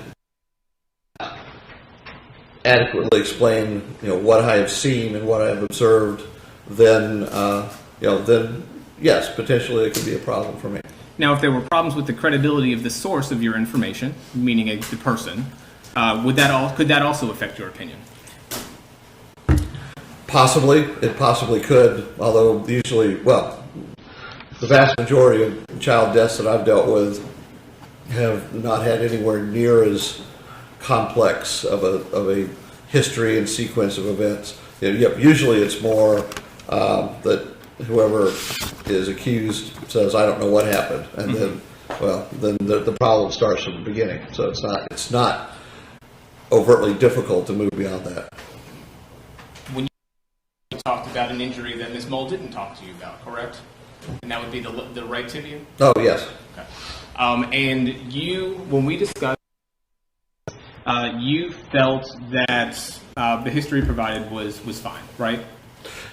adequately explain what I have seen and what I have observed, then yes, potentially it could be a problem for me. Now, if there were problems with the credibility of the source of your information, meaning the person, could that also affect your opinion? Possibly, it possibly could. Although usually, the vast majority of child deaths that I've dealt with have not had anywhere near as complex of a history and sequence of events. Usually, it's more that whoever is accused says, "I don't know what happened," and then the problem starts from the beginning. So it's not overtly difficult to move beyond that. When you talked about an injury that Ms. Mole didn't talk to you about, correct? And that would be the right tibia? Oh, yes. Okay. And when we discussed, you felt that the history provided was fine, right?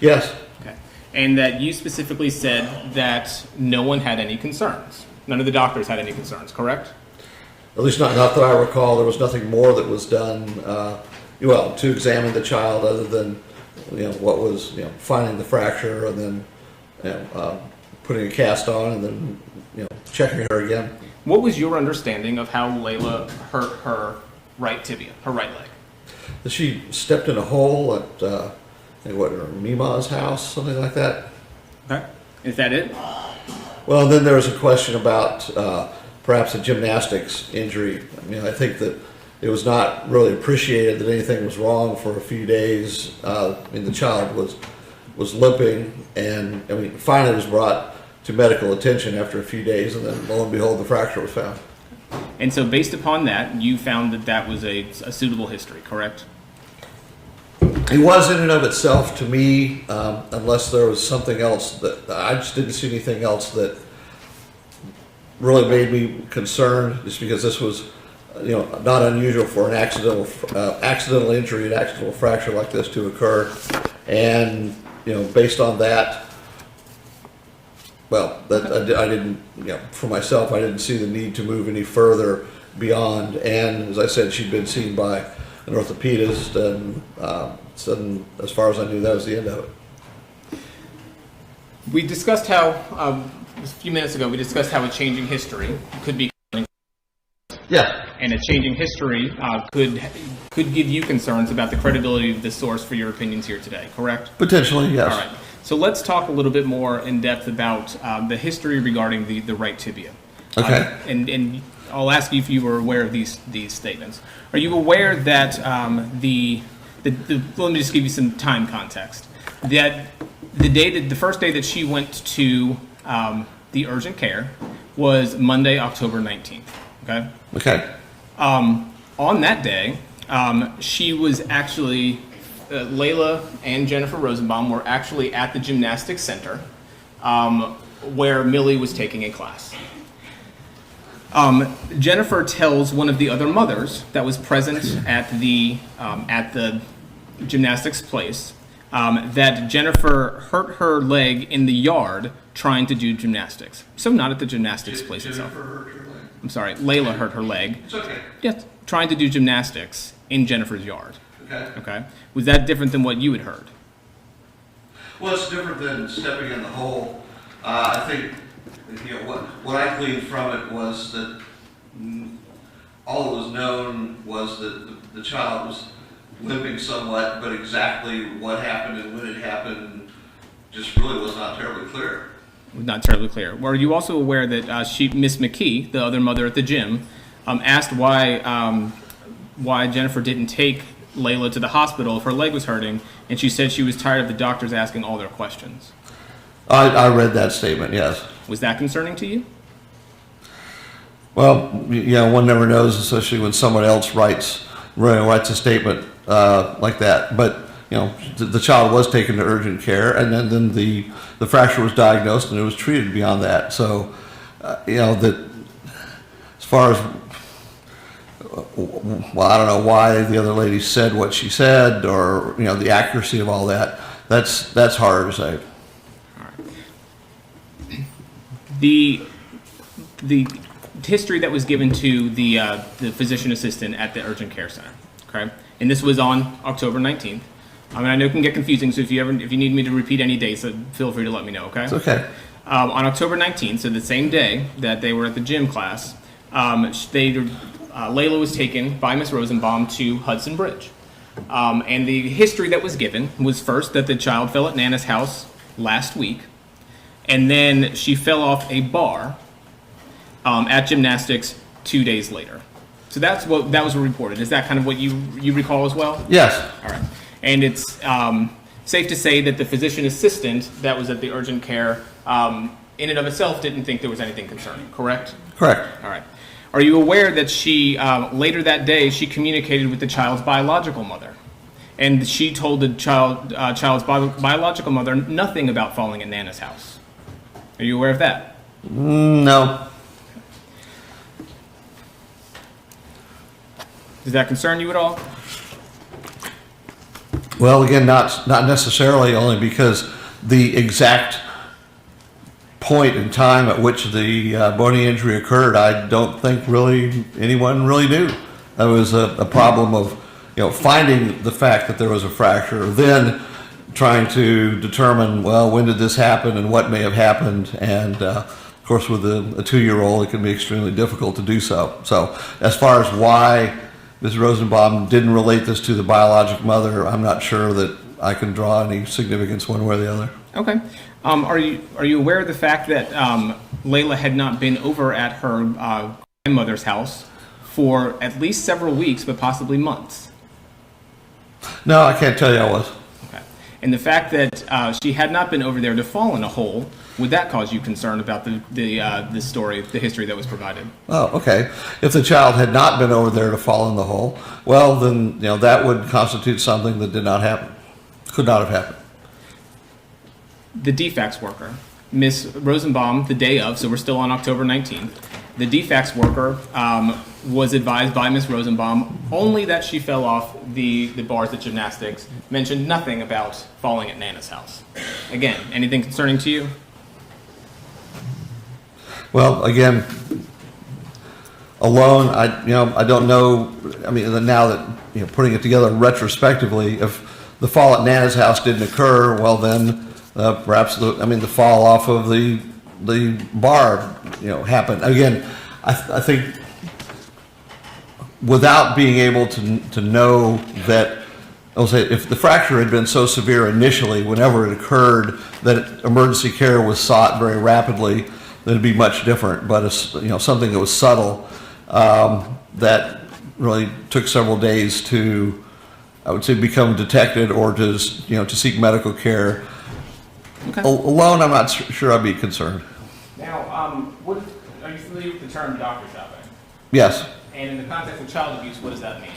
Yes. Okay. And that you specifically said that no one had any concerns. None of the doctors had any concerns, correct? At least not that I recall. There was nothing more that was done, to examine the child other than, what was, finding the fracture and then, putting a cast on and then, checking her again. What was your understanding of how Layla hurt her right tibia, her right leg? She stepped in a hole at, her Mima's house, something like that. Okay. Is that it? Well, then there was a question about perhaps a gymnastics injury. I think that it was not really appreciated that anything was wrong for a few days. The child was limping, and finally was brought to medical attention after a few days, and then lo and behold, the fracture was found. And so, based upon that, you found that was a suitable history, correct? It was in and of itself to me, unless there was something else that I just didn't see anything else that really made me concerned. Just because this was, not unusual for an accidental injury, an accidental fracture like this to occur, and based on that, I didn't, for myself, I didn't see the need to move any further beyond. And as I said, she'd been seen by an orthopedist, and as far as I knew, that was the end of it. We discussed how, a few minutes ago, a changing history could be. Yeah. and a changing history could give you concerns about the credibility of the source for your opinions here today, correct? Potentially, yes. All right. So let's talk a little bit more in depth about the history regarding the right tibia. Okay. And I'll ask you if you were aware of these statements. Are you aware that let me just give you some time context. That the first day that she went to the urgent care was Monday, October 19th. Okay. Okay. On that day, she was actually Layla and Jennifer Rosenbaum were actually at the gymnastics center where Millie was taking a class. Jennifer tells one of the other mothers that was present at the gymnastics place that Jennifer hurt her leg in the yard trying to do gymnastics. So not at the gymnastics place itself. Jennifer hurt her leg. I'm sorry, Layla hurt her leg. It's okay. Yes, trying to do gymnastics in Jennifer's yard. Okay. Okay. Was that different than what you had heard? Well, it's different than stepping in the hole. I think what I gleaned from it was that all that was known was that the child was limping somewhat, but exactly what happened and when it happened just really was not terribly clear. Not terribly clear. Were you also aware that Miss McKee, the other mother at the gym, asked why Jennifer didn't take Layla to the hospital if her leg was hurting, and she said she was tired of the doctors asking all their questions? I read that statement, yes. Was that concerning to you? Well, one never knows, especially when someone else writes a statement like that. But the child was taken to urgent care, and then the fracture was diagnosed, and it was treated beyond that. So, that as far as I don't know why the other lady said what she said, or the accuracy of all that. That's hard to say. The history that was given to the physician assistant at the urgent care center, okay, and this was on October 19th. I know it can get confusing, so if you need me to repeat any dates, feel free to let me know. Okay. It's okay. On October 19th, so the same day that they were at the gym class, Layla was taken by Miss Rosenbaum to Hudson Bridge, and the history that was given was first that the child fell at Nana's house last week. And then she fell off a bar at gymnastics 2 days later. So that was reported. Is that kind of what you recall as well? Yes. All right. And it's safe to say that the physician assistant that was at the urgent care, in and of itself, didn't think there was anything concerning. Correct? Correct. All right. Are you aware that she later that day she communicated with the child's biological mother? And she told the child's biological mother nothing about falling at Nana's house. Are you aware of that? No. Does that concern you at all? Well, again, not necessarily, only because the exact point in time at which the bony injury occurred, I don't think really anyone really knew. That was a problem of finding the fact that there was a fracture, then trying to determine, well, when did this happen and what may have happened, and of course with a 2-year-old it can be extremely difficult to do so. So as far as why Ms. Rosenbaum didn't relate this to the biologic mother, I'm not sure that I can draw any significance one way or the other. Okay. Are you aware of the fact that Layla had not been over at her grandmother's house for at least several weeks, but possibly months? No, I can't tell you I was. Okay. And the fact that she had not been over there to fall in a hole, would that cause you concern about the story, the history that was provided? Oh, okay. If the child had not been over there to fall in the hole, well, then that would constitute something that did not happen, could not have happened. The defects worker, Miss Rosenbaum, the day of, so we're still on October 19th, the defects worker was advised by Miss Rosenbaum only that she fell off the bars at gymnastics, mentioned nothing about falling at Nana's house. Again, anything concerning to you? Well, again, alone, I don't know. I mean, now that putting it together retrospectively, if the fall at Nana's house didn't occur, well then perhaps the fall off of the bar happened. Again, I think without being able to know that, I'll say, if the fracture had been so severe initially, whenever it occurred, that emergency care was sought very rapidly, then it'd be much different. But it's, you know, something that was subtle, that really took several days to, I would say, become detected or to, you know, to seek medical care. Okay. Alone, I'm not sure I'd be concerned. Now, are you familiar with the term doctor shopping? Yes. And in the context of child abuse, what does that mean?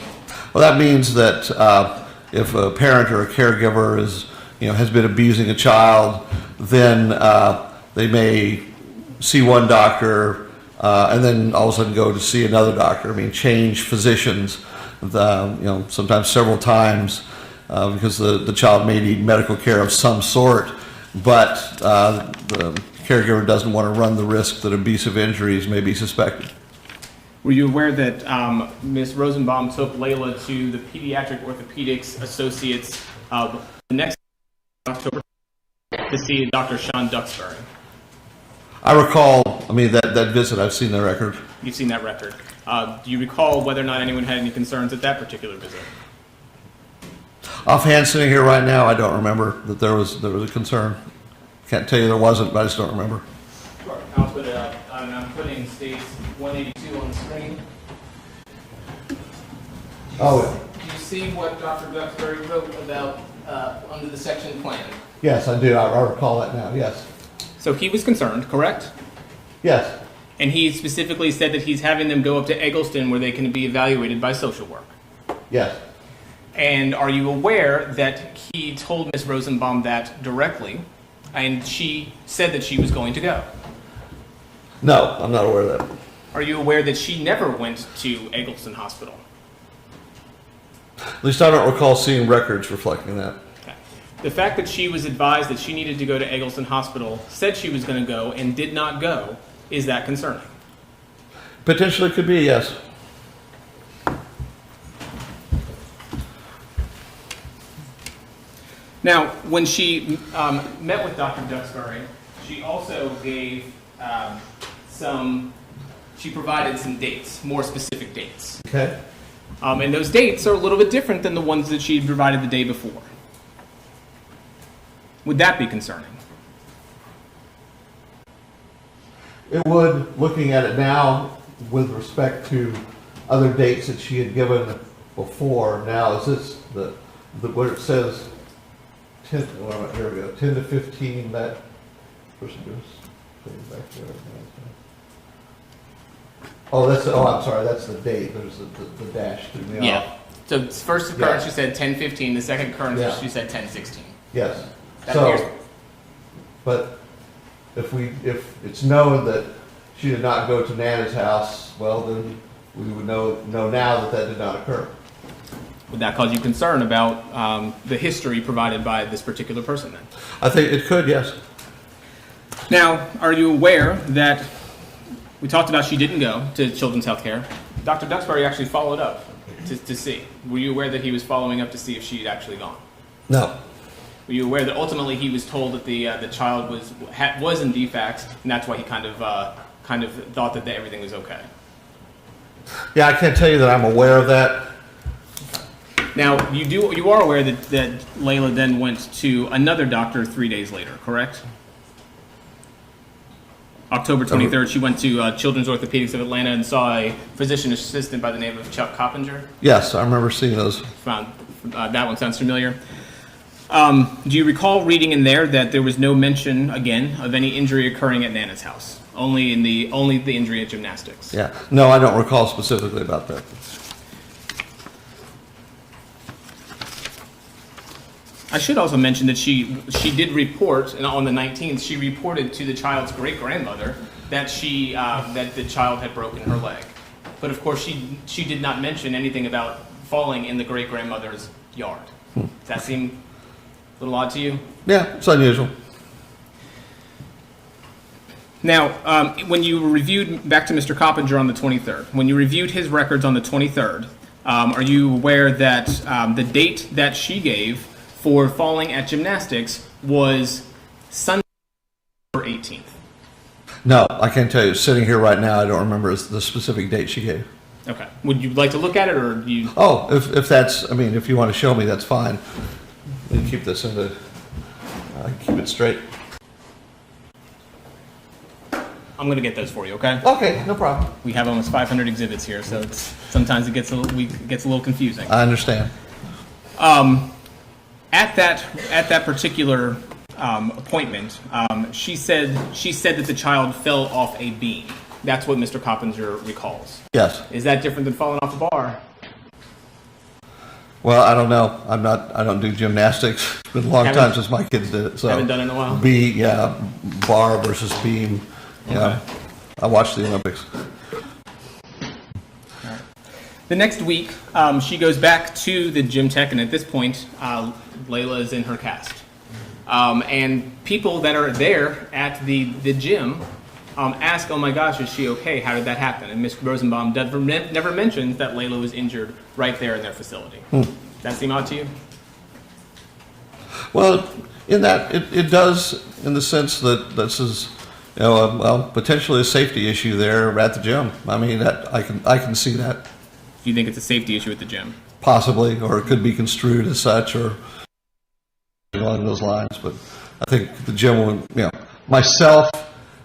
Well, that means that if a parent or a caregiver is, you know, has been abusing a child, then they may see one doctor and then all of a sudden go to see another doctor. I mean, change physicians, you know, sometimes several times because the child may need medical care of some sort, but the caregiver doesn't want to run the risk that abusive injuries may be suspected. Were you aware that Ms. Rosenbaum took Layla to the Pediatric Orthopedics Associates the next October to see Dr. Sean Duxbury? I recall, I mean, that visit, I've seen the record. You've seen that record. Do you recall whether or not anyone had any concerns at that particular visit? Offhand, sitting here right now, I don't remember that there was a concern. Can't tell you there wasn't, but I just don't remember. Sure. I'll put it up. I'm putting states 182 on the screen. Oh, Do you see what Dr. Duxbury wrote about under the section plan? yes, I do. I recall that now, yes. So he was concerned, correct? Yes. And he specifically said that he's having them go up to Eggleston where they can be evaluated by social work. Yes. And are you aware that he told Ms. Rosenbaum that directly, and she said that she was going to go? No, I'm not aware of that. Are you aware that she never went to Eggleston Hospital? At least I don't recall seeing records reflecting that. Okay. The fact that she was advised that she needed to go to Eggleston Hospital, said she was going to go, and did not go, is that concerning? Potentially could be, yes. Now, when she met with Dr. Duxbury, she also gave she provided some dates, more specific dates. Okay. And those dates are a little bit different than the ones that she had provided the day before. Would that be concerning? It would, looking at it now, with respect to other dates that she had given before. Now, is this where it says 10, well, here we go, 10 to 15, that person goes back there. Oh, I'm sorry, that's the date. There's the dash through me off. Yeah. So first occurrence, Yeah. she said 10:15. The second occurrence, Yeah. she said 10:16. Yes. That So, appears- but if it's known that she did not go to Nana's house, well, then we would know now that did not occur. Would that cause you concern about the history provided by this particular person then? I think it could, yes. Now, are you aware that we talked about she didn't go to Children's Healthcare? Dr. Duxbury actually followed up to see. Were you aware that he was following up to see if she had actually gone? No. Were you aware that ultimately he was told that the child was in defects, and that's why he kind of thought that everything was okay? Yeah, I can't tell you that I'm aware of that. Now, you are aware that Layla then went to another doctor 3 days later, correct? October 23rd, she went to Children's Orthopedics of Atlanta and saw a physician assistant by the name of Chuck Coppinger. Yes, I remember seeing those. That one sounds familiar. Do you recall reading in there that there was no mention, again, of any injury occurring at Nana's house? Only the injury at gymnastics? Yeah. No, I don't recall specifically about that. I should also mention that she did report, and on the 19th, she reported to the child's great-grandmother that that the child had broken her leg. But of course, she did not mention anything about falling in the great-grandmother's yard. Does that seem a little odd to you? Yeah, it's unusual. Now, when you reviewed, back to Mr. Coppinger on the 23rd, when you reviewed his records on the 23rd, are you aware that the date that she gave for falling at gymnastics was Sunday, October 18th? No, I can't tell you. Sitting here right now, I don't remember the specific date she gave. Okay. Would you like to look at it, or do you? Oh, if that's, I mean, if you want to show me, that's fine. Let me keep this in the, keep it straight. I'm going to get those for you, okay? Okay, no problem. We have almost 500 exhibits here, so sometimes it gets a little confusing. I understand. At that particular appointment, she said that the child fell off a beam. That's what Mr. Coppinger recalls. Yes. Is that different than falling off a bar? Well, I don't know. I don't do gymnastics. It's been a long time since my kids did it. So Haven't done it in a while? Bar versus beam. Yeah. Okay. I watched the Olympics. The next week, she goes back to the gym tech, and at this point, Layla is in her cast. And people that are there at the gym ask, "Oh my gosh, is she okay? How did that happen?" And Ms. Rosenbaum never mentions that Layla was injured right there in their facility. Does that seem odd to you? Well, in that it does, in the sense that this is, potentially a safety issue there at the gym. I mean, that I can see that. Do you think it's a safety issue at the gym? Possibly, or it could be construed as such, or along those lines. But I think the gym would, myself,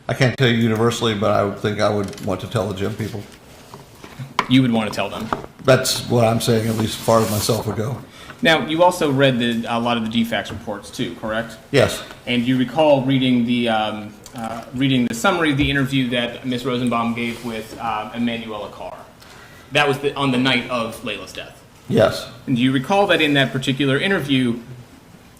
I can't tell you universally, but I would think I would want to tell the gym people. You would want to tell them. That's what I'm saying, at least as far as myself would go. Now, you also read a lot of the DFACS reports too, correct? Yes. And you recall reading the summary of the interview that Ms. Rosenbaum gave with Emanuela Carr. That was on the night of Layla's death. Yes. And do you recall that in that particular interview,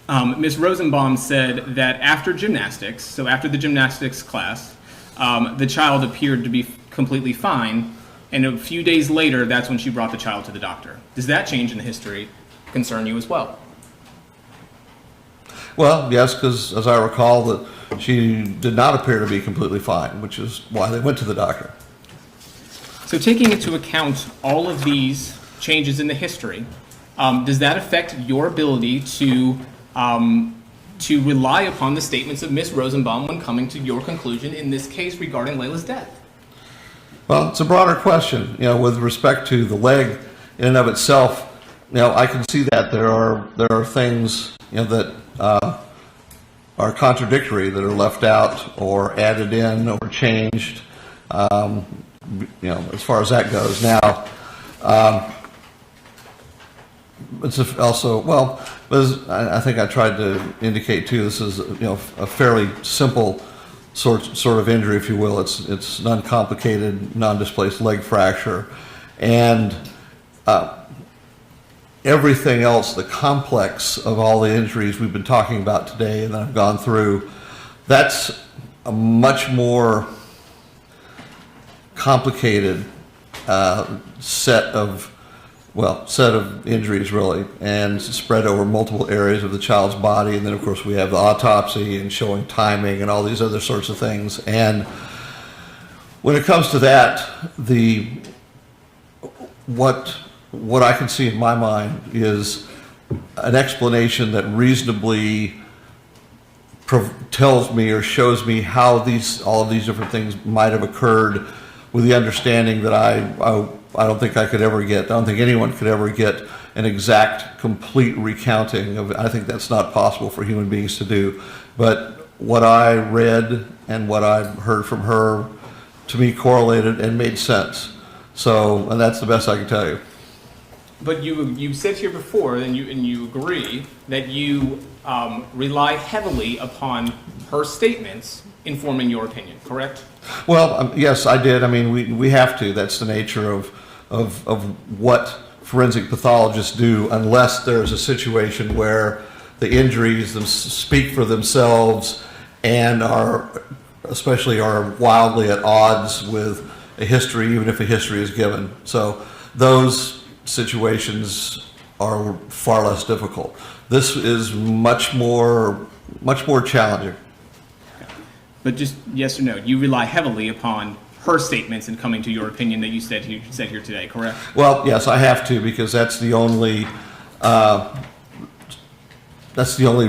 Ms. Rosenbaum said that after gymnastics, so after the gymnastics class, the child appeared to be completely fine, and a few days later, that's when she brought the child to the doctor. Does that change in the history concern you as well? Well, yes, because as I recall, that she did not appear to be completely fine, which is why they went to the doctor. So taking into account all of these changes in the history, does that affect your ability to rely upon the statements of Ms. Rosenbaum when coming to your conclusion in this case regarding Layla's death? Well, it's a broader question. With respect to the leg in and of itself, I can see that there are things that are contradictory, that are left out or added in or changed. As far as that goes. Now, it's also, I think I tried to indicate too, this is a fairly simple sort of injury, if you will. It's an uncomplicated, non-displaced leg fracture, and everything else, the complex of all the injuries we've been talking about today and that I've gone through, that's a much more complicated set of injuries, really, and spread over multiple areas of the child's body. And then, of course, we have the autopsy and showing timing and all these other sorts of things. And when it comes to that, what I can see in my mind is an explanation that reasonably tells me or shows me how all of these different things might have occurred, with the understanding that I don't think I could ever get, I don't think anyone could ever get an exact, complete recounting of it. I think that's not possible for human beings to do. But what I read and what I heard from her, to me, correlated and made sense. So, and that's the best I can tell you. But you said here before, and you agree, that you rely heavily upon her statements informing your opinion, correct? Well, yes, I did. I mean, we have to. That's the nature of what forensic pathologists do, unless there's a situation where the injuries speak for themselves and are wildly at odds with a history, even if a history is given. So those situations are far less difficult. This is much more challenging. But just yes or no, you rely heavily upon her statements in coming to your opinion that you said here today, correct? Well, yes, I have to, because that's the only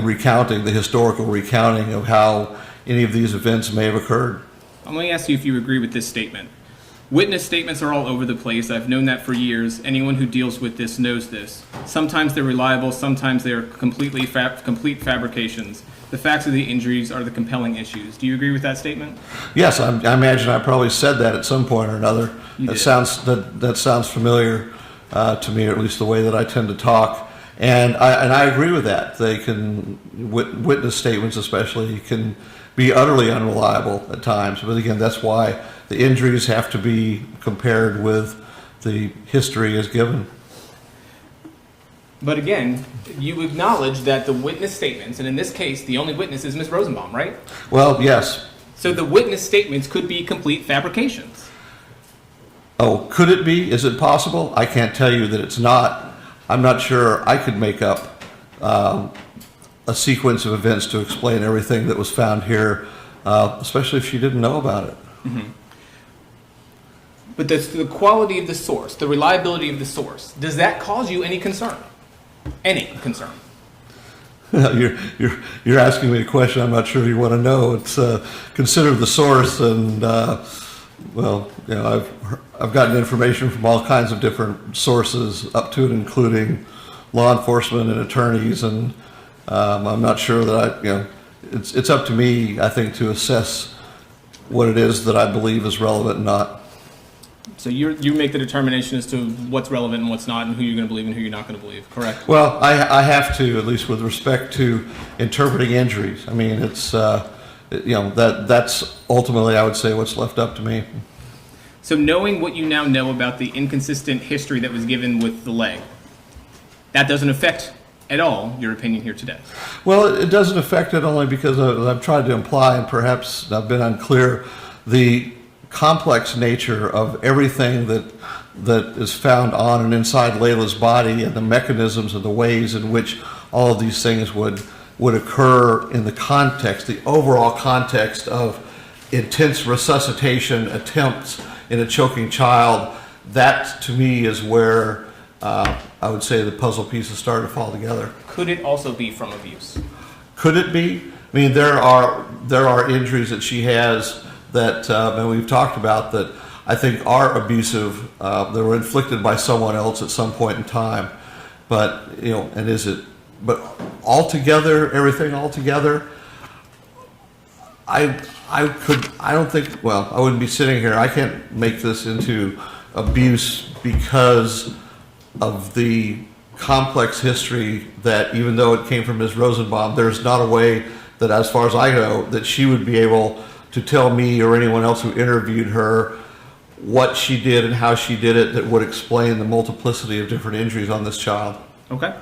recounting, the historical recounting of how any of these events may have occurred. Let me ask you if you agree with this statement. Witness statements are all over the place. I've known that for years. Anyone who deals with this knows this. Sometimes they're reliable, sometimes they're complete fabrications. The facts of the injuries are the compelling issues. Do you agree with that statement? Yes, I imagine I probably said that at some point or another. You did. That sounds familiar to me, or at least the way that I tend to talk. And I agree with that. They can, witness statements especially, can be utterly unreliable at times. But again, that's why the injuries have to be compared with the history as given. But again, you acknowledge that the witness statements, and in this case, the only witness is Ms. Rosenbaum, right? Well, yes. So the witness statements could be complete fabrications. Oh, could it be? Is it possible? I can't tell you that it's not. I'm not sure I could make up a sequence of events to explain everything that was found here, especially if she didn't know about it. Mm-hmm. But the quality of the source, the reliability of the source, does that cause you any concern? Any concern? You're asking me a question I'm not sure you want to know. It's consider the source, and well, you know, I've gotten information from all kinds of different sources, up to and including law enforcement and attorneys, and I'm not sure that it's up to me, I think, to assess what it is that I believe is relevant and not. So you make the determination as to what's relevant and what's not, and who you're going to believe and who you're not going to believe, correct? Well, I have to, at least with respect to interpreting injuries. I mean, it's that's ultimately, I would say, what's left up to me. So knowing what you now know about the inconsistent history that was given with the leg, that doesn't affect at all your opinion here today. Well, it doesn't affect it only because I've tried to imply, and perhaps I've been unclear, the complex nature of everything that is found on and inside Layla's body, and the mechanisms and the ways in which all of these things would occur in the context, the overall context of intense resuscitation attempts in a choking child. That, to me, is where I would say the puzzle pieces start to fall together. Could it also be from abuse? Could it be? I mean, there are injuries that she has that, and we've talked about, that I think are abusive. They were inflicted by someone else at some point in time. But, and is it? But altogether, everything altogether, I don't think. Well, I wouldn't be sitting here. I can't make this into abuse because of the complex history that, even though it came from Ms. Rosenbaum, there's not a way that, as far as I know, that she would be able to tell me or anyone else who interviewed her what she did and how she did it that would explain the multiplicity of different injuries on this child. Okay.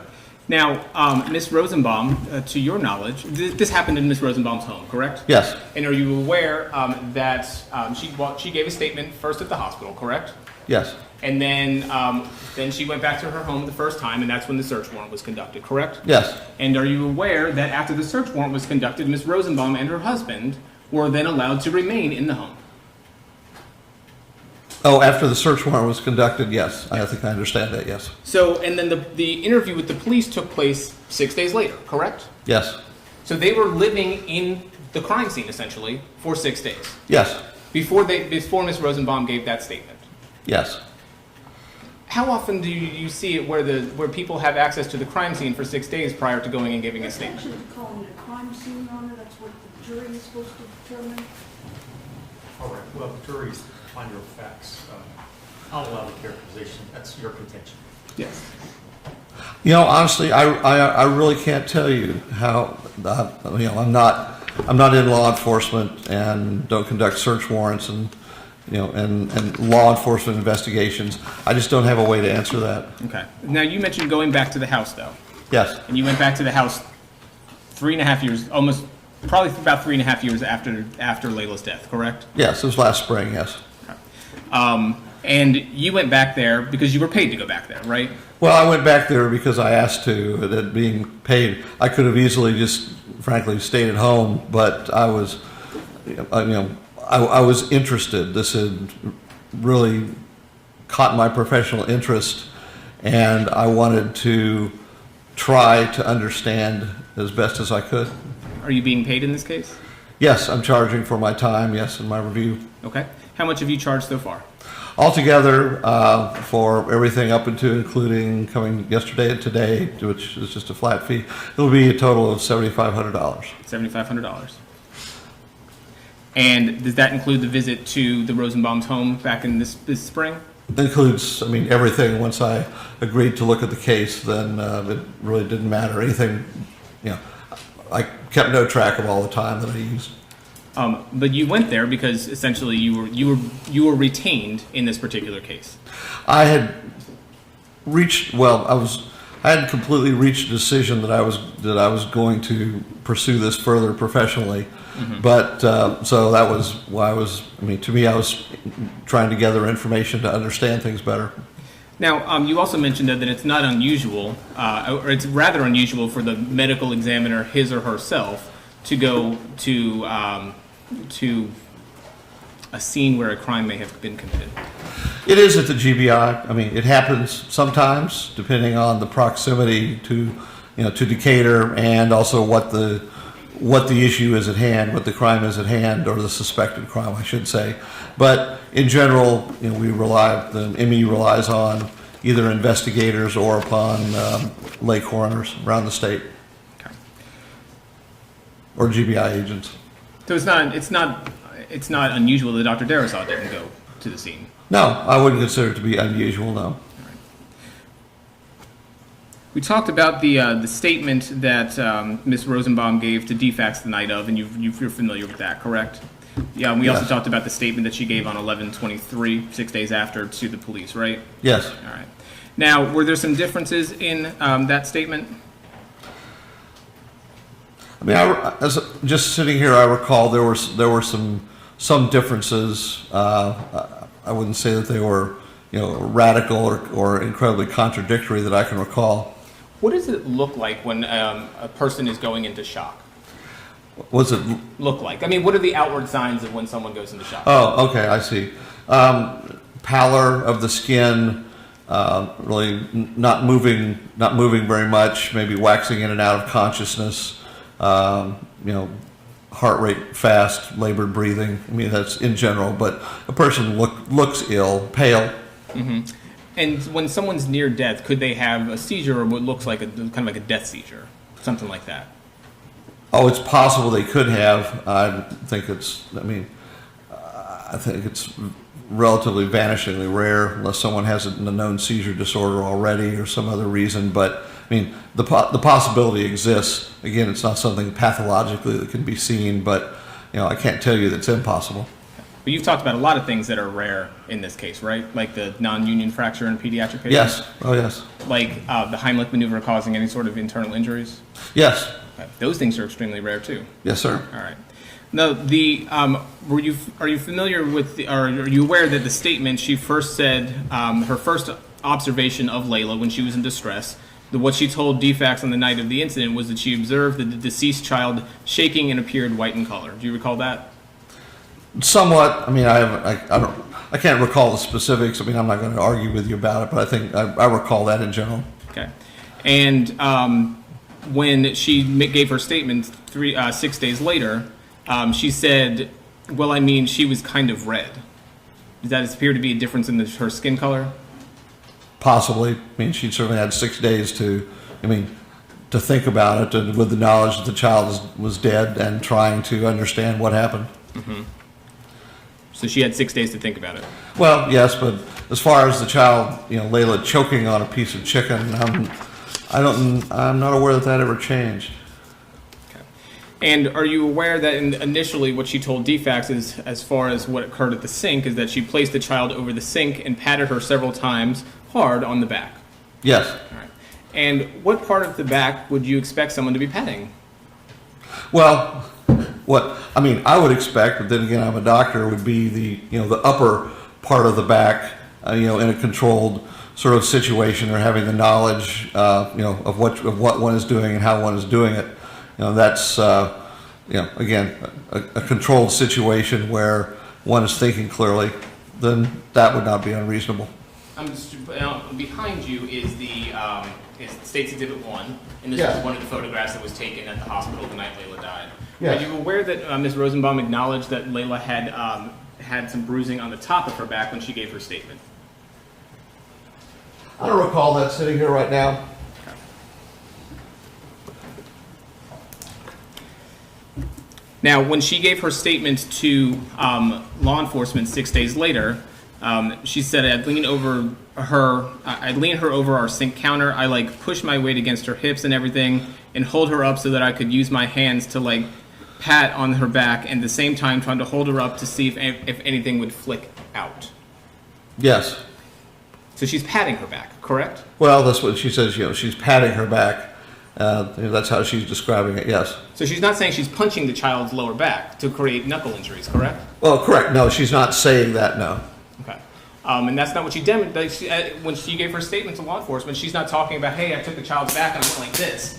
Now, Ms. Rosenbaum, to your knowledge, this happened in Ms. Rosenbaum's home, correct? Yes. And are you aware that she gave a statement first at the hospital, correct? Yes. And then she went back to her home the first time, and that's when the search warrant was conducted, correct? Yes. And are you aware that after the search warrant was conducted, Ms. Rosenbaum and her husband were then allowed to remain in the home? Oh, after the search warrant was conducted, yes. I think I understand that, yes. So, and then the interview with the police took place 6 days later, correct? Yes. So they were living in the crime scene, essentially, for 6 days. Yes. Before Ms. Rosenbaum gave that statement. Yes. How often do you see it where people have access to the crime scene for 6 days prior to going and giving a statement? That's actually calling it a crime scene, Your Honor. That's what the jury is supposed to determine. All right, well, the jury's finder of facts. I'll allow the characterization. That's your contention. Yes. Honestly, I really can't tell you how. I'm not in law enforcement and don't conduct search warrants and law enforcement investigations. I just don't have a way to answer that. Okay. Now, you mentioned going back to the house, though. Yes. And you went back to the house 3.5 years, probably about 3.5 years after Layla's death, correct? Yes, it was last spring, yes. And you went back there because you were paid to go back there, right? Well, I went back there because I asked to. That being paid, I could have easily just, frankly, stayed at home. But I was, I was interested. This had really caught my professional interest, and I wanted to try to understand as best as I could. Are you being paid in this case? Yes, I'm charging for my time. Yes, in my review. Okay. How much have you charged so far? altogether, for everything up into including coming yesterday and today, which is just a flat fee, it'll be a total of $7,500. $7,500. And does that include the visit to the Rosenbaum's home back in this spring? It includes, I mean, everything. Once I agreed to look at the case, then it really didn't matter. Anything, I kept no track of all the time that I used. But you went there because essentially you were retained in this particular case. I had reached, I hadn't completely reached a decision that I was going to pursue this further professionally. Mm-hmm. But so that was why I was trying to gather information to understand things better. Now, you also mentioned that it's not unusual, or it's rather unusual for the medical examiner, his or herself, to go to a scene where a crime may have been committed. It is at the GBI. I mean, it happens sometimes, depending on the proximity to Decatur, and also what the issue is at hand, what the crime is at hand, or the suspected crime, I should say. But in general, the ME relies on either investigators or upon lay coroners around the state, Okay. or GBI agents. So it's not unusual that Dr. Darasaw didn't go to the scene. No, I wouldn't consider it to be unusual. No. We talked about the statement that Ms. Rosenbaum gave to DFACS the night of, and you're familiar with that, correct? Yeah, and we also talked about the statement that she gave on 11/23, 6 days after, to the police, right? Yes. All right. Now, were there some differences in that statement? I mean, as just sitting here, I recall there were some differences. I wouldn't say that they were radical or incredibly contradictory that I can recall. What does it look like when a person is going into shock? Was it Look like? I mean, what are the outward signs of when someone goes into shock? Oh, okay, I see. Pallor of the skin, really not moving very much, maybe waxing in and out of consciousness, heart rate fast, labored breathing. I mean, that's in general, but a person looks ill, pale. Mm-hmm. And when someone's near death, could they have a seizure or what looks like kind of like a death seizure, something like that? Oh, it's possible they could have. I think it's relatively vanishingly rare, unless someone has a known seizure disorder already or some other reason. But I mean, the possibility exists. Again, it's not something pathologically that can be seen, but I can't tell you that it's impossible. But you've talked about a lot of things that are rare in this case, right? Like the non-union fracture in pediatric patients? Yes. Oh, yes. Like the Heimlich maneuver causing any sort of internal injuries? Yes. Okay. Those things are extremely rare too. Yes, sir. All right. Now, are you familiar with, or are you aware that the statement she first said, her first observation of Layla when she was in distress, what she told DFACS on the night of the incident was that she observed the deceased child shaking and appeared white in color. Do you recall that? Somewhat. I mean, I can't recall the specifics. I mean, I'm not going to argue with you about it, but I think I recall that in general. Okay. And when she gave her statement 6 days later, she said, well, I mean, she was kind of red. Does that appear to be a difference in her skin color? Possibly. I mean, she certainly had 6 days to think about it, and with the knowledge that the child was dead and trying to understand what happened. Mm-hmm. So she had 6 days to think about it. Well, yes, but as far as the child, Layla choking on a piece of chicken, I'm not aware that ever changed. Okay. And are you aware that initially what she told DFACS is, as far as what occurred at the sink, is that she placed the child over the sink and patted her several times hard on the back? Yes. All right. And what part of the back would you expect someone to be patting? Well, I would expect, but then again, I'm a doctor, would be the upper part of the back, in a controlled sort of situation, or having the knowledge, of what one is doing and how one is doing it. That's, again, a controlled situation where one is thinking clearly, then that would not be unreasonable. Behind you is State's Exhibit 1, and this is one of the photographs that was taken at the hospital the night Layla died. Yes. Are you aware that Ms. Rosenbaum acknowledged that Layla had had some bruising on the top of her back when she gave her statement. I don't recall that sitting here right now. Now, when she gave her statement to law enforcement 6 days later, she said, I'd lean her over our sink counter. I like push my weight against her hips and everything and hold her up so that I could use my hands to like pat on her back and at the same time trying to hold her up to see if anything would flick out. Yes. So she's patting her back, correct? Well, that's what she says, she's patting her back. That's how she's describing it, yes. So she's not saying she's punching the child's lower back to create knuckle injuries, correct? Well, correct. No, she's not saying that, no. Okay. And that's not what she demonstrated. When she gave her statement to law enforcement, she's not talking about, hey, I took the child's back and I went like this.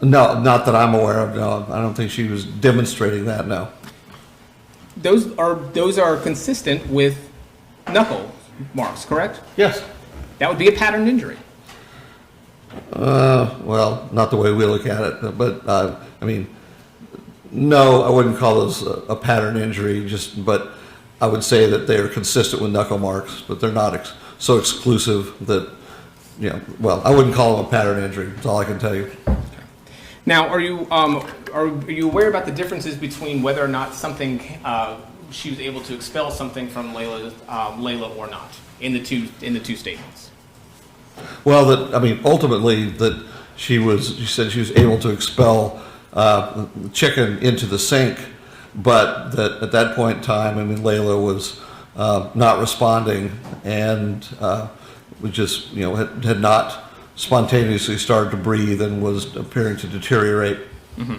No, not that I'm aware of, no. I don't think she was demonstrating that, no. Those are consistent with knuckle marks, correct? Yes. That would be a patterned injury. Well, not the way we look at it, but, I mean, no, I wouldn't call those a pattern injury, but I would say that they are consistent with knuckle marks, but they're not so exclusive that, well, I wouldn't call them a pattern injury, that's all I can tell you. Now, are you aware about the differences between whether or not something, she was able to expel something from Layla or not in the two statements? Well, ultimately, that she said she was able to expel the chicken into the sink, but that at that point in time, Layla was not responding and was just, had not spontaneously started to breathe and was appearing to deteriorate. Mm-hmm.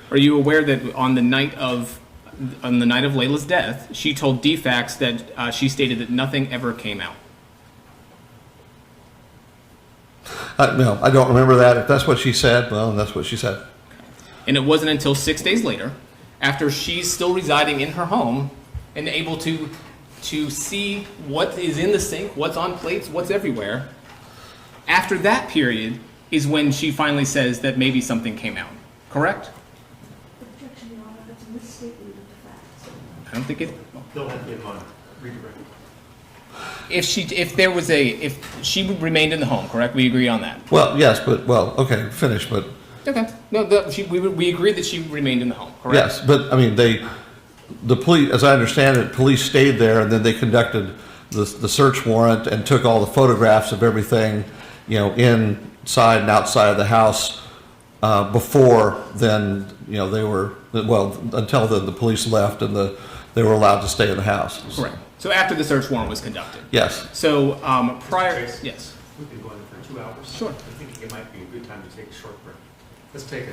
Are you aware that on the night of Layla's death, she told DFACS that she stated that nothing ever came out? No, I don't remember that. If that's what she said, well, that's what she said. And it wasn't until 6 days later, after she's still residing in her home and able to see what is in the sink, what's on plates, what's everywhere, after that period is when she finally says that maybe something came out. Correct? Objection, Your Honor, that's a misstatement of the facts. I don't think it. They'll have to give on redirect. If she remained in the home, correct? We agree on that. Well, yes, but, okay, finish, but. Okay. No, we agreed that she remained in the home, correct? Yes, but, the police, as I understand it, police stayed there and then they conducted the search warrant and took all the photographs of everything, inside and outside of the house before then, they were, until the police left and they were allowed to stay in the house. Correct. So after the search warrant was conducted. Yes. So prior, yes. We've been going for 2 hours. Sure. I think it might be a good time to take a short break. Let's take a